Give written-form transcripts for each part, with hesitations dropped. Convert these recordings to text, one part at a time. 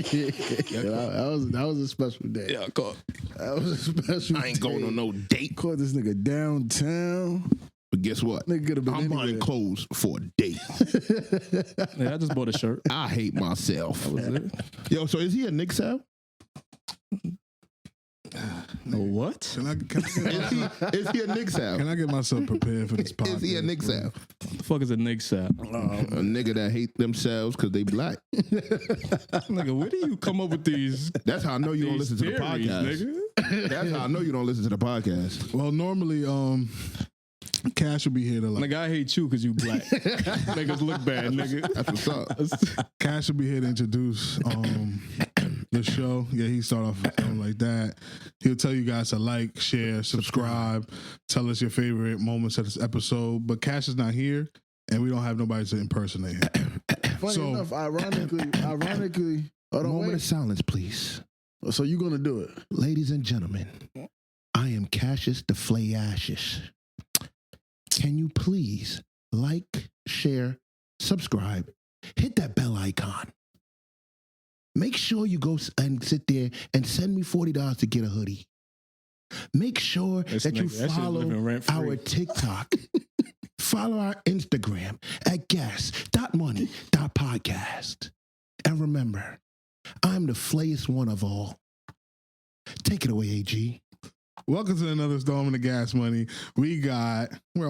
That was a special day. Yeah, caught. That was a special I ain't going on no date. Caught this nigga downtown. But guess what? Nigga could have been I'm anywhere. buying clothes for a date. Yeah, I just bought a shirt. I hate myself. That was it. Yo, so is he a Nick Sal? What? Can I Is he a Nick Sal? can I get myself prepared for this podcast? Is he a Nick bro? Sal? What the fuck is a nigga sap? A nigga that hate themselves because they black. Nigga, where do you come up with these? That's how I know you don't these listen to the theories, podcast. nigga? That's how I know you don't listen to the podcast. Well, normally, Cash will be here to Nigga, I hate you because you black. Niggas look bad, nigga. That's what's up. Cash will be here to introduce the show. Yeah, he start off with something like that. He'll tell you guys to like, share, subscribe, tell us your favorite moments of this episode. But Cash is not here, and we don't have nobody to impersonate him. Funny enough, ironically. Oh, don't Moment wait. of silence, please. So you gonna do it? Ladies and gentlemen, I am Cassius the Flay Ashes. Can you please like, share, subscribe, hit that bell icon. Make sure you go and sit there and send me $40 to get a hoodie. Make sure that you follow our TikTok. Follow our Instagram at gas.money.podcast. And remember, I'm the flayest one of all. Take it away, AG. Welcome to another installment of Gas Money. We're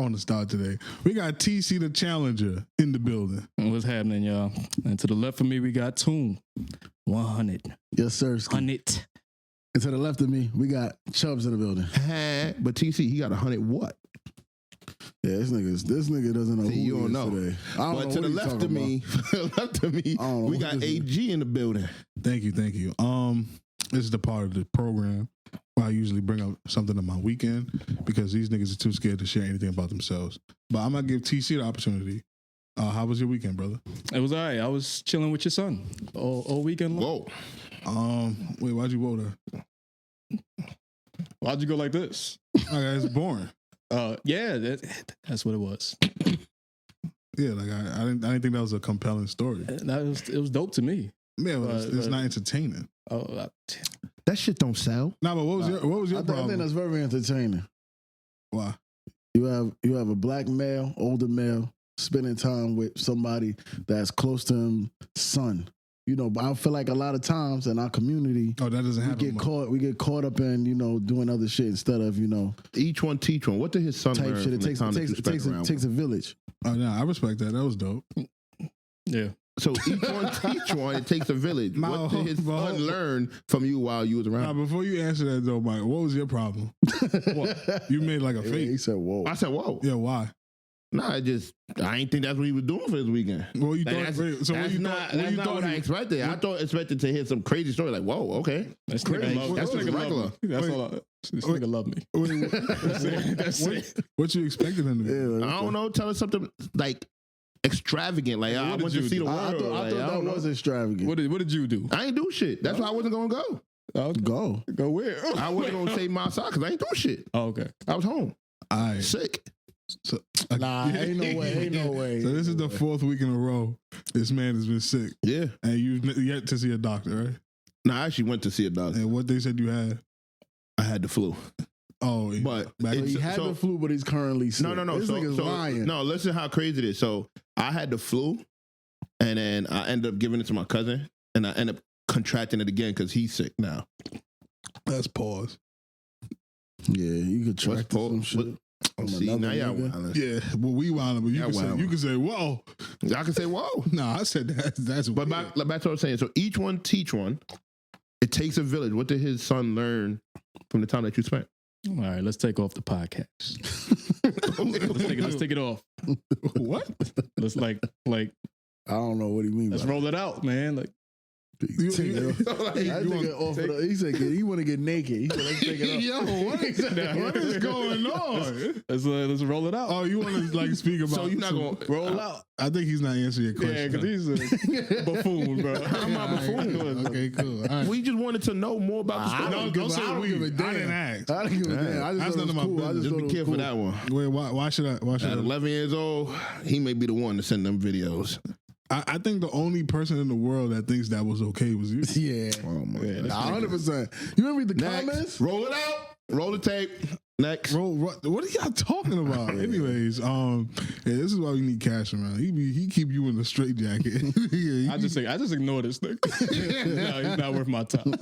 on the start today. We got TC the Challenger in the building. What's happening, y'all? And to the left of me, we got Toon. 100. Yes, sir. 100. And to the left of me, we got Chubbz in the building. But TC, he got 100 what? Yeah, this nigga doesn't know See, who you he don't is know. today. But to the left of me, we got AG in the building. Thank you. This is the part of the program where I usually bring up something on my weekend because these niggas are too scared to share anything about themselves. But I'm gonna give TC the opportunity. How was your weekend, brother? It was all right. I was chilling with your son all weekend long. Whoa. Wait, why'd you vote her? Why'd you go like this? Okay, it's boring. Yeah, that's what it was. Yeah, like I didn't think that was a compelling story. It was dope to me. Yeah, it's not entertaining. That shit don't sell. Nah, but what was your I problem? think that's very entertaining. Why? You have a black male, older male, spending time with somebody that's close to him, son. You know, but I feel like a lot of times in our community, that doesn't happen. We get caught up in, doing other shit instead of, Each one teach one. What did his son type learn shit. from the time that you spent around It takes a with him? village. Oh, no, I respect that. That was dope. Yeah. So each one teach one. It takes a village. No, What did his bro. son learn from you while you was Now, around? before you answer that though, Mike, what was your problem? What? You made like a Yeah, face. he said, "Whoa." I said, whoa. Yeah, why? Nah, I ain't think that's what he was doing for his weekend. Well, you Like, thought. that's Wait, so what that's you not, thought? that's not what I expected. I expected to hear some crazy story like, whoa, okay. This Crazy. nigga love, That's this just nigga regular. love me. That's all. This nigga love me. That's it. What you expected him to do? Yeah, I don't know. Tell us something like extravagant. Like, I What went did to you see the do? world. I thought Like, I that don't know. was extravagant. What did you do? I ain't do shit. That's why I wasn't going to go. Okay. Go. Go where? I wasn't going to save my side because I ain't doing shit. Oh, okay. I was home. All right. Sick. So, Nah, ain't no way. So this is the fourth week in a row this man has been sick, Yeah. and you've yet to see a doctor, right? No, I actually went to see a doctor. And what they said you had? I had the flu. Oh, But back So it's- he had the flu, but he's currently sick. No. This nigga's lying. No, listen how crazy it is. So I had the flu, and then I ended up giving it to my cousin, and I ended up contracting it again because he's sick now. Let's pause. Yeah, you could track Paul? some shit. from See, another now y'all nigga. wildin'. Yeah, well, we wild, but you Yeah, can say wild. you can say whoa. I can say, whoa. No, I said that's But weird. back to what I'm saying. So each one teach one. It takes a village. What did his son learn from the time that you spent? All right, let's take off the podcast. Let's take it off. What? Let's like I don't know what he mean. let's by roll it out, man. Like You- Take it off. Like, That you nigga want- off of the, he said he want to get naked. He said, let's take it off. Yo, what is going on? let's roll it out. Oh, you want to like speak about? So you're not going to roll out. I think he's not answering your Yeah, question. because he's a buffoon, bro. I'm not a buffoon. Okay, cool. All right. We just wanted to know more about the story. Don't say we. I didn't ask. I didn't give a damn. I That's just thought none it of was my cool. I business. just Just thought be it was careful cool. that one. Wait, why should I? Why should At I? 11 years old, he may be the one to send them videos. I think the only person in the world that thinks that was okay was you. Yeah. Oh my God. 100%. You didn't read the Next. comments? Roll it out. Roll the tape. Next. Bro, what are y'all talking about? Anyways, yeah, this is why we need Cash around. He keep you in a straight jacket. I just ignore this nigga. No, he's not worth my time.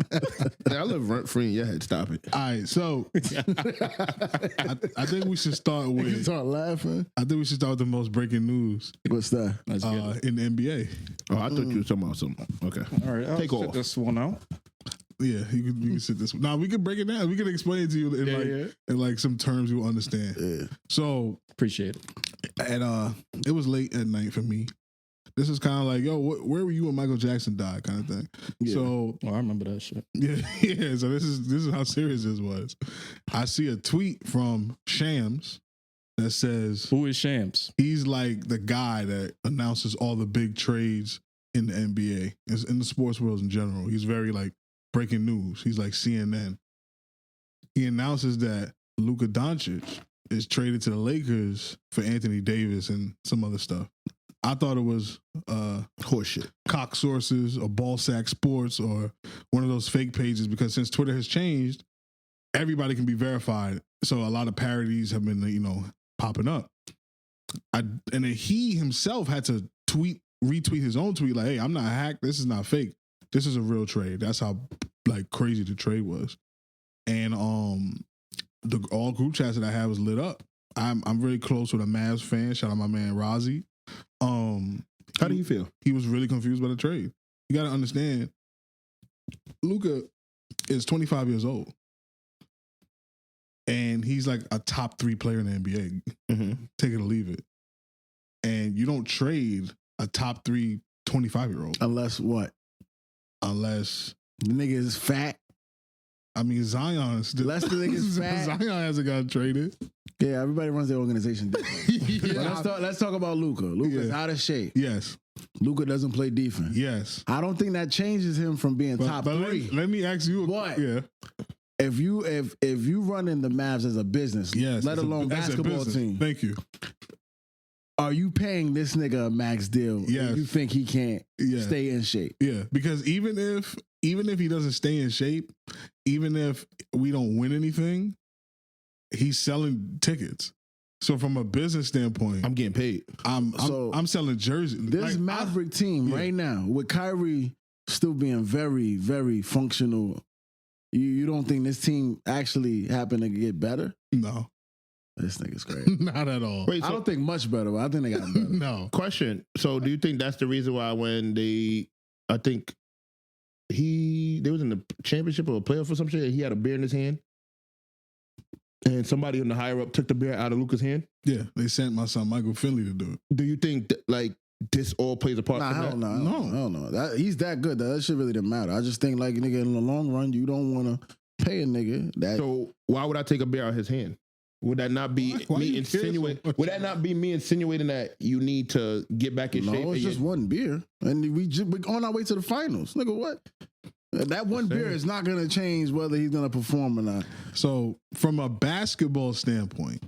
I live rent free in your head. Stop it. All right, so I think we should start You with. start laughing. I think we should start with the most breaking news What's that? Let's get it. in the NBA. Oh, I thought you were talking about something. Okay. All right, I'll Take sit off. this one out. Yeah, you can sit this. Now we can break it down. We can explain it to you in like some terms you understand. Yeah. So Appreciate it. and it was late at night for me. This is kind of like, yo, where were you when Michael Jackson died, kind of thing. Yeah. So Oh, I remember that shit. yeah. So this is how serious this was. I see a tweet from Shams that says Who is Shams? he's like the guy that announces all the big trades in the NBA, in the sports world in general. He's very like breaking news. He's like CNN. He announces that Luka Doncic is traded to the Lakers for Anthony Davis and some other stuff. I thought it was Horseshit. cock sources or Ballsack Sports or one of those fake pages, because since Twitter has changed, everybody can be verified. So a lot of parodies have been, popping up. And then he himself had to retweet his own tweet like, hey, I'm not hacked. This is not fake. This is a real trade. That's how like crazy the trade was. And the all group chats that I had was lit up. I'm really close with a Mavs fan. Shout out my man Rozzy. How do you feel? He was really confused by the trade. You got to understand, Luka is 25 years old. And he's like a top 3 player in the NBA. Mm-hmm. Take it or leave it. And you don't trade a top 3 25-year-old. Unless what? Unless, The nigga is fat. I mean, Zion is still. Unless the nigga's fat. Zion hasn't got traded. Yeah, everybody runs their organization different. Yeah. But let's talk about Luka. Luka's Yeah. out of shape. Yes. Luka doesn't play defense. Yes. I don't think that changes him from being top But 3. let me ask you. What? Yeah. If you running the Mavs as a business, Yes. let as a- alone as a basketball business. team, Thank you. are you paying this nigga a max deal? Yes. If you think he can't Yeah. stay in shape? Yeah. Because even if he doesn't stay in shape, even if we don't win anything, he's selling tickets. So from a business standpoint, I'm getting paid. I'm selling jerseys. This Like, Maverick team yeah. right now, with Kyrie still being very, very functional, you don't think this team actually happened to get better? No, This nigga's crazy. not at all. Wait, I so don't think much better, but I think they got better. No. question. So do you think that's the reason why when I think they was in the championship or a playoff or some shit, he had a beer in his hand? And somebody in the higher up took the beer out of Luka's hand? Yeah, they sent my son Michael Finley to do it. Do you think that, like, this all plays a part Nah, in hell that? no. No. Hell no. He's that good. That shit really didn't matter. I just think, like, nigga, in the long run, you don't want to pay a nigga that. So why would I take a beer out of his hand? Would that not be Why me you care so insinuating? much? Would that not be me insinuating that you need to get back in shape? no, it's and just one beer. And we're on our way to the finals. Nigga, what? That one beer is not going to change whether he's going to perform or not. So from a basketball standpoint,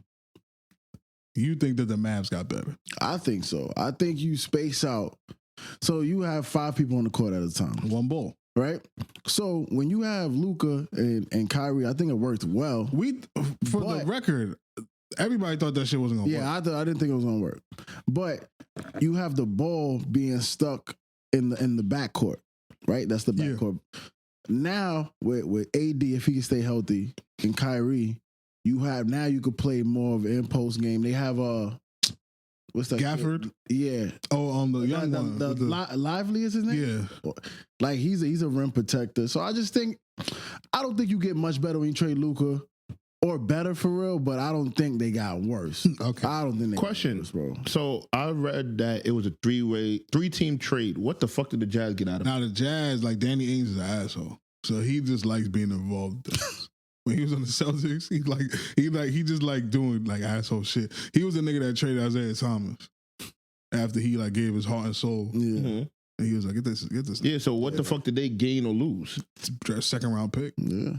you think that the Mavs got better? I think so. I think you space out. So you have 5 people on the court at a time, One ball. right? So when you have Luka and Kyrie, I think it worked well. For But- the record, everybody thought that shit wasn't gonna work. Yeah, I didn't think it was going to work. But you have the ball being stuck in the backcourt, right? That's the Yeah. backcourt. Now with AD, if he can stay healthy, and Kyrie, you could play more of an impulse game. They have what's that? Gafford? Yeah. Oh, the young one. with the- Lively is his name? yeah. Like he's a rim protector. So I don't think you get much better when you trade Luka, or better for real, but I don't think they got worse. Okay. I don't think they Question. got worse, bro. So I read that it was a 3-team trade. What the fuck did the Jazz get out of it? Now the Jazz, like Danny Ainge is an asshole, so he just likes being involved. When he was on the Celtics, he just like doing like asshole shit. He was the nigga that traded Isaiah Thomas after he like gave his heart and soul. Yeah. Mhm. And he was like, get this. Yeah, so what the fuck did they gain or lose? Second round pick. Yeah.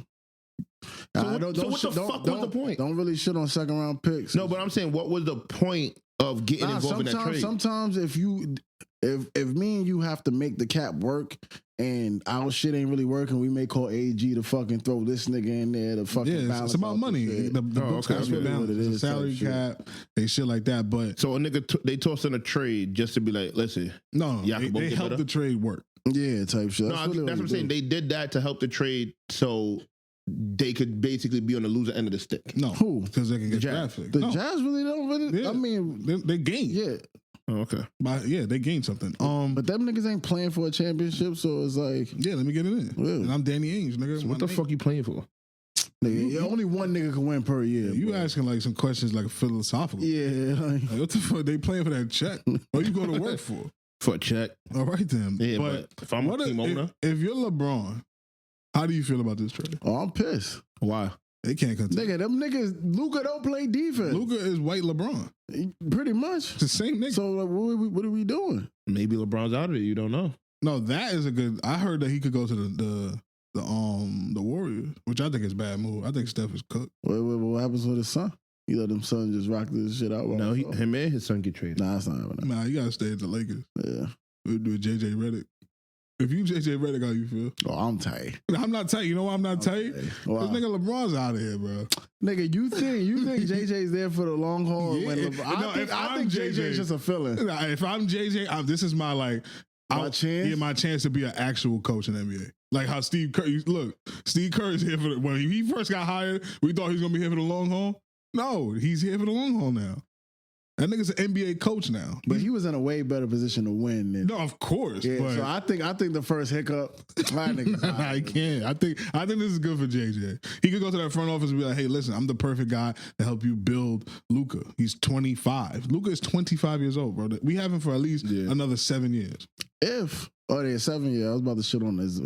So what the fuck was the point? Don't really shit on second round picks. No, but I'm saying, what was the point of getting involved in that trade. Sometimes if me and you have to make the cap work and our shit ain't really working, we may call AG to fucking throw this nigga in there to fucking balance. It's about money. The books got to be balanced. It's a salary cap and shit like that. But so a nigga they tossed in a trade just to be like, listen, no, they helped the trade work. Yeah, type shit. That's what I'm saying. They did that to help the trade so they could basically be on the loser end of the stick. No, who? Because they can get drafted. The Jazz really don't really. Yeah. I mean, they gained. Yeah. Oh, okay. They gained something. But them niggas ain't playing for a championship, so it's like, yeah, let me get it in. Yeah. And I'm Danny Ainge, nigga. So what the fuck you playing for? Nigga, only one nigga can win per year. You asking like some questions like philosophical. Yeah. Like, what the fuck? They playing for that check? What you go to work for? For a check. All right then. Yeah, but if I'm a team owner, if you're LeBron, how do you feel about this trade? Oh, I'm pissed. Why? They can't contest. Nigga, them niggas, Luka don't play defense. Luka is white LeBron. Pretty much. It's the same nigga. So like, what are we doing? Maybe LeBron's out of it. You don't know. No, that is a good. I heard that he could go to the Warriors, which I think is a bad move. I think Steph is cooked. What happens with his son? You let them son just rock this shit out? No, him and his son get traded. Nah, that's not happening. Nah, you gotta stay at the Lakers. Yeah. We'll do a JJ Redick. If you JJ Redick, how you feel? Oh, I'm tight. I'm not tight. You know why I'm not tight? Wow. This nigga LeBron's out of here, bro. Nigga, you think JJ's there for the long haul? Yeah. I think JJ's just a fill-in. Nah, if I'm JJ, this is my like my chance. Yeah, my chance to be an actual coach in the NBA. Like how Steve Kerr. Look, Steve Kerr is here for when he first got hired. We thought he was gonna be here for the long haul. No, he's here for the long haul now. That nigga's an NBA coach now. But he was in a way better position to win. No, of course. Yeah, but so I think the first hiccup, my nigga. I can't. I think this is good for JJ. He could go to that front office and be like, hey, listen, I'm the perfect guy to help you build Luka. He's 25. Luka is 25 years old, bro. We have him for at least another 7 years. Yeah, 7 years. I was about to shit on his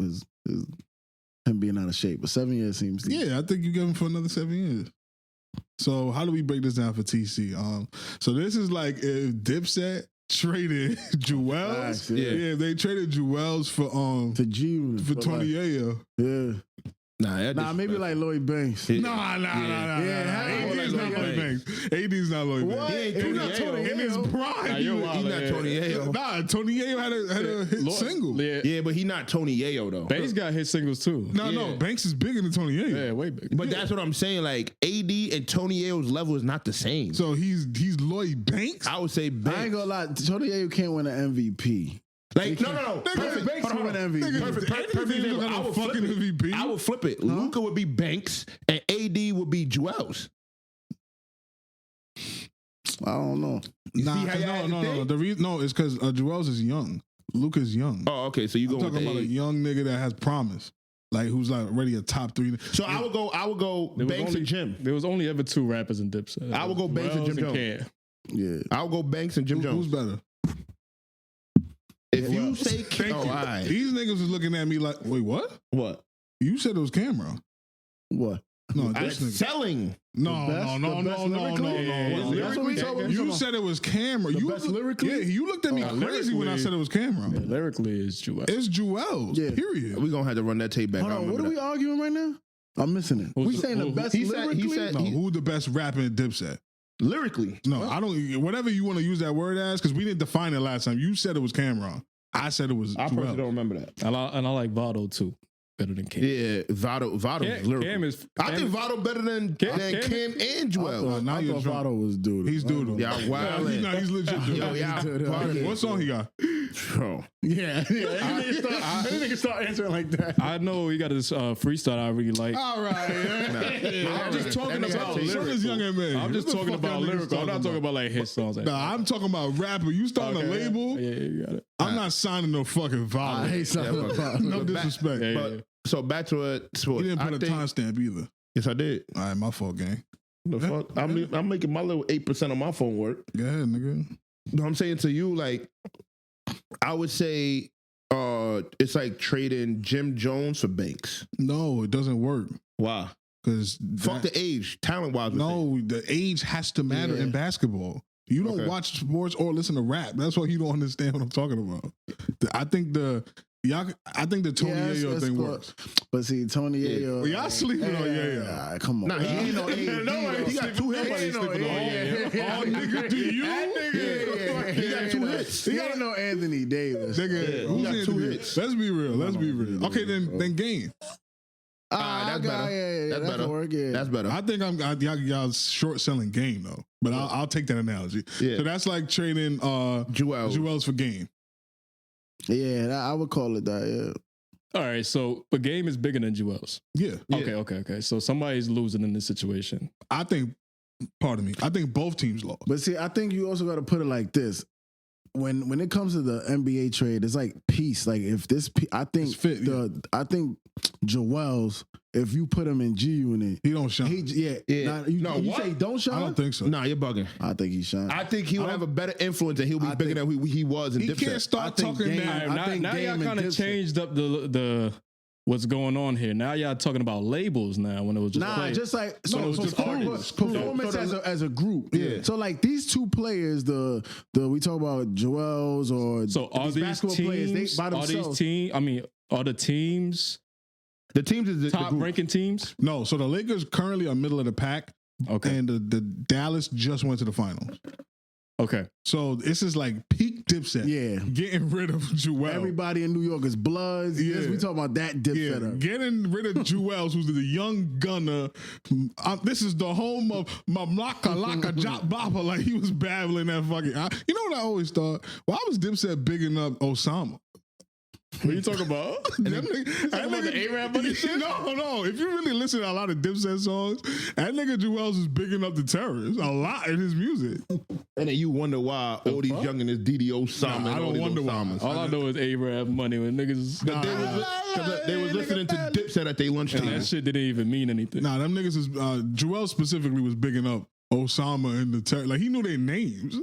him being out of shape, but 7 years seems. Yeah, I think you give him for another 7 years. So how do we break this down for TC? So this is like if Dipset traded Jewels. Yeah, they traded Jewels for Tony Ayo. Yeah. Nah, maybe like Lloyd Banks. Nah. AD's not Lloyd Banks. AD's not Lloyd Banks. He's not Tony in his prime. He's not Tony Ayo. Nah, Tony Ayo had a hit single. Yeah, but he not Tony Ayo though. Banks got hit singles too. No, Banks is bigger than Tony Ayo. Yeah, way bigger. But that's what I'm saying. Like AD and Tony Ayo's level is not the same. So he's Lloyd Banks. I would say Banks. I ain't gonna lie. Tony Ayo can't win an MVP. Like no. Perfect Banks will win MVP. Perfect example. I would flip it. MVP. I would flip it. Luka would be Banks and AD would be Jewels. I don't know. No. The reason it's because Jewels is young. Luka's young. Oh, okay. So you go talking about a young nigga that has promise, like who's like already a top 3. So I would go Banks and Jim. There was only ever 2 rappers in Dipset. I would go Banks and Jim Jones. Cam. Yeah, I would go Banks and Jim Jones. Who's better? If you say all right. These niggas was looking at me like, wait, what? What? You said it was Cameron. What? No, this nigga. Selling. No. That's what we talking about. You said it was Cameron. You best lyrically? Yeah, you looked at me crazy when I said it was Cameron. Yeah, lyrically is Jewel. It's Jewels. Yeah. Period. We're gonna have to run that tape back. Hold on, what are we arguing right now? I'm missing it. We saying the best lyrically? He said who the best rapper in Dipset? Lyrically. No, I don't. Whatever you want to use that word as, because we didn't define it last time. You said it was Cameron. I said it was. I personally don't remember that. And I like Vado too, better than Cam. Yeah, Vado is lyrical. I think Vado better than Cam and Joel. I thought Vado was dude. He's dude. Yeah, wow. He's legit dude. What song he got? Bro. Yeah. Anything start answering like that. I know he got this freestyle I really like. All right. I'm just talking about lyrical. I'm just talking about lyrical. I'm not talking about like hit songs. Nah, I'm talking about rapper. You starting a label? Yeah, you got it. I'm not signing no fucking Vado. I hate signing no disrespect. So back to it. You didn't put a timestamp either. Yes, I did. All right, my fault, gang. The fuck? I'm making my little 8% of my phone work. Go ahead, nigga. No, I'm saying to you, like, I would say it's like trading Jim Jones for Banks. No, it doesn't work. Why? Because fuck the age, talent wise. No, the age has to matter in basketball. You don't watch sports or listen to rap. That's why you don't understand what I'm talking about. I think the Y'all, I think the Tony Yayo thing works. But see, Tony Yayo. Y'all sleeping on Yayo. Come on. Nah, he ain't no AD. He got 2 hits. He ain't no AD. Oh, nigga, do you? He got 2 hits. He ain't no Anthony Davis. Nigga, who's got 2 hits. Let's be real. Let's be real. Okay, then Game. That's better. Yeah, That's better. Work, yeah. That's better. I think y'all short selling Game though, but I'll take that analogy. Yeah. So that's like trading Jewels for Game. Yeah, I would call it that. Yeah. All right, so but Game is bigger than Jewels. Yeah. Okay. So somebody's losing in this situation. I think. Pardon me. I think both teams lost. But see, I think you also got to put it like this. When it comes to the NBA trade, it's like peace. Like if this, I think It's fit, I think Joel's, if you put him in G Unit, He don't shine. you say he don't shine. I don't think so. Nah, you're bugging. I think he shine. I think he'll have a better influence and he'll be bigger than he was in He Dipset. can't start I think talking Game- that. I think Now y'all Game and kind of Dipset. changed up the what's going on here. Now y'all talking about labels now when it was just players. Just like So it was just artists. performance as a group. Yeah. So like these two players, the we talk about Joel's or So are these these basketball teams? players, they by Are these themselves. teams? I mean, are the teams The teams is the top group. ranking teams? No, so the Lakers currently are middle of the pack, Okay. and the Dallas just went to the finals. Okay. So this is like peak Dipset. Yeah. Getting rid of Joel. Everybody in New York is Bloods. Yeah. Yes, we talking about that dip Yeah, setup. getting rid of Jewels, who's the young gunner. This is the home of Mamlaka Laka Jop Bapa. Like he was babbling that fucking. You know what I always thought? Why was Dipset bigging up Osama? What are you talking about? That nigga, the A-Rap money shit? No. If you really listen to a lot of Dipset songs, that nigga Jewels is bigging up the terrorists a lot in his music. And then you wonder why all these youngins DDO Osama. I don't wonder why. All I know is A-Rap money when niggas. They was listening to Dipset at their lunch And table. that shit didn't even mean anything. Nah, them niggas is Joel specifically was bigging up Osama and the terror. Like he knew their names.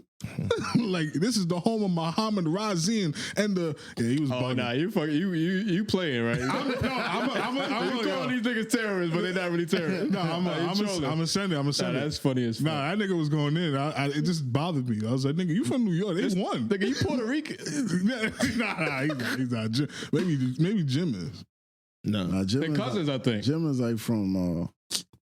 Like this is the home of Muhammad Razin and he was. Oh bugging. nah, you playing right? I'm you calling these niggas terrorists, but they're not really terrorists. No, I'm gonna send it. Nah, that's funny as fuck. Nah, that nigga was going in. It just bothered me. I was like, nigga, you from New York? They won. Nigga, you Puerto Rican. nah, he's not. Maybe Jim is. No, Jim They're is cousins, like, I think. Jim is like from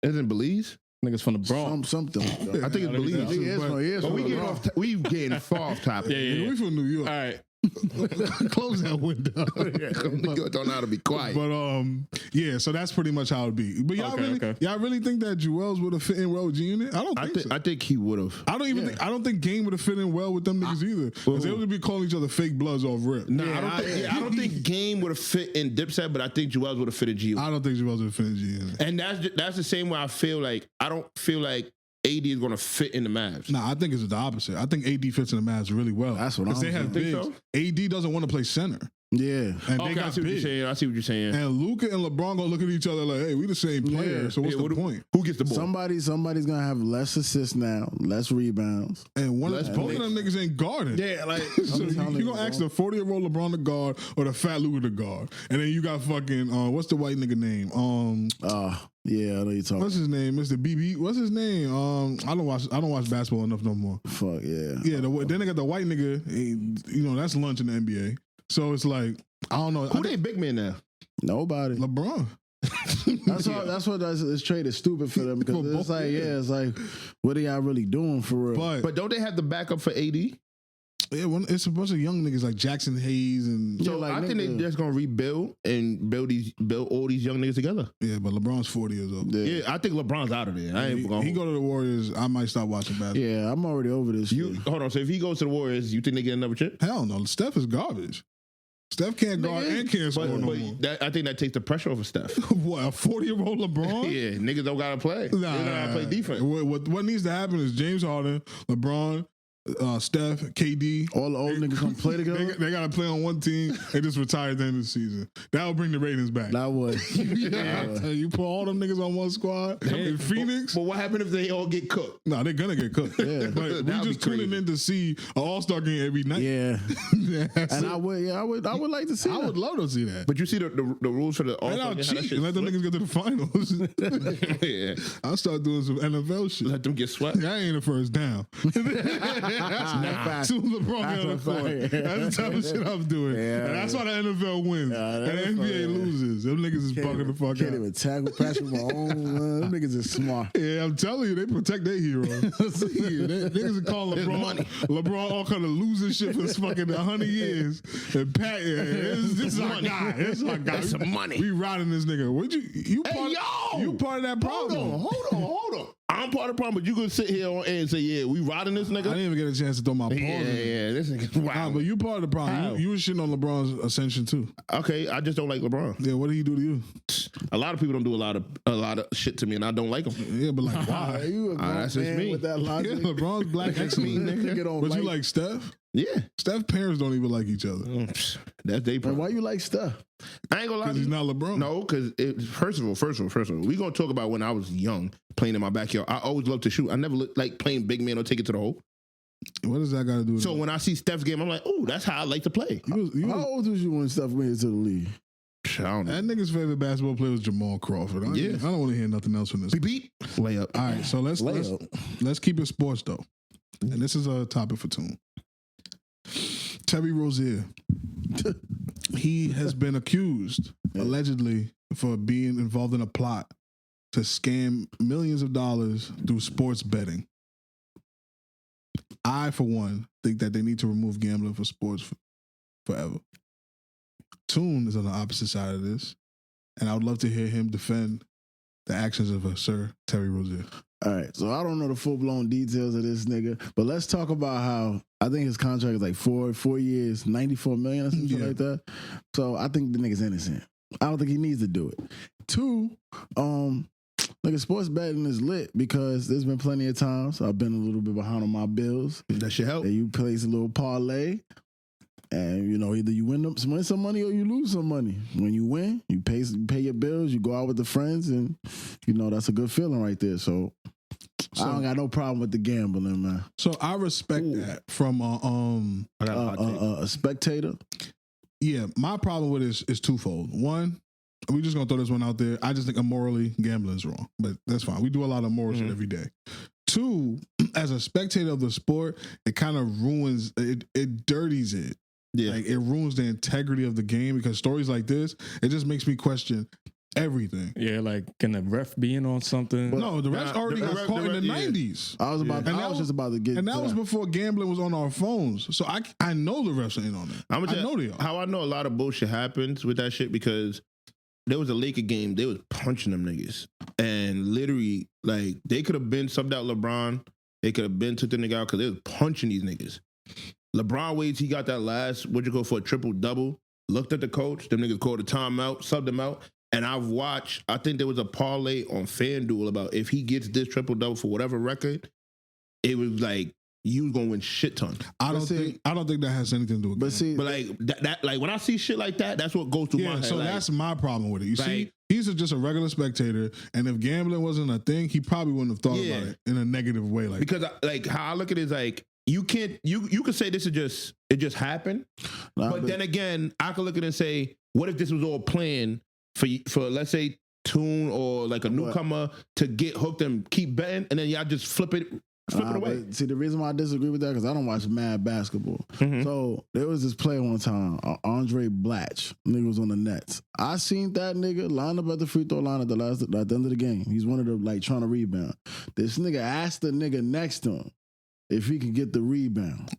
isn't Belize? Niggas from the Bronx. something like that. I think it's Belize. He is But from we getting far off topic. Yeah. We from New York. All right. Close that window. Nigga don't know how to be quiet. But yeah, so that's pretty much how it'd be. But y'all really think that Jewels would have fit in well with G Unit? I don't think so. I think he would have. I don't think Game would have fit in well with them niggas either. Because they would be calling each other fake bloods off rip. Nah, I don't think Game would have fit in Dipset, but I think Jewels would have fit in G. I don't think Jewels would fit in G Unit. And that's the same way I feel like I don't feel like AD is going to fit in the Mavs. Nah, I think it's the opposite. I think AD fits in the Mavs really well. That's what I'm they have saying. bigs. So? AD doesn't want to play center. Yeah. And Okay, they I got see what you're big. saying. I see what you're saying. And Luka and LeBron gonna look at each other like, hey, we the same player. Yeah. So what's the point? Who gets the ball? Somebody's gonna have less assists now, less rebounds. And both Let's of them niggas ain't guarding. Yeah, like So you gonna ask the 40-year-old LeBron to guard or the fat Luka to guard, and then you got fucking what's the white nigga name? yeah, I know you're talking. What's his name? Mr. BB. What's his name? I don't watch basketball enough no more. Fuck yeah. Yeah, then they got the white nigga. That's lunch in the NBA. So it's like I don't know. Who they big man now? Nobody. LeBron. That's what this trade is stupid for them because it's like what are y'all really doing for real? But Don't they have the backup for AD? yeah, it's a bunch of young niggas like Jackson Hayes and So like I think nigga. they're just gonna rebuild and build all these young niggas together. yeah, but LeBron's 40 years old. Yeah, I think LeBron's out of there. I ain't gonna. He go to the Warriors. I might stop watching basketball. Yeah, I'm already over this. You shit. hold on. So if he goes to the Warriors, you think they get another chip? Hell no, Steph is garbage. Steph can't guard and can't score no more. I think that takes the pressure off of Steph. What, a 40-year-old LeBron? Yeah, niggas don't gotta play. They don't gotta play defense. What needs to happen is James Harden, LeBron, Steph, KD. All the old niggas gonna play together. They got to play on one team and just retire at the end of the season. That will bring the ratings back. That would. You put all them niggas on one squad in Phoenix. But what happened if they all get cooked? No, they're gonna get cooked. Yeah. But we That'd just be tuning crazy. in to see an All-Star game every night. Yeah. That's And it. I would like to see I that. would love to see that. But you see the rules for the And All-Star I'll game, how that cheat shit and let them flipped? niggas get to the finals. Yeah, I'll start doing some NFL shit. let them get swept. That ain't the first down. Soon LeBron get on the court. That's the type of shit I'm doing. Yeah, and that's why the NFL wins. And the NBA loses. Them niggas is bugging the fuck Can't out. even tackle Patrick Mahomes. Them niggas is smart. Yeah, I'm telling you, they protect their heroes. Niggas are calling LeBron all kind of losing shit for fucking 100 years. And Pat, this is our guy. This is our guy. That's some money. We riding this nigga. What you part of that problem. Hold on. I'm part of the problem, but you gonna sit here on air and say, yeah, we riding this nigga? I didn't even get a chance to throw my paws in. Yeah, this nigga. Wow. But you part of the problem. You was shitting on LeBron's ascension too. Okay, I just don't like LeBron. Yeah, what did he do to you? A lot of people don't do a lot of shit to me, and I don't like him. Yeah, but like, why? You a grown that's just man me. with that logic. Yeah, LeBron's black X-Men, nigga. But you like Steph? Yeah, Steph's parents don't even like each other. that's they And problem. why you like stuff? I ain't gonna lie Because to he's you. not LeBron. No, because first of all, we gonna talk about when I was young playing in my backyard. I always loved to shoot. I never like playing big man or take it to the hole. What does that got to do with So it? when I see Steph's game, I'm like, oh, that's how I like to play. How old was you when stuff went into the league? I don't know. That nigga's favorite basketball player was Jamal Crawford. I don't want to hear nothing else from this. Beep. Layup. All right, so let's keep it sports though, and this is a topic for Toon. Terry Rozier, he has been accused allegedly for being involved in a plot to scam millions of dollars through sports betting. I, for one, think that they need to remove gambling from sports forever. Toon is on the opposite side of this, and I would love to hear him defend the actions of Sir Terry Rozier. All right, so I don't know the full-blown details of this nigga, but let's talk about how I think his contract is like 4 years, $94 million or something like that. So I think the nigga's innocent. I don't think he needs to do it. 2, nigga, sports betting is lit because there's been plenty of times I've been a little bit behind on my bills. That should help. And you place a little parlay, and you know either you win some money or you lose some money. When you win, you pay your bills, you go out with the friends, and you know that's a good feeling right there. So I don't got no problem with the gambling, man. So I respect that from A spectator. Yeah, my problem with it is twofold. One, we just gonna throw this one out there. I just think immorally gambling is wrong, but that's fine. We do a lot of moral shit every day. 2, as a spectator of the sport, it kind of ruins it dirties it. Yeah. Like it ruins the integrity of the game because stories like this, it just makes me question everything. Yeah, like can the ref be in on something? No, the refs already got caught in the 90s. I was just about to get, and that was before gambling was on our phones. So I know the refs are in on it. I know they are. How I know a lot of bullshit happens with that shit because there was a Laker game, they was punching them niggas. And literally, like, they could have been subbed out LeBron. They could have been took the nigga out because they was punching these niggas. LeBron waits, he got that last, for a triple-double. Looked at the coach, them niggas called a timeout, subbed him out. And I've watched, I think there was a parlay on FanDuel about if he gets this triple-double for whatever record, it was like, you was gonna win shit ton. I don't think that has anything to do with it. But like that like when I see shit like that, that's what goes through my head. So like, that's my problem with it. You see, he's just a regular spectator, and if gambling wasn't a thing, he probably wouldn't have thought about it in a negative way. Like because how I look at it is like you can't you could say this is just happened, but then again I could look at it and say, what if this was all planned for let's say Toon or like a newcomer to get hooked and keep betting, and then y'all just flip it away. See, the reason why I disagree with that because I don't watch mad basketball. So there was this player one time, Andre Blatch, nigga was on the Nets. I seen that nigga line up at the free throw line at the end of the game. He's one of the like trying to rebound. This nigga asked the nigga next to him if he could get the rebound.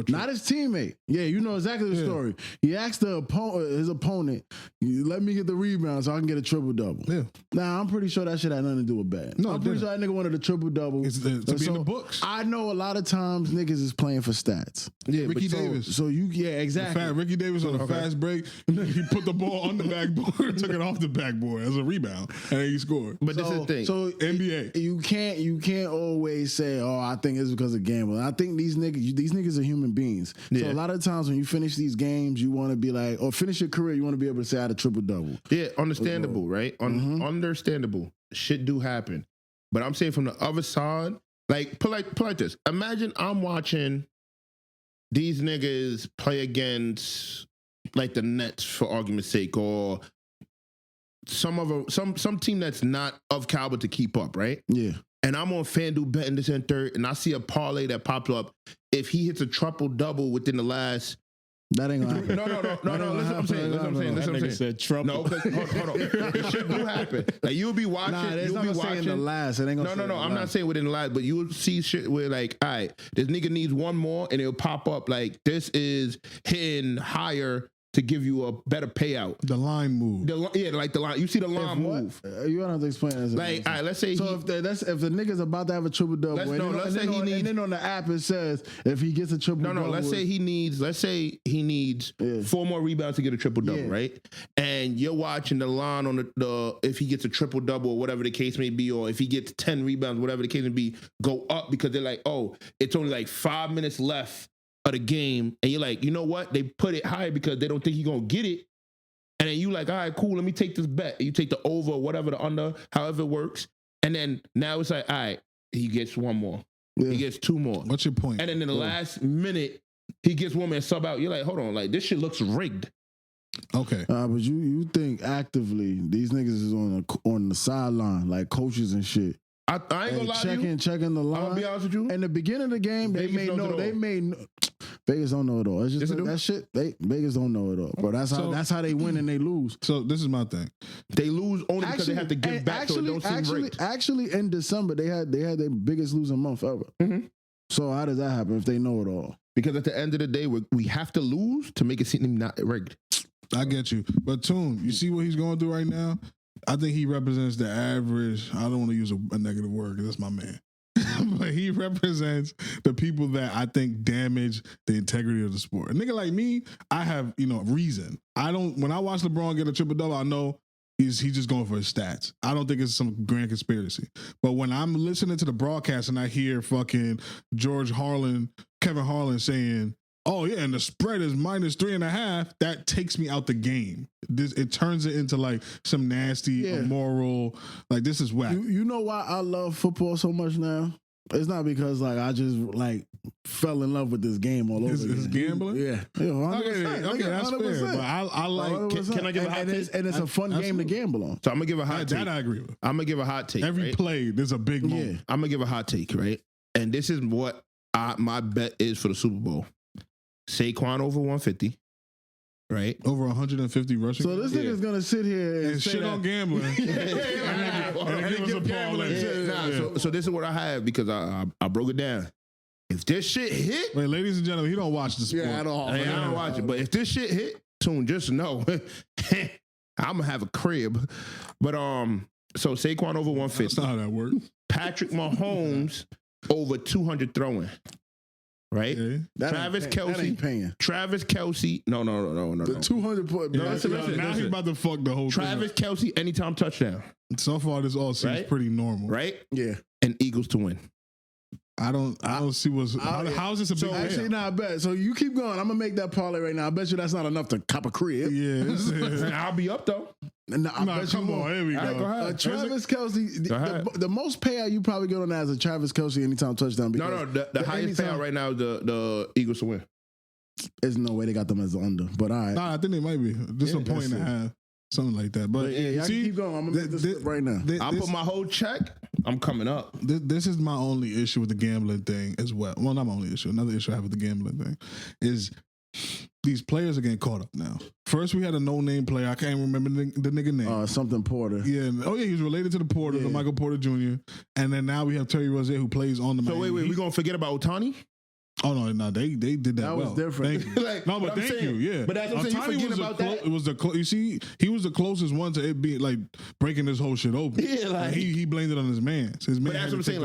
Not his teammate. Yeah, you know exactly the story. He asked his opponent, let me get the rebound so I can get a triple-double. Yeah. Now, I'm pretty sure that shit had nothing to do with bad. No, I'm pretty sure that nigga wanted a triple-double. It's to be in the books. I know a lot of times niggas is playing for stats. Yeah, Ricky Davis. So exactly. Ricky Davis on a fast break, he put the ball on the backboard, took it off the backboard as a rebound, and then he scored. But this is the thing. So NBA. You can't always say, I think it's because of gambling. I think these niggas are human beings. So a lot of times when you finish these games, you want to be like, or finish your career, you want to be able to say I had a triple-double. Yeah, understandable, right? Understandable. Shit do happen. But I'm saying from the other side, like, put like this. Imagine I'm watching these niggas play against like the Nets for argument's sake, or some team that's not of caliber to keep up, right? Yeah. and I'm on FanDuel betting this and third, and I see a parlay that pops up. If he hits a triple double within the last, that ain't gonna happen. No. Listen, I'm saying. That nigga said trouble. No, hold on. It shit do happen. Like you'll be watching. Nah, it's you'll not be gonna say watching. in the last. It ain't gonna No. I'm not saying within the last, but you will see shit where like, all right, this nigga needs one more, and it'll pop up like this is hitting higher to give you a better payout. The line move. Like the line. You see the line move. You don't have to explain that. Like, all right, let's say. So if the nigga's about to have a triple double, and then on the app it says if he gets a triple double. No. Let's say he needs 4 more rebounds to get a triple double, right? And you're watching the line on the if he gets a triple double or whatever the case may be, or if he gets 10 rebounds, whatever the case may be, go up because they're like, oh, it's only like 5 minutes left of the game, and you're like, you know what? They put it higher because they don't think he's gonna get it. And then you like, all right, cool, let me take this bet. You take the over, whatever, the under, however it works. And then now it's like, all right, he gets one more. Yeah. He gets 2 more. What's your point? And then in the last minute, he gets one man sub out. You're like, hold on, like this shit looks rigged. Okay. But you think actively these niggas is on the sideline, like coaches and shit. I ain't gonna lie to you. Checking the line. I'm gonna be honest with you. In the beginning of the game, Vegas don't know it all. It's just that shit. Vegas don't know it all, bro. That's how they win and they lose. So this is my thing. They lose only because they have to give back, so it don't seem rigged. Actually, in December they had their biggest losing month ever. Mm-hmm. So how does that happen if they know it all? Because at the end of the day, we have to lose to make it seem not rigged. I get you, but Toon, you see what he's going through right now. I think he represents the average. I don't want to use a negative word because that's my man. But he represents the people that I think damage the integrity of the sport. A nigga like me, I have, reason. When I watch LeBron get a triple double, I know he's just going for his stats. I don't think it's some grand conspiracy. But when I'm listening to the broadcast and I hear fucking Kevin Harlan saying, oh yeah, and the spread is -3.5. That takes me out the game. It turns it into like some nasty, immoral. Like this is whack. You know why I love football so much now? It's not because like I just like fell in love with this game all over. Is gambling? Yeah. 100%. Okay, that's 100%. Fair. But I like. Can I give a hot take? And it's a fun game to gamble on. So I'm gonna give a hot take. That I agree with. I'm gonna give a hot take. Every play, there's a big moment. Yeah. I'm gonna give a hot take, right? And this is what my bet is for the Super Bowl. Saquon over 150, right? Over 150 rushing. So this nigga's gonna sit here and shit on gambling. and give us a parlay. So this is what I have because I broke it down. If this shit hit, wait, ladies and gentlemen, he don't watch the sport. Yeah, at all. I don't watch it. But if this shit hit, Toon, just know I'm gonna have a crib. But so Saquon over 150. That's not how that works. Patrick Mahomes over 200 throwing. Right? Okay. Travis Kelce. That ain't paying. Travis Kelce. No. The 200 point. Yeah, now he's about to fuck the whole Travis thing. Kelce, anytime touchdown. So far, this all seems pretty normal. Right? Yeah. And Eagles to win. I don't see how is this a big So actually, I bet. So you keep going. I'm gonna make that parlay right now. I bet you that's not enough to cop a crib. Yeah. I'll be up though. No, come on. Here we go. Go ahead. Travis Kelce, the most payout you probably get on that is a Travis Kelce anytime touchdown. No. The highest payout right now is the Eagles to win. There's no way they got them as the under. But all right. Nah, I think they might be. Just a point and a half. Something like that. But yeah, y'all keep going. I'm going to make this right now. I'll put my whole check. I'm coming up. This is my only issue with the gambling thing as well. Well, not my only issue. Another issue I have with the gambling thing is these players are getting caught up now. First, we had a no-name player. I can't remember the nigga name. Something Porter. Yeah. Oh, yeah. He's related to the Porter, the Michael Porter Jr. And then now we have Terry Rozier who plays on the. So wait, we gonna forget about Otani? Oh no, they did that. That was well. different. No, but thank you. Yeah, but that's what I'm saying. You forget about that. It was you see, he was the closest one to it being like breaking this whole shit open. Yeah, like he blamed it on his man. His man. But that's what I'm saying.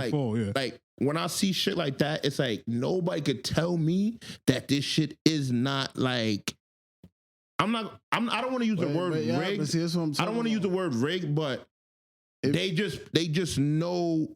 Like when I see shit like that, it's like nobody could tell me that this shit is not like. I don't want to use the word rigged. I don't want to use the word rigged, but they just know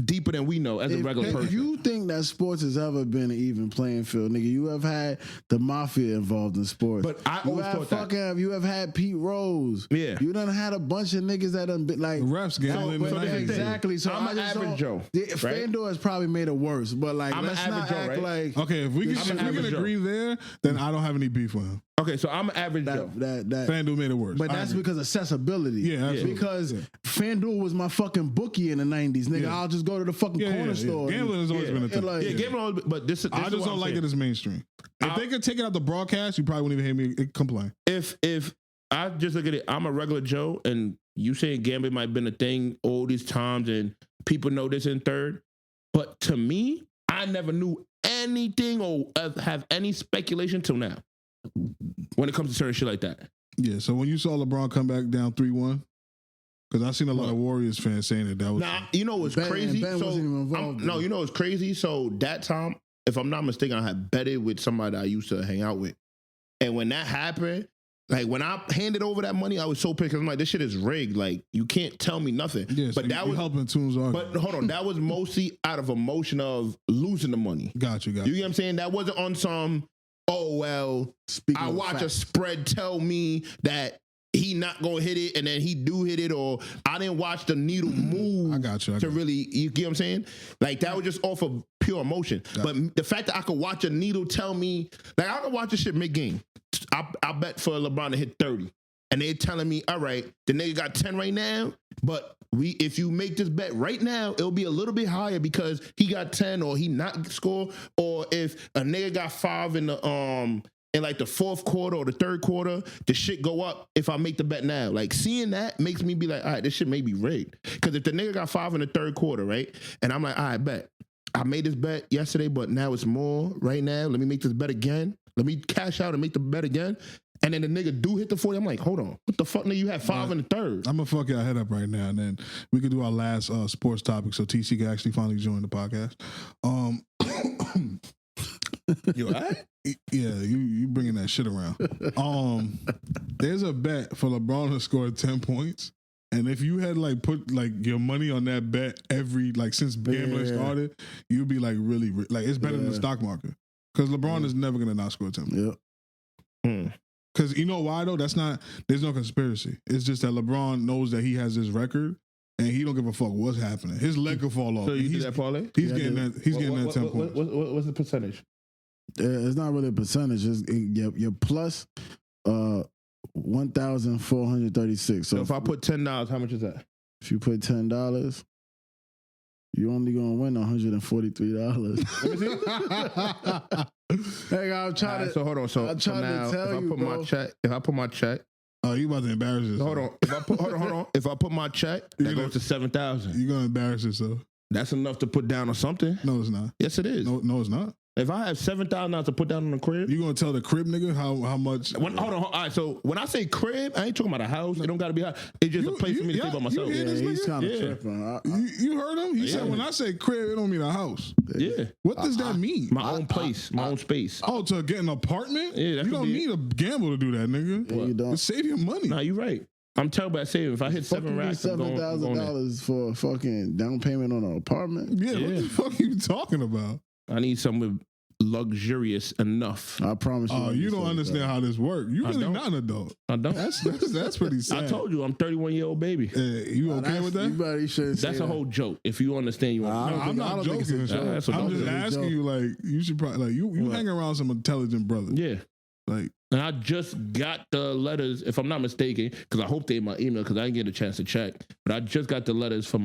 deeper than we know as a regular person. If you think that sports has ever been an even playing field, nigga, you have had the mafia involved in sports. But I always thought that. You have had Pete Rose. Yeah. You done had a bunch of niggas that done been like the refs gambling. Exactly. So I'm an average Joe. FanDuel has probably made it worse, but like I'm let's an not average act Joe, like okay. If we can agree there, then I don't have any beef with him. Okay, so I'm an average Joe. That FanDuel made it worse. But that's because accessibility. Yeah, absolutely. Because FanDuel was my fucking bookie in the 90s, nigga. Yeah. I'll just go to the fucking corner store. Gambling has always been a thing. Like, Gambling, but this I just don't like it as mainstream. If they could take it out the broadcast, you probably wouldn't even hear me complain. If I just look at it, I'm a regular Joe, and you saying gambling might have been a thing all these times, and people know this in third. But to me, I never knew anything or have any speculation till now when it comes to certain shit like that. Yeah, so when you saw LeBron come back down 3-1, because I've seen a lot of Warriors fans saying that was... Nah, you know what's crazy? Ben wasn't even involved. No, you know what's crazy? So that time, if I'm not mistaken, I had betted with somebody I used to hang out with. And when that happened, like when I handed over that money, I was so pissed. I'm like, this shit is rigged. Like, you can't tell me nothing. Yeah, so but that was helping Toon's argument. But hold on, that was mostly out of emotion of losing the money. Got you. You get what I'm saying? That wasn't on some, oh, well, Speaking I of watch facts. a spread tell me that he not going to hit it and then he do hit it, or I didn't watch the needle move I got you. really, you get what I'm saying? Like, that was just off of pure emotion. But the fact that I could watch a needle tell me, like, I could watch this shit mid-game. I bet for LeBron to hit 30. And they're telling me, all right, the nigga got 10 right now, but if you make this bet right now, it'll be a little bit higher because he got 10 or he not score, or if a nigga got 5 in the in like the fourth quarter or the third quarter, the shit go up if I make the bet now. Like, seeing that makes me be like, all right, this shit may be rigged. Because if the nigga got 5 in the third quarter, right, and I'm like, all right, bet. I made this bet yesterday, but now it's more right now. Let me make this bet again. Let me cash out and make the bet again. And then the nigga do hit the 40. I'm like, hold on. What the fuck, nigga? You had 5 in the third. I'm going to fuck y'all head up right now, and then we could do our last sports topic so TC can actually finally join the podcast. You all right? Yeah, you bringing that shit around. There's a bet for LeBron to score 10 points. And if you had like put like your money on that bet every, like since gambling started, you'd be like really, like it's better than the stock market. Because LeBron is never going to not score 10 points. Yep. Because you know why though? There's no conspiracy. It's just that LeBron knows that he has this record and he don't give a fuck what's happening. His leg could fall off. So you do that parlay? He's getting that 10 points. What's the percentage? It's not really a percentage. It's your plus 1,436. So if I put $10, how much is that? If you put $10, you only gonna win $143. Hey, I'm trying to. So hold on. So I'm trying now, to tell if you, I put bro. my check. Oh, you about to embarrass yourself. Hold on. Hold on. If I put my check, that goes to 7,000. You're gonna embarrass yourself. That's enough to put down on something. No, it's not. Yes, it is. No, it's not. If I have $7,000 to put down on the crib, You gonna tell the crib nigga how much? hold on. All right. So when I say crib, I ain't talking about a house. It don't got to be a house. It's just a place for me to stay by myself. You hear Yeah, this he's nigga? kind of Yeah. tripping. You heard him? He said when I say crib, it don't mean a house. Yeah. What does that mean? My own place, my own space. Oh, to get an apartment? Yeah, that you could don't be need a gamble to do that, nigga. Yeah, you don't. Just save your money. Nah, you right. I'm talking about saving. If I hit 7 racks, I'm going there. $7,000 for a fucking down payment on an apartment. Yeah, what the fuck are you talking about? I need something luxurious enough. I promise you. Oh, you don't understand how this works. You really don't. not an adult. I don't. That's pretty sad. I told you, I'm 31-year-old baby. You okay with that? You shouldn't say That's that. a whole joke. If you understand, you understand. I'm not think it's joking. a joke. That's what I'm I'm just doing. asking you, like, you should probably, like, you hang around some intelligent brothers. Yeah. Like, And I just got the letters, if I'm not mistaken, because I hope they in my email because I didn't get a chance to check. But I just got the letters for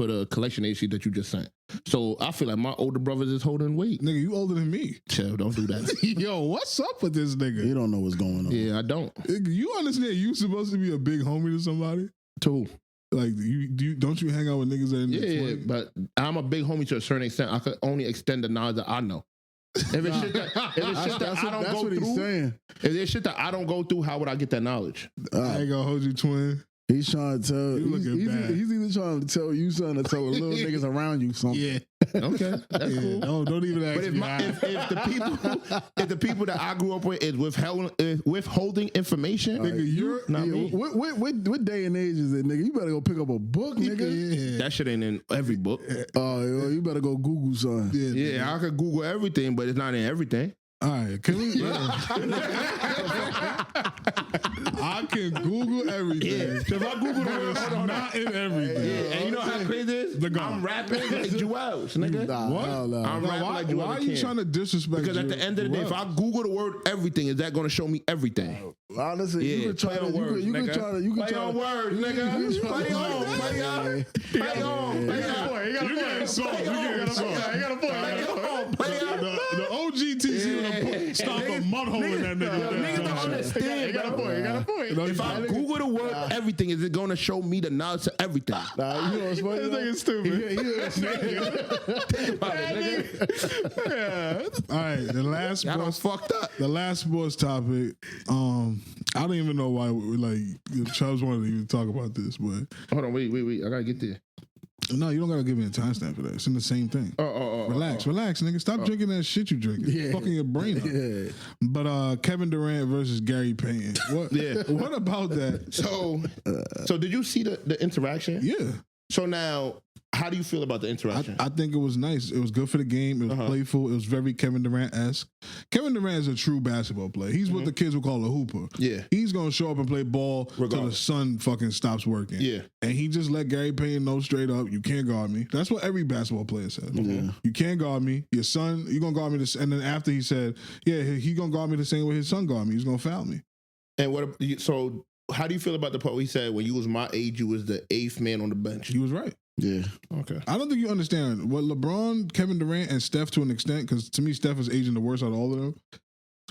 the collection agency that you just sent. So I feel like my older brothers is holding weight. nigga, you older than me. Chill, don't do that. Yo, what's up with this nigga? You don't know what's going on. Yeah, I don't. You understand you supposed to be a big homie to somebody? Too. Like, don't you hang out with niggas that in their Yeah, 20s? but I'm a big homie to a certain extent. I could only extend the knowledge that I know. If it's shit that I don't go he's through, saying. if there's shit that I don't go through, how would I get that knowledge? I ain't gonna hold you, twin. He's trying to tell. You looking bad. He's either trying to tell you something or tell the little niggas around you something. Yeah. Okay, that's cool. No, don't even ask But me. if the people that I grew up with is withholding information, Nigga, you're not Yeah, me. what day and age is it, nigga? You better go pick up a book, nigga. That shit ain't in every book. Oh, you better go Google something. Yeah, I could Google everything, but it's not in everything. All right, can we? I can Google everything. If I Google the word, It's not in everything. and you know how crazy it is? I'm rapping like Gyal, nigga. What? I'm rapping like Gyal. Why are you trying to disrespect? Because at the end of the day, if I Google the word everything, is that going to show me everything? Honestly, you can try to. You can try to. You can Play try on to. words, nigga. Play on. Play on. You got a song. You got a point. The OGTC would have stopped a mud hole in that nigga. Niggas don't understand. You got a point. If I Google the word everything, is it going to show me the knowledge to everything? Nah, you know what's funny? This nigga's stupid. All right, the last Y'all done sports, fucked up. the last sports topic. I don't even know why. Like Chubbz wanted to even talk about this, but Hold on, wait. I gotta get there. no, you don't gotta give me a timestamp for that. It's in the same thing. Relax, nigga. Stop drinking that shit you drinking. Yeah. Fucking your brain up. Yeah. But Kevin Durant versus Gary Payton. What? Yeah. What about that? So did you see the interaction? Yeah. So now, how do you feel about the interaction? I think it was nice. It was good for the game. It was playful. It was very Kevin Durant-esque. Kevin Durant is a true basketball player. He's what the kids would call a hooper. Yeah. He's going to show up and play ball till the Regardless. sun fucking stops working. Yeah. And he just let Gary Payton know straight up, you can't guard me. That's what every basketball player says. Yeah. You can't guard me. Your son, you're going to guard me. And then after he said, yeah, he going to guard me the same way his son guard me. He's going to foul me. And so how do you feel about the part where he said, when you was my age, you was the 8th man on the bench? He was right. Yeah. Okay. I don't think you understand what LeBron, Kevin Durant, and Steph to an extent, because to me, Steph is aging the worst out of all of them.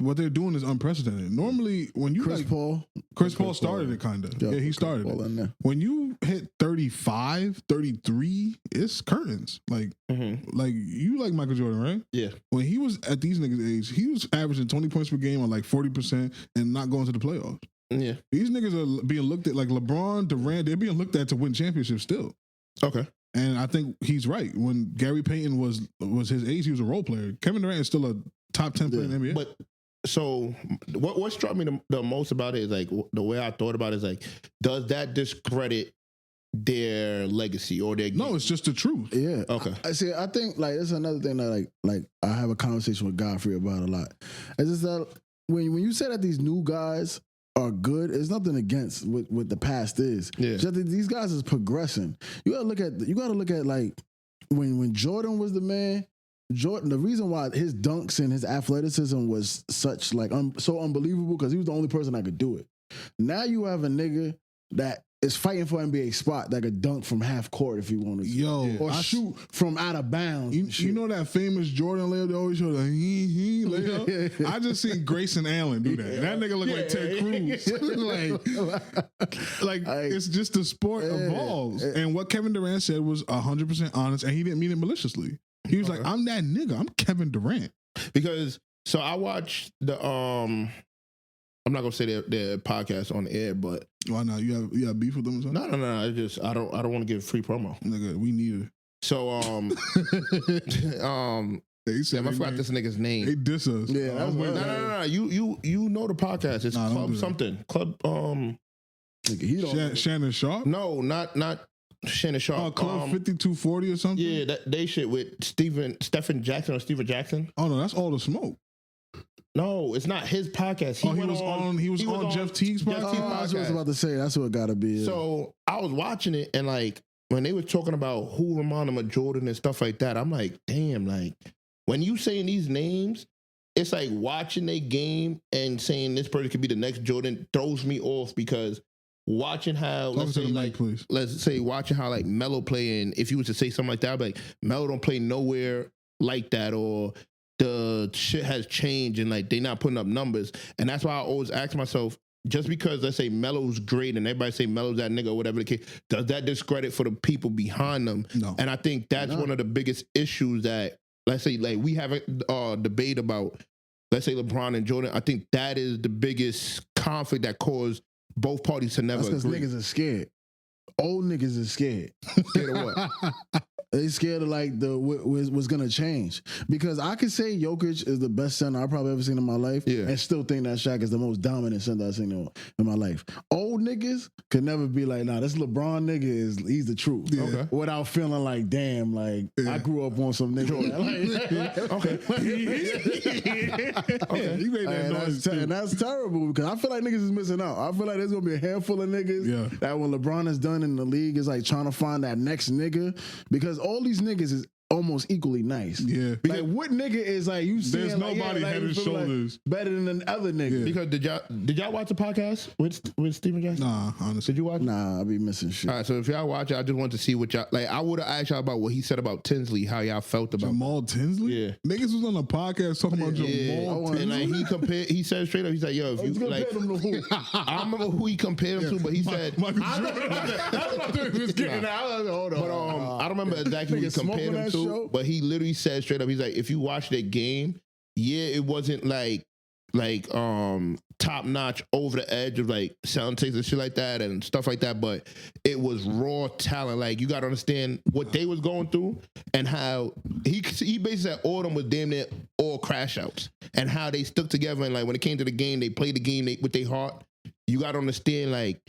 What they're doing is unprecedented. Normally, when you Chris Paul started it kind of. Yeah, he started Paul in it. there. When you hit 35, 33, it's curtains. Like you like Michael Jordan, right? Yeah. When he was at these niggas' age, he was averaging 20 points per game on like 40% and not going to the playoffs. Yeah. These niggas are being looked at like LeBron, Durant, they're being looked at to win championships still. Okay. And I think he's right. When Gary Payton was his age, he was a role player. Kevin Durant is still a top 10 player in the NBA. But so what struck me the most about it is like the way I thought about it is like, does that discredit their legacy or their game? No, it's just the truth. Yeah. Okay. I see. I think like it's another thing that like I have a conversation with Godfrey about a lot. It's just that when you say that these new guys are good, it's nothing against what the past is. Yeah. Just that these guys is progressing. You gotta look at like when Jordan was the man. Jordan, the reason why his dunks and his athleticism was such like so unbelievable because he was the only person that could do it. Now you have a nigga that is fighting for NBA spot that could dunk from half court if he wanted to. Yo, or shoot from out of bounds. You know that famous Jordan layup they always show the he layup? I just seen Grayson Allen do that. That nigga look like Ted Cruz. like it's just the sport evolves. And what Kevin Durant said was 100% honest, and he didn't mean it maliciously. He was like, I'm that nigga. I'm Kevin Durant. Because so I watched the I'm not gonna say their podcast on the air, but why not? You have beef with them or something? No. I don't want to give free promo. Nigga, we need it. So They said I forgot this nigga's name. They diss us. Yeah, that was No. You know the podcast. It's Club something. Club Shannon Sharp? No, not Shannon Sharp. Club 5240 or something? Yeah, they shit with Stephen Jackson or Steven Jackson. Oh no, that's All the Smoke. No, it's not his podcast. He was on Jeff Teague's podcast. That's what I was about to say. That's what it gotta be. Yeah. So I was watching it and like when they were talking about who reminded them of Jordan and stuff like that, I'm like, damn, like when you saying these names, it's like watching a game and saying this person could be the next Jordan throws me off because watching how let's say watching how like Melo playing, if you was to say something like that, I'd be like, Melo don't play nowhere like that, or the shit has changed and like they not putting up numbers. And that's why I always ask myself, just because let's say Melo's great and everybody say Melo's that nigga or whatever the case, does that discredit for the people behind them? No. And I think that's one of the biggest issues that, let's say, like we have a debate about, let's say LeBron and Jordan. I think that is the biggest conflict that caused both parties to never That's because agree. niggas are scared. Old niggas are scared. Scared of what? They scared of like what's gonna change, because I could say Jokic is the best center I've probably ever seen in my life, and still think that Shaq is the most dominant center I've seen in my life. Old niggas could never be like, nah, this LeBron nigga he's the truth, without feeling like, damn, like I grew up on some nigga. You made that noise and that's terrible, because I feel like niggas is missing out. I feel like there's gonna be a handful of niggas that when LeBron is done in the league is like trying to find that next nigga, because all these niggas is almost equally nice. Yeah. Like what nigga is like you see? There's nobody head and shoulders better than the other nigga. Yeah. Because did y'all watch the podcast with Stephen Jackson? Nah, honestly. Did you watch? Nah, I be missing shit. All right, so if y'all watch it, I just want to see what y'all like. I would have asked y'all about what he said about Tinsley, how y'all felt about Jamal Tinsley. Yeah, niggas was on a podcast talking about Jamal Tinsley. And like he said straight up, he's like, yo, if you like, I don't remember who he compared him to, but he said, Hold on. I don't remember exactly who he compared him to, but he literally said straight up, he's like, if you watch that game, it wasn't like top notch over the edge of like sound takes and shit like that and stuff like that, but it was raw talent. Like you gotta understand what they was going through and how he basically said all of them was damn near all crash outs and how they stuck together, and like when it came to the game, they played the game with their heart. You gotta understand, like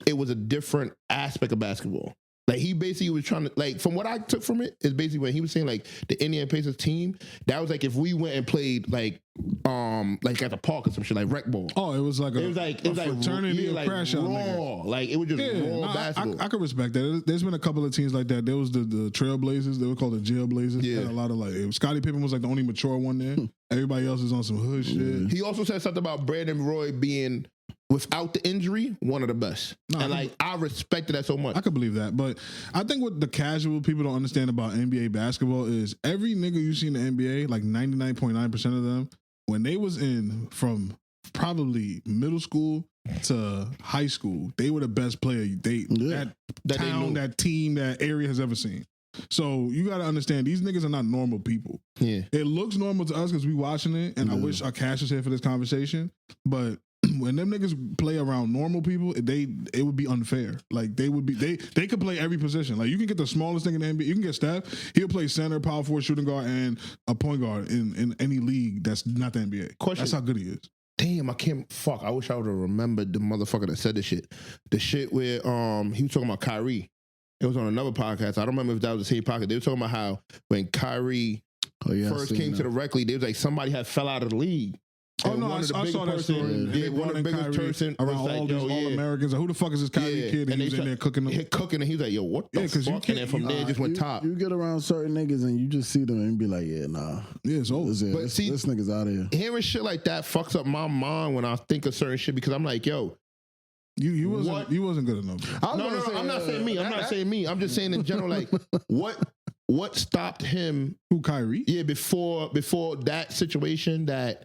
it was a different aspect of basketball. Like he basically was trying to, like, from what I took from it is basically when he was saying like the Indiana Pacers team, that was like if we went and played like at the park or some shit, like rec ball. Oh, it was like a fraternity like crash out. Raw. Like it was just raw basketball. I can respect that. There's been a couple of teams like that. There was the Trailblazers. They were called the Jailblazers. Yeah. And a lot of like Scottie Pippen was like the only mature one there. Everybody else is on some hood shit. He also said something about Brandon Roy being, without the injury, one of the best. I respected that so much. I could believe that. But I think what the casual people don't understand about NBA basketball is every nigga you see in the NBA, like 99.9% of them, when they was in from probably middle school to high school, they were the best player that team, that area has ever seen. So you got to understand, these niggas are not normal people. Yeah. It looks normal to us because we watching it, and I wish our Cash was here for this conversation, but when them niggas play around normal people, it would be unfair. Like they could play every position. Like you can get the smallest thing in the NBA. You can get Steph. He'll play center, power forward, shooting guard, and a point guard in any league that's not the NBA. Question. That's how good he is. Damn, I wish I would have remembered the motherfucker that said this shit. The shit where he was talking about Kyrie. It was on another podcast. I don't remember if that was the same podcast. They were talking about how when Kyrie first came to the rec league, they was like somebody had fell out of the league. Oh no, I saw that story. Yeah, one of the biggest person around all these All-Americans. Like, who the fuck is this Kyrie kid? And he was in there cooking them. And he was like, yo, what the fuck? And then from there, just went top. You get around certain niggas and you just see them and be like, yeah, nah. Yeah, it's over. But see, this nigga's out of here. Hearing shit like that fucks up my mind when I think of certain shit, because I'm like, yo, you wasn't good enough. No, I'm not saying me. I'm not saying me. I'm just saying in general, like, what stopped him? Who, Kyrie? Yeah, before that situation that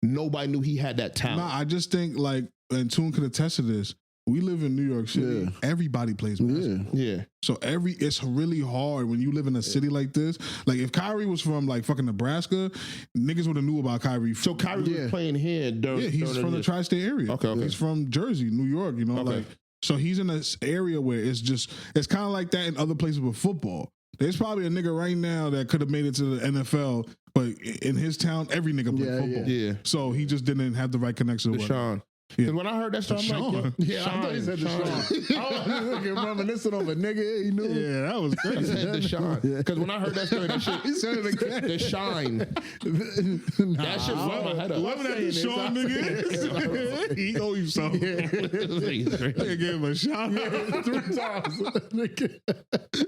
nobody knew he had that talent. Nah, I just think, like, and Toon could attest to this, we live in New York City. Yeah. Everybody plays basketball. Yeah. So it's really hard when you live in a city like this. Like if Kyrie was from like fucking Nebraska, niggas would have knew about Kyrie. So Kyrie was playing here during he's from the tri-state area. Okay. He's from Jersey, New York, you know, like so he's in this area where it's kind of like that in other places with football. There's probably a nigga right now that could have made it to the NFL, but in his town, every nigga played football. Yeah. So he just didn't have the right connection with Deshaun. Because when I heard that story, I'm like, I thought he said Deshaun. I was looking reminiscent of a nigga, he knew. Yeah, that was crazy. He said Deshaun. Because when I heard that story, that shit, he said it again. The shine. That shit fucked my head up. Whoever that Deshaun nigga is, he owe you something. They gave him a shot 3 times.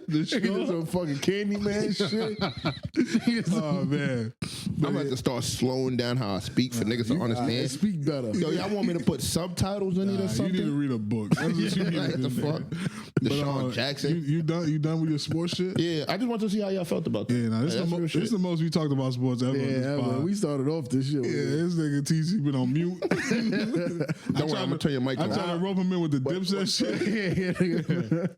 This shit is some fucking Candyman shit. Oh, man. I'm going to have to start slowing down how I speak for niggas to understand. Speak better. Yo, y'all want me to put subtitles in it or something? You need to read a book. That's what you need like to the do. fuck? Deshaun Jackson. You done with your sports shit? Yeah, I just want to see how y'all felt about that. Yeah, nah, this is the most we talked about sports ever. Yeah, we started off this shit. Yeah, this nigga TC been on mute. Don't worry, I'm gonna turn your mic on. I tried to rope him in with the Dipset shit.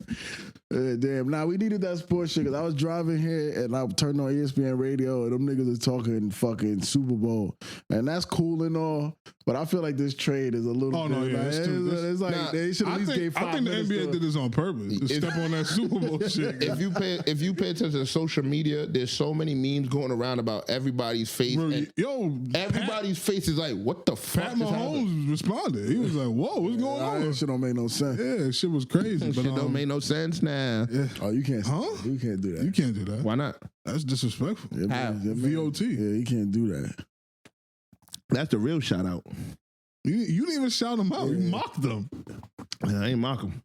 Damn. Nah, we needed that sports shit because I was driving here and I turned on ESPN radio and them niggas was talking fucking Super Bowl. And that's cool and all, but I feel like this trade is a little Oh, no, bit yeah, like, it's like they should at least give 5 I think the minutes NBA to- did this on purpose to step on that Super Bowl shit. If you pay attention to social media, there's so many memes going around about everybody's face. Bro, And yo, everybody's face is like, what the fuck? Pat is happening? Mahomes responded. He was like, "Whoa, what's going on?" That shit don't make no sense. Yeah, shit was crazy. Shit But don't make no sense now. Oh, you can't. Huh? You can't do that. you can't do that. Why not? That's disrespectful. Yeah, How? VOT. Yeah, you can't do that. That's the real shout out. You didn't even shout them out. You mocked them. I ain't mock him.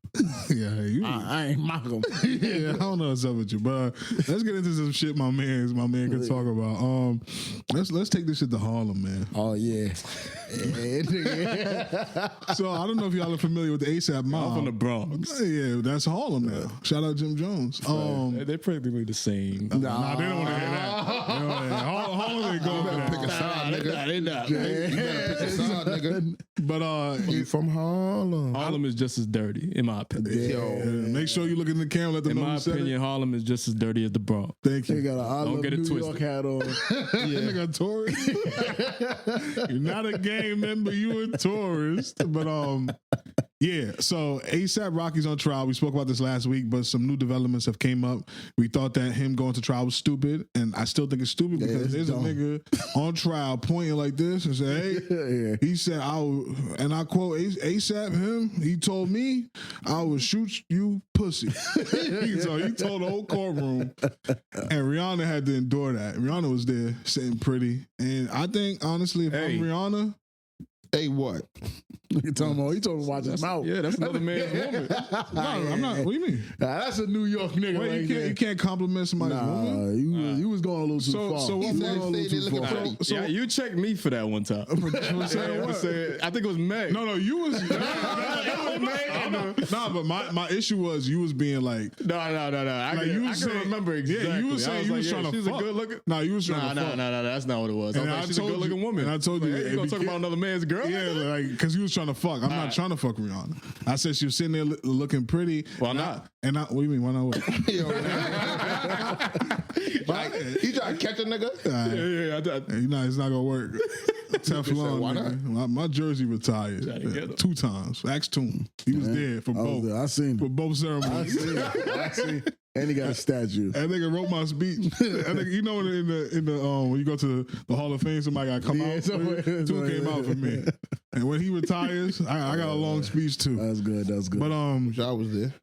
Yeah, you. I ain't mock him. Yeah, I don't know what's up with you, but let's get into some shit my man can talk about. Let's take this shit to Harlem, man. Oh yeah. So I don't know if y'all are familiar with the ASAP mob. I'm from the Bronx. Yeah, that's Harlem now. Shout out Jim Jones. They're practically the same. Nah, they don't want to hear that. They don't wanna hear that. Harlem ain't going for that. Pick a side, nigga. You better pick a side, nigga. But You from Harlem? Harlem is just as dirty, in my opinion. Yo, make sure you look in the camera. Let them In know my you said opinion, Harlem is just as dirty as the Bronx. it. Thank They you. got an I Don't love get it New twisted. York hat on. That nigga a tourist. You're not a gang member. You a tourist. But yeah. So ASAP Rocky's on trial. We spoke about this last week, but some new developments have came up. We thought that him going to trial was stupid, and I still think it's stupid because it's there's dumb. a nigga on trial pointing like this and say, "Hey." Yeah. He said, and I quote ASAP him, he told me, "I will shoot you pussy." So he told the whole courtroom, and Rihanna had to endure that. Rihanna was there sitting pretty. And I think, honestly, if Hey. I'm Rihanna, hey, what? You told him to watch his mouth. Yeah, that's another man's woman. no, I'm not. What do you mean? Nah, that's a New York nigga Wait, right you can't compliment somebody's woman? Nah, you was going a little too So- far. so what You was Meg going a little say too they looking far. pretty? So- Yeah, you checked me for that one time. For saying Yeah, what? I think it was Meg. No, you was. Nah, but my issue was you was being like. No. I Like, can, you I was can saying- remember exactly. Yeah, you was saying you was trying to she's fuck. a good looking. Nah, you was trying to fuck. No, that's not what it was. I was And like, I she's a told good looking you- woman. and I told you, Like, hey, you gonna if talk you about another man's girl? Yeah, like because you was trying to fuck. I'm not trying to fuck Rihanna. I said she was sitting there looking pretty. Why And not? What do you mean? Why not? What? Yo, like, he trying to catch a nigga? Yeah. You know, it's not gonna work. Teflon, why not? nigga. My jersey retired Trying to get him. 2 times. Ask Toon. He was there for I was both. there. I seen For it. both I ceremonies. seen it. I seen it. And he got a statue. That nigga wrote my speech. That nigga, you know, in the when you go to the Hall of Fame, somebody got to come Yeah, out. somebody- Toon came out for me. And when he retires, I got a long speech too. That's good. That's good. But I was there.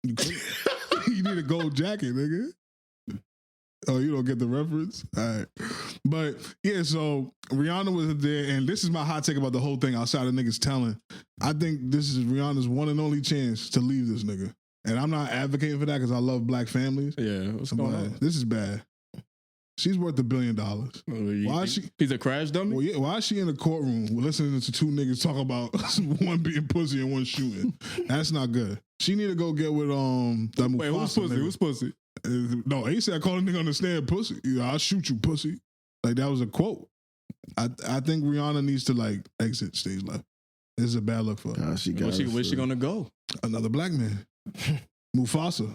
you need a gold jacket, nigga. Oh, you don't get the reference? All right. But yeah, so Rihanna was there, and this is my hot take about the whole thing outside of niggas telling. I think this is Rihanna's one and only chance to leave this nigga. And I'm not advocating for that because I love black families. Yeah, what's going But on? this is bad. She's worth $1 billion. Why is she? He's a crash dummy? Well, yeah, why is she in the courtroom listening to 2 niggas talk about one being pussy and one shooting? That's not good. She need to go get with that Mufasa Wait, who's pussy? nigga. Who's pussy? No, he said, "Call a nigga on the stand, pussy. I'll shoot you, pussy." Like that was a quote. I think Rihanna needs to like exit stage left. This is a bad look for her. Nah, she got Where's she gonna go? Another black man, Mufasa.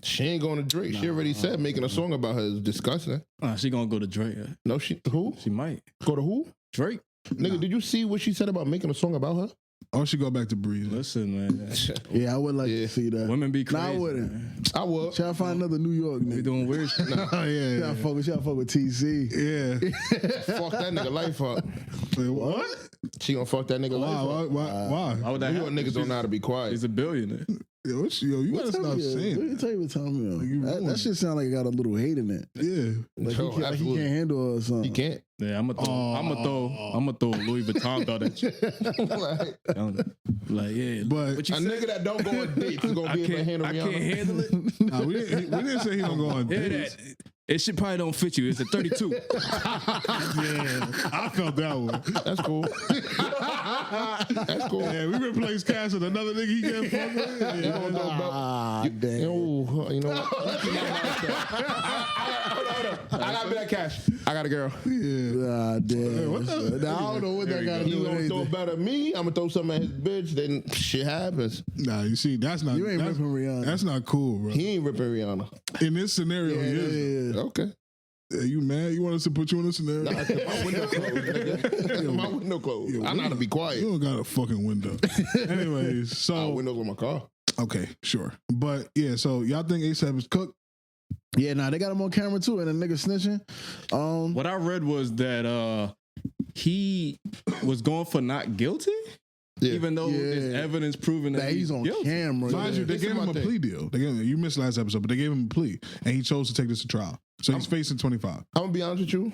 She ain't going to Drake. She already said making a song about her is disgusting. She gonna go to Drake. No, who? She might. Go to who? Drake. Nigga, did you see what she said about making a song about her? Or she go back to breathing. Listen, man. Yeah, I would like Yeah. to see that. Women be Nah, crazy. I wouldn't. man. I would. Try to find another New York They nigga. doing weird shit. Oh yeah, Y'all fuck with TC. yeah. Fuck that nigga life up. Wait, what? She gonna fuck that nigga Why? life up. Why? Why would that New York happen? niggas don't know how to be quiet. He's a billionaire. Yo, you gotta stop saying Let me that. tell you what time You that ruined shit sound like it got a little hate in it. Yeah. Like, Yo, he absolutely. can't handle her or something. He can't. Yeah, I'm gonna throw a Louis Vuitton belt at you. Like, yeah, But what you A said? nigga that don't go on dates is gonna I be able to can't, handle I Rihanna. can't handle it. nah, we didn't say he don't go on Yeah, dates. it shit probably don't fit you. It's a 32. Yeah, I felt that one. That's cool. That's cool. Yeah, we replace Cash with another nigga he can't fuck with. Yeah, You don't know about. damn. You know what? Hold on. I gotta be that Cash. I got a girl. Ah, damn. what the- Now, I don't know what that got to He do with gonna throw anything. better at me. I'm gonna throw something at his bitch. Then shit happens. Nah, you see, that's not. You ain't that's, ripping Rihanna. That's not cool, bro. He ain't ripping Rihanna. In this scenario, he is. Yeah. Okay. Yeah, you mad? You want us to put you in a scenario? Nah, it's my window closed, nigga. My window closed. I know how to be quiet. You don't got a fucking window. Anyways, My so windows on my car. okay, sure, but yeah, so y'all think ASAP is cooked? Yeah, nah, they got him on camera too, and the nigga snitching. What I read was that he was going for not guilty, even though there's evidence proving that he's on guilty. camera. Mind you, they this gave is him my a thing. plea deal. You missed last episode, but they gave him a plea, and he chose to take this to trial. So he's facing 25. I'm gonna be honest with you.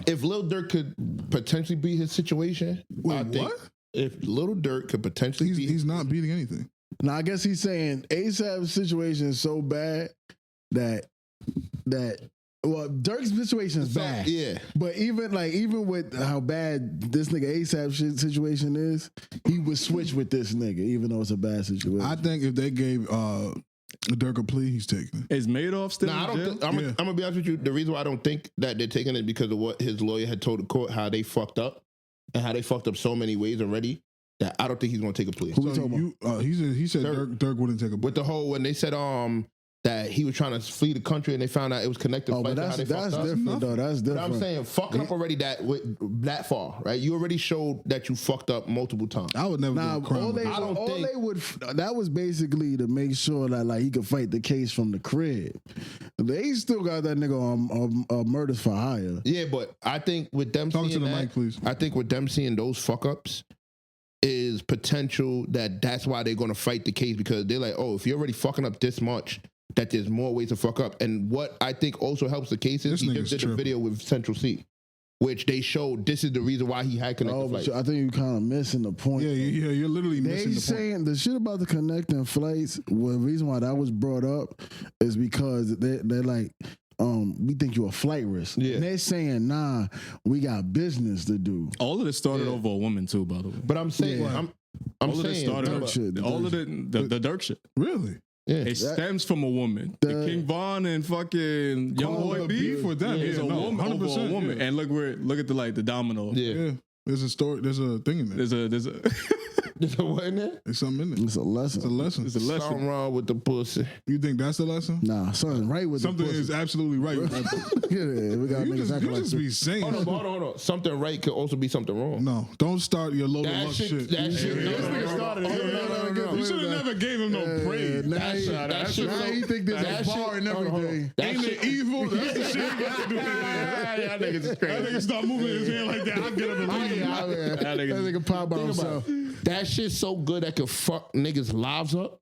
If Lil Durk could potentially be his situation, I think what? if Lil Durk could potentially be He's not beating anything. Now, I guess he's saying ASAP's situation is so bad that well, Dirk's situation is bad. Yeah. But even with how bad this nigga ASAP situation is, he would switch with this nigga, even though it's a bad situation. I think if they gave Durk a plea, he's taking it. Is Madoff still? Nah, I in don't. jail? I'm gonna be honest with you. The reason why I don't think that they're taking it because of what his lawyer had told the court, how they fucked up, and how they fucked up so many ways already. That I don't think he's gonna take a plea. Who we talking about? He said Durk. Durk wouldn't take a plea. With the whole when they said that he was trying to flee the country and they found out it was connected. Oh, but fights and that's how they fucked up. different though. That's But different. I'm saying fucking up already that far, right? You already showed that you fucked up multiple times. I would never Nah, do a crime. all they, with that. all they would that was basically to make sure that like he could fight the case from the crib. They still got that nigga on murders for hire. Yeah, but I think with them Talk to seeing the that, mic, please. I think with them seeing those fuck ups is potential that's why they're going to fight the case because they're like, oh, if you're already fucking up this much, that there's more ways to fuck up. And what I think also helps the case is This he nigga's just did a tripping. video with Central C, which they showed this is the reason why he had connected Oh, but flights. I think you kind of missing the point. Yeah, you're literally They missing the point. saying the shit about the connecting flights. Well, the reason why that was brought up is because they're like, we think you're a flight risk. Yeah. And they're saying, nah, we got business to do. All of this started over a woman too, by the way. But I'm saying, Yeah. I'm All of this saying, started Durk over, shit, the all Durk of the Durk shit. Really? yeah. It stems from a woman. The- The King Von and fucking Young Oh, Boy the beef beef with them, is yeah, a no, woman over a 100%, woman. yeah. And look at the domino. Yeah. Yeah. There's a story. There's a thing in there. There's a There's what in there? There's something in there. It's a lesson. It's a lesson. there's a lesson. Something wrong with the pussy. You think that's the lesson? Nah, something right with Something the pussy. is absolutely right. with that. Yeah, we got You niggas just, acting you like just this. be saying. Hold on. Something right could also be something wrong. No, don't start your load of That luck shit. shit. That shit. This nigga started it. You should have never gave him no praise. Now he- That shit. now he think there's that a bar shit- and hold on. everything. That Ain't shit. it evil? That's the shit you got to do. That nigga's That crazy. nigga start moving his hand like that. I get up and leave. That nigga pop by Think about himself. it. That shit's so good that could fuck niggas' lives up.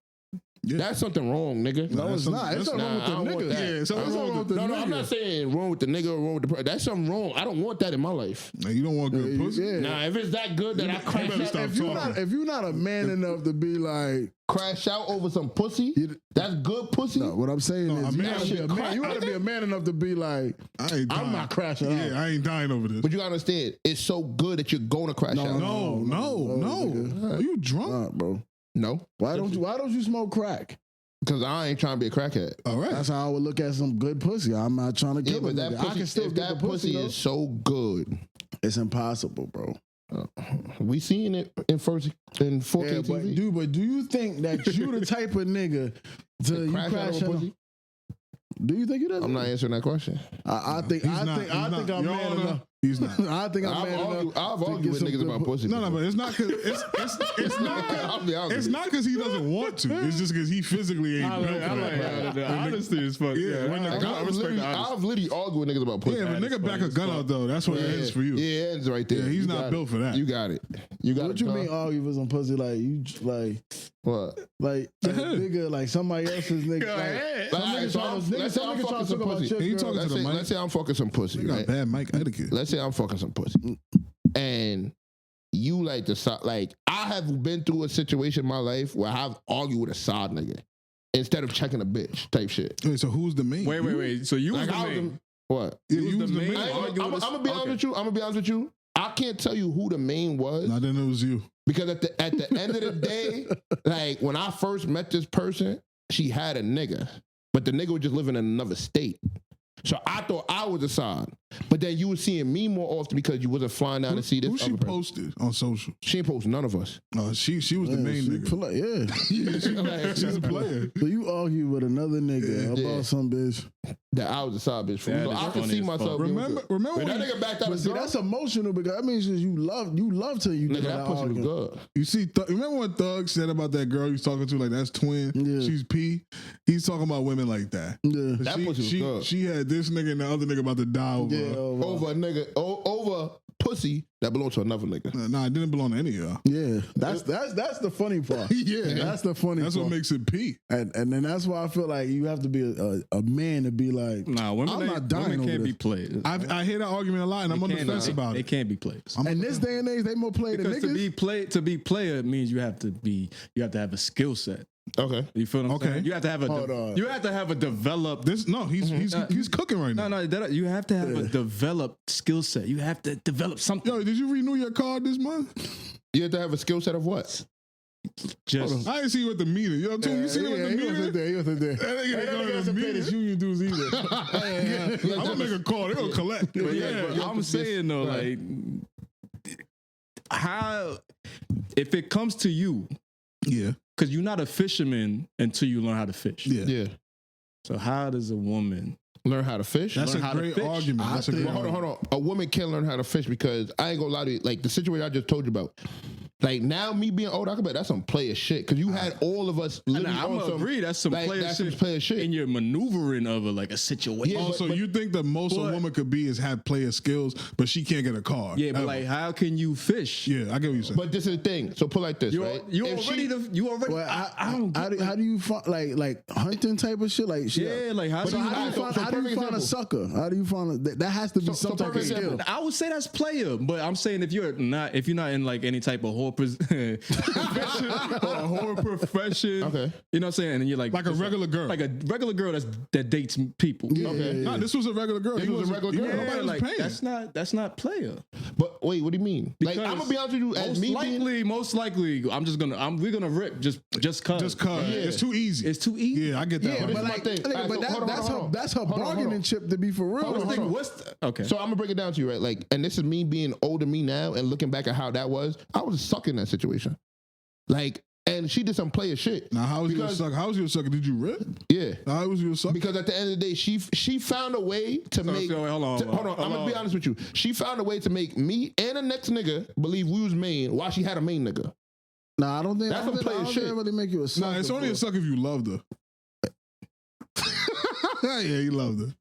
Yeah. That's something wrong, nigga. No, it's not. It's something Nah, I wrong don't with want the that. nigga. Yeah, something wrong with the No, I'm nigga. not saying wrong with the nigga or wrong with the person. That's something wrong. I don't want that in my life. Nah, you don't want good pussy? Yeah. Nah, if it's that good that I crash better out, stop If you're not a man enough to be like, crash out over some pussy, that's good pussy. no, what I'm saying is a you man gotta should be a man. crack, You gotta be a man enough to be like, I ain't dying. I'm not crashing out. Yeah, I ain't dying over this. But you gotta understand, it's so good that you're gonna crash out. No. nigga. Are you drunk? Nah, bro. No, Why don't you smoke crack? because I ain't trying to be a crackhead. All right. That's how I would look at some good pussy. I'm not trying to Yeah, kill a but that nigga. I can pussy, still if get that the pussy. pussy is so good, It's impossible, bro. we seen it in 4K Yeah, but TV. but do you think that you the type of nigga to you Crash out crash over in pussy? Do you think you that? I'm not answering that question. I think He's I'm not. man Your Honor, enough. He's not. I think I'm I've man argued, enough. I've to argued get with some niggas good about pussy. No, before. but it's not because it's not. I'll be honest. It's not because he doesn't want to. It's just because he physically ain't. I built for like that. the honesty is fuck. Yeah, when the I gun- I've respect the honesty. literally argued with niggas about pussy. Yeah, if a nigga back a funny gun as out though, that's what it ends for you. Yeah, it ends right there. Yeah, he's You not got built it. for that. You got it. You got What it. you Carl. mean argue for some pussy like you What? like a nigga like somebody else's nigga ahead. some Alright, nigga so trying let's say I'm to fucking some talk about pussy. your He girl. talking to Let's the say, mic. let's say I'm fucking some pussy, You got right? bad mic etiquette. Let's say I'm fucking some pussy. And you like the side, like I have been through a situation in my life where I've argued with a side nigga instead of checking a bitch type shit. Wait, so who's the main? Wait. So you was Like the I was main. what? Yeah, You was you the was the main main. arguing I'm with gonna be honest with you. I'm gonna be honest with you. I can't tell you who the main was. I didn't know it was you. Because at the end of the day, like when I first met this person, she had a nigga, but the nigga was just living in another state. So I thought I was a side, but then you were seeing me more often because you wasn't flying down to see this. Who she posted on social? She ain't post none of us. She was the main nigga. She's a player. So you argue with another nigga about some bitch that I was a side bitch for. So I can see myself. Remember when when that nigga backed out. See, that's emotional because that means you love till you nigga, that pussy was good. You see, remember what Thug said about that girl he was talking to? Like, that's twin. Yeah. She's P. He's talking about women like that. Yeah. That pussy was good. She had this nigga and the other nigga about to die over. Over a nigga, over pussy that belonged to another nigga. Nah, it didn't belong to any of y'all. Yeah, that's the funny part. Yeah, that's the funny. That's part. what makes it P. And then that's why I feel like you have to be a man to be like, nah, women can't be played. I hear that argument a lot, and I'm on the fence about it. it. They can't be played. In this day and age, they more play than niggas. To be player means you have to have a skill set. Okay, you feel what I'm saying? You have to have a developed. He's cooking right now. No, you have to have a developed skill set. You have to develop something. Yo, did you renew your card this month? You have to have a skill set of what? Just I didn't see you at the meeting. Yo, Toon, you see him at the meeting? He wasn't there. That nigga ain't going to the pay his union dues either. I'm gonna make a call. They're gonna collect. But I'm saying though, like, how if it comes to you, because you're not a fisherman until you learn how to fish. Yeah. So how does a woman learn how to fish? That's a great argument. That's a great argument. Hold on. A woman can't learn how to fish because I ain't gonna lie to you. Like the situation I just told you about. Like now, me being old, I can bet that's some player shit. Because you had all of us. I'm gonna agree. That's some player shit. And you're maneuvering of a situation. Yeah, so you think the most a woman could be is have player skills, but she can't get a card. Yeah, but like, how can you fish? Yeah, I get what you're saying. But this is the thing. So put like this, right? You already. Well, how do you find like hunting type of shit? Like shit. Yeah, like how do you find a sucker? How do you find that has to be some type of skill? I would say that's player, but I'm saying if you're not in like any type of whore profession or a whore profession, okay, you know what I'm saying, and then you're like a regular girl, like a regular girl that dates people. Yeah, okay, nah, this was a regular girl. This was a regular girl. Yeah, like that's not player. But wait, what do you mean? Because like I'm gonna be honest with you, as most likely, we're gonna rip just cause. Just cause. Yeah. It's too easy. It's too easy. Yeah, I get that. Yeah, that's her bargaining chip to be for real. Okay. So I'm gonna break it down to you, right? Like, and this is me being older me now and looking back at how that was. I was stuck in that situation. Like, and she did some player shit. Now, how was you a sucker? How was you a sucker? Did you rip? Yeah. How was you a sucker? Because at the end of the day, she found a way to make. Hold on. I'm gonna be honest with you. She found a way to make me and the next nigga believe we was main while she had a main nigga. Nah, I don't think that's some player shit. Really make you a sucker. Nah, it's only a sucker if you loved her. Yeah, you loved her.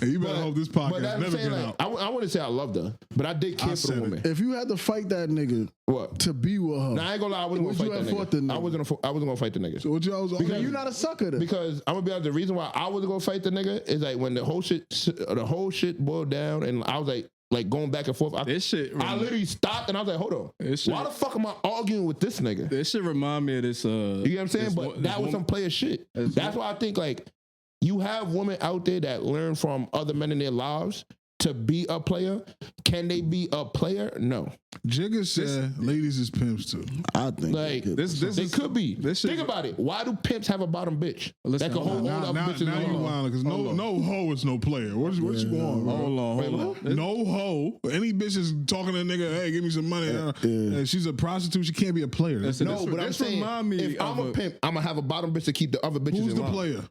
Hey, you better hope this podcast never get out. I wouldn't say I loved her, but I did care for the woman. If you had to fight that nigga, what to be with her? Nah, I ain't gonna lie, I wasn't gonna fight that nigga. I wasn't gonna fight the nigga. So what y'all was because you're not a sucker then. Because I'm gonna be honest, the reason why I wasn't gonna fight the nigga is like when the whole shit boiled down, and I was like going back and forth. I literally stopped and I was like, hold on. Why the fuck am I arguing with this nigga? This shit remind me of this. You know what I'm saying? But that was some player shit. That's why I think like you have women out there that learn from other men in their lives to be a player. Can they be a player? No. Jigga said ladies is pimps too. I think like they could be. Think about it. Why do pimps have a bottom bitch? That can hold all the bitches. Now you wild because no hoe is no player. What's going on? Hold on. No hoe. Any bitch is talking to a nigga, hey, give me some money. And she's a prostitute. She can't be a player. No, but I'm saying if I'm a pimp, I'm gonna have a bottom bitch to keep the other bitches. Who's the player?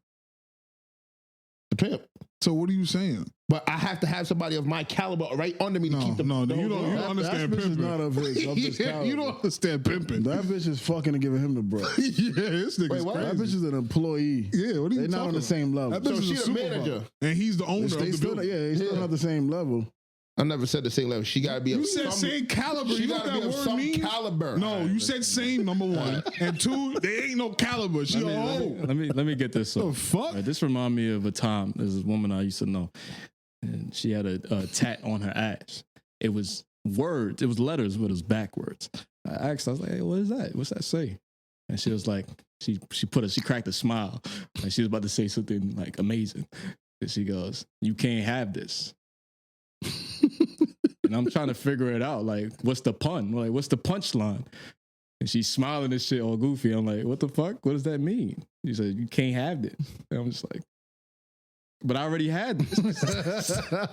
The pimp. So what are you saying? But I have to have somebody of my caliber right under me to keep them. No, you don't understand pimping. Not of his you don't understand pimping. That bitch is fucking and giving him the bread. Yeah, this nigga's crazy. That bitch is an employee. Yeah, what are you They're not on the same level. That bitch so is she's a manager. And he's the owner of the building. Yeah, they still not the same level. I never said the same level. She gotta be. You said same caliber. She you know gotta what be that of word some means? caliber. No, you said same. Number one, and two, they ain't no caliber. She let me get this. The fuck? Right, this remind me of a time. There's this woman I used to know, and she had a tat on her ass. It was words. It was letters, but it was backwards. I asked. I was like, "Hey, what is that? What's that say?" And she was like, she cracked a smile, like she was about to say something like amazing. And she goes, "You can't have this." and I'm trying to figure it out. Like, what's the pun? Like, what's the punchline? And she's smiling and shit all goofy. I'm like, what the fuck? What does that mean? She said, you can't have it. And I'm just like, but I already had this.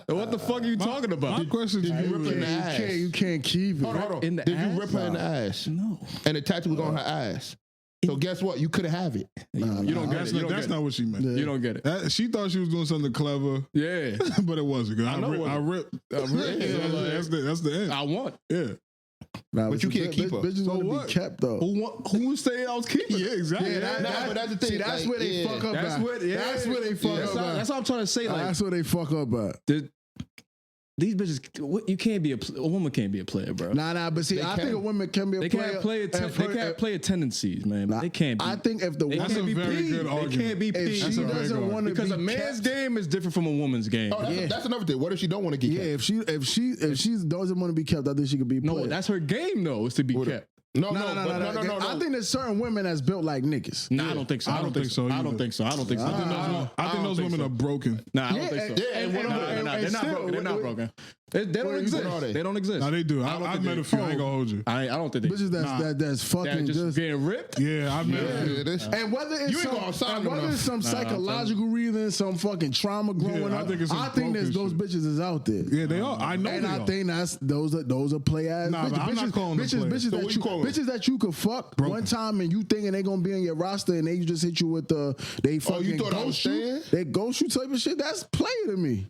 What the fuck are you talking about? My question Did to you you rip her in the is, ass? You can't keep it. Hold on. In the Did you ass? rip her in the ass? No. And the tattoo was on her ass. So guess what? You could have it. You don't get that's it. You don't that's get not what she meant. it. You don't get it. She thought she was doing something clever, Yeah. but it wasn't. 'Cause I know I ripped. Yeah, That's the end. I want. Yeah. Nah, But you can't keep her. Bitches So want to what? be kept though. Who was saying I was keeping? Yeah, exactly. Yeah, But that's the thing. See, that's like, where they fuck up That's at. what. Yeah, That's where they fuck that's up at. That's what I'm trying to say. Like, That's where they fuck up at. these bitches, you can't be a woman can't be a player, bro. Nah, but see, I think a woman can be a They player. can't play. They can't play tendencies, man. Nah, They can't. Be, I think if the they woman, That's can't a be very peed. good They argument. can't be if peed. she That's a very doesn't good want to Because be a man's kept, game is different from a woman's game. Oh, that's another thing. What if she don't want to get yeah, kept? if she doesn't want to be kept, I think she could be. No, played. that's her game, though. Is to be kept. No. I think there's certain women that's built like niggas. Nah, I don't think so. I don't think so I either. don't think so. I don't think so. I think those women are broken. Nah, I don't think so. Yeah, and They're not broken. They're not broken. They don't exist. are they? They don't exist. No, they do. I don't I've think met they- a few. I ain't gonna hold you. I don't think they. Bitches that's They're fucking just just. getting ripped. Yeah, I've met a few. Yeah, this- And whether it's You ain't gonna sign and them whether enough. it's some psychological reason, some fucking trauma growing I up, think it's some I think there's those broken bitches is out there. Yeah, they are. I know And they I are. think those are play ass Nah, bitches. but I'm not calling them players. Bitches So that what you call them? bitches that you could fuck one time and you thinking they gonna be on your roster and they just hit you with they fucking thought I was ghost you. saying? They ghost you type of shit. That's player to me,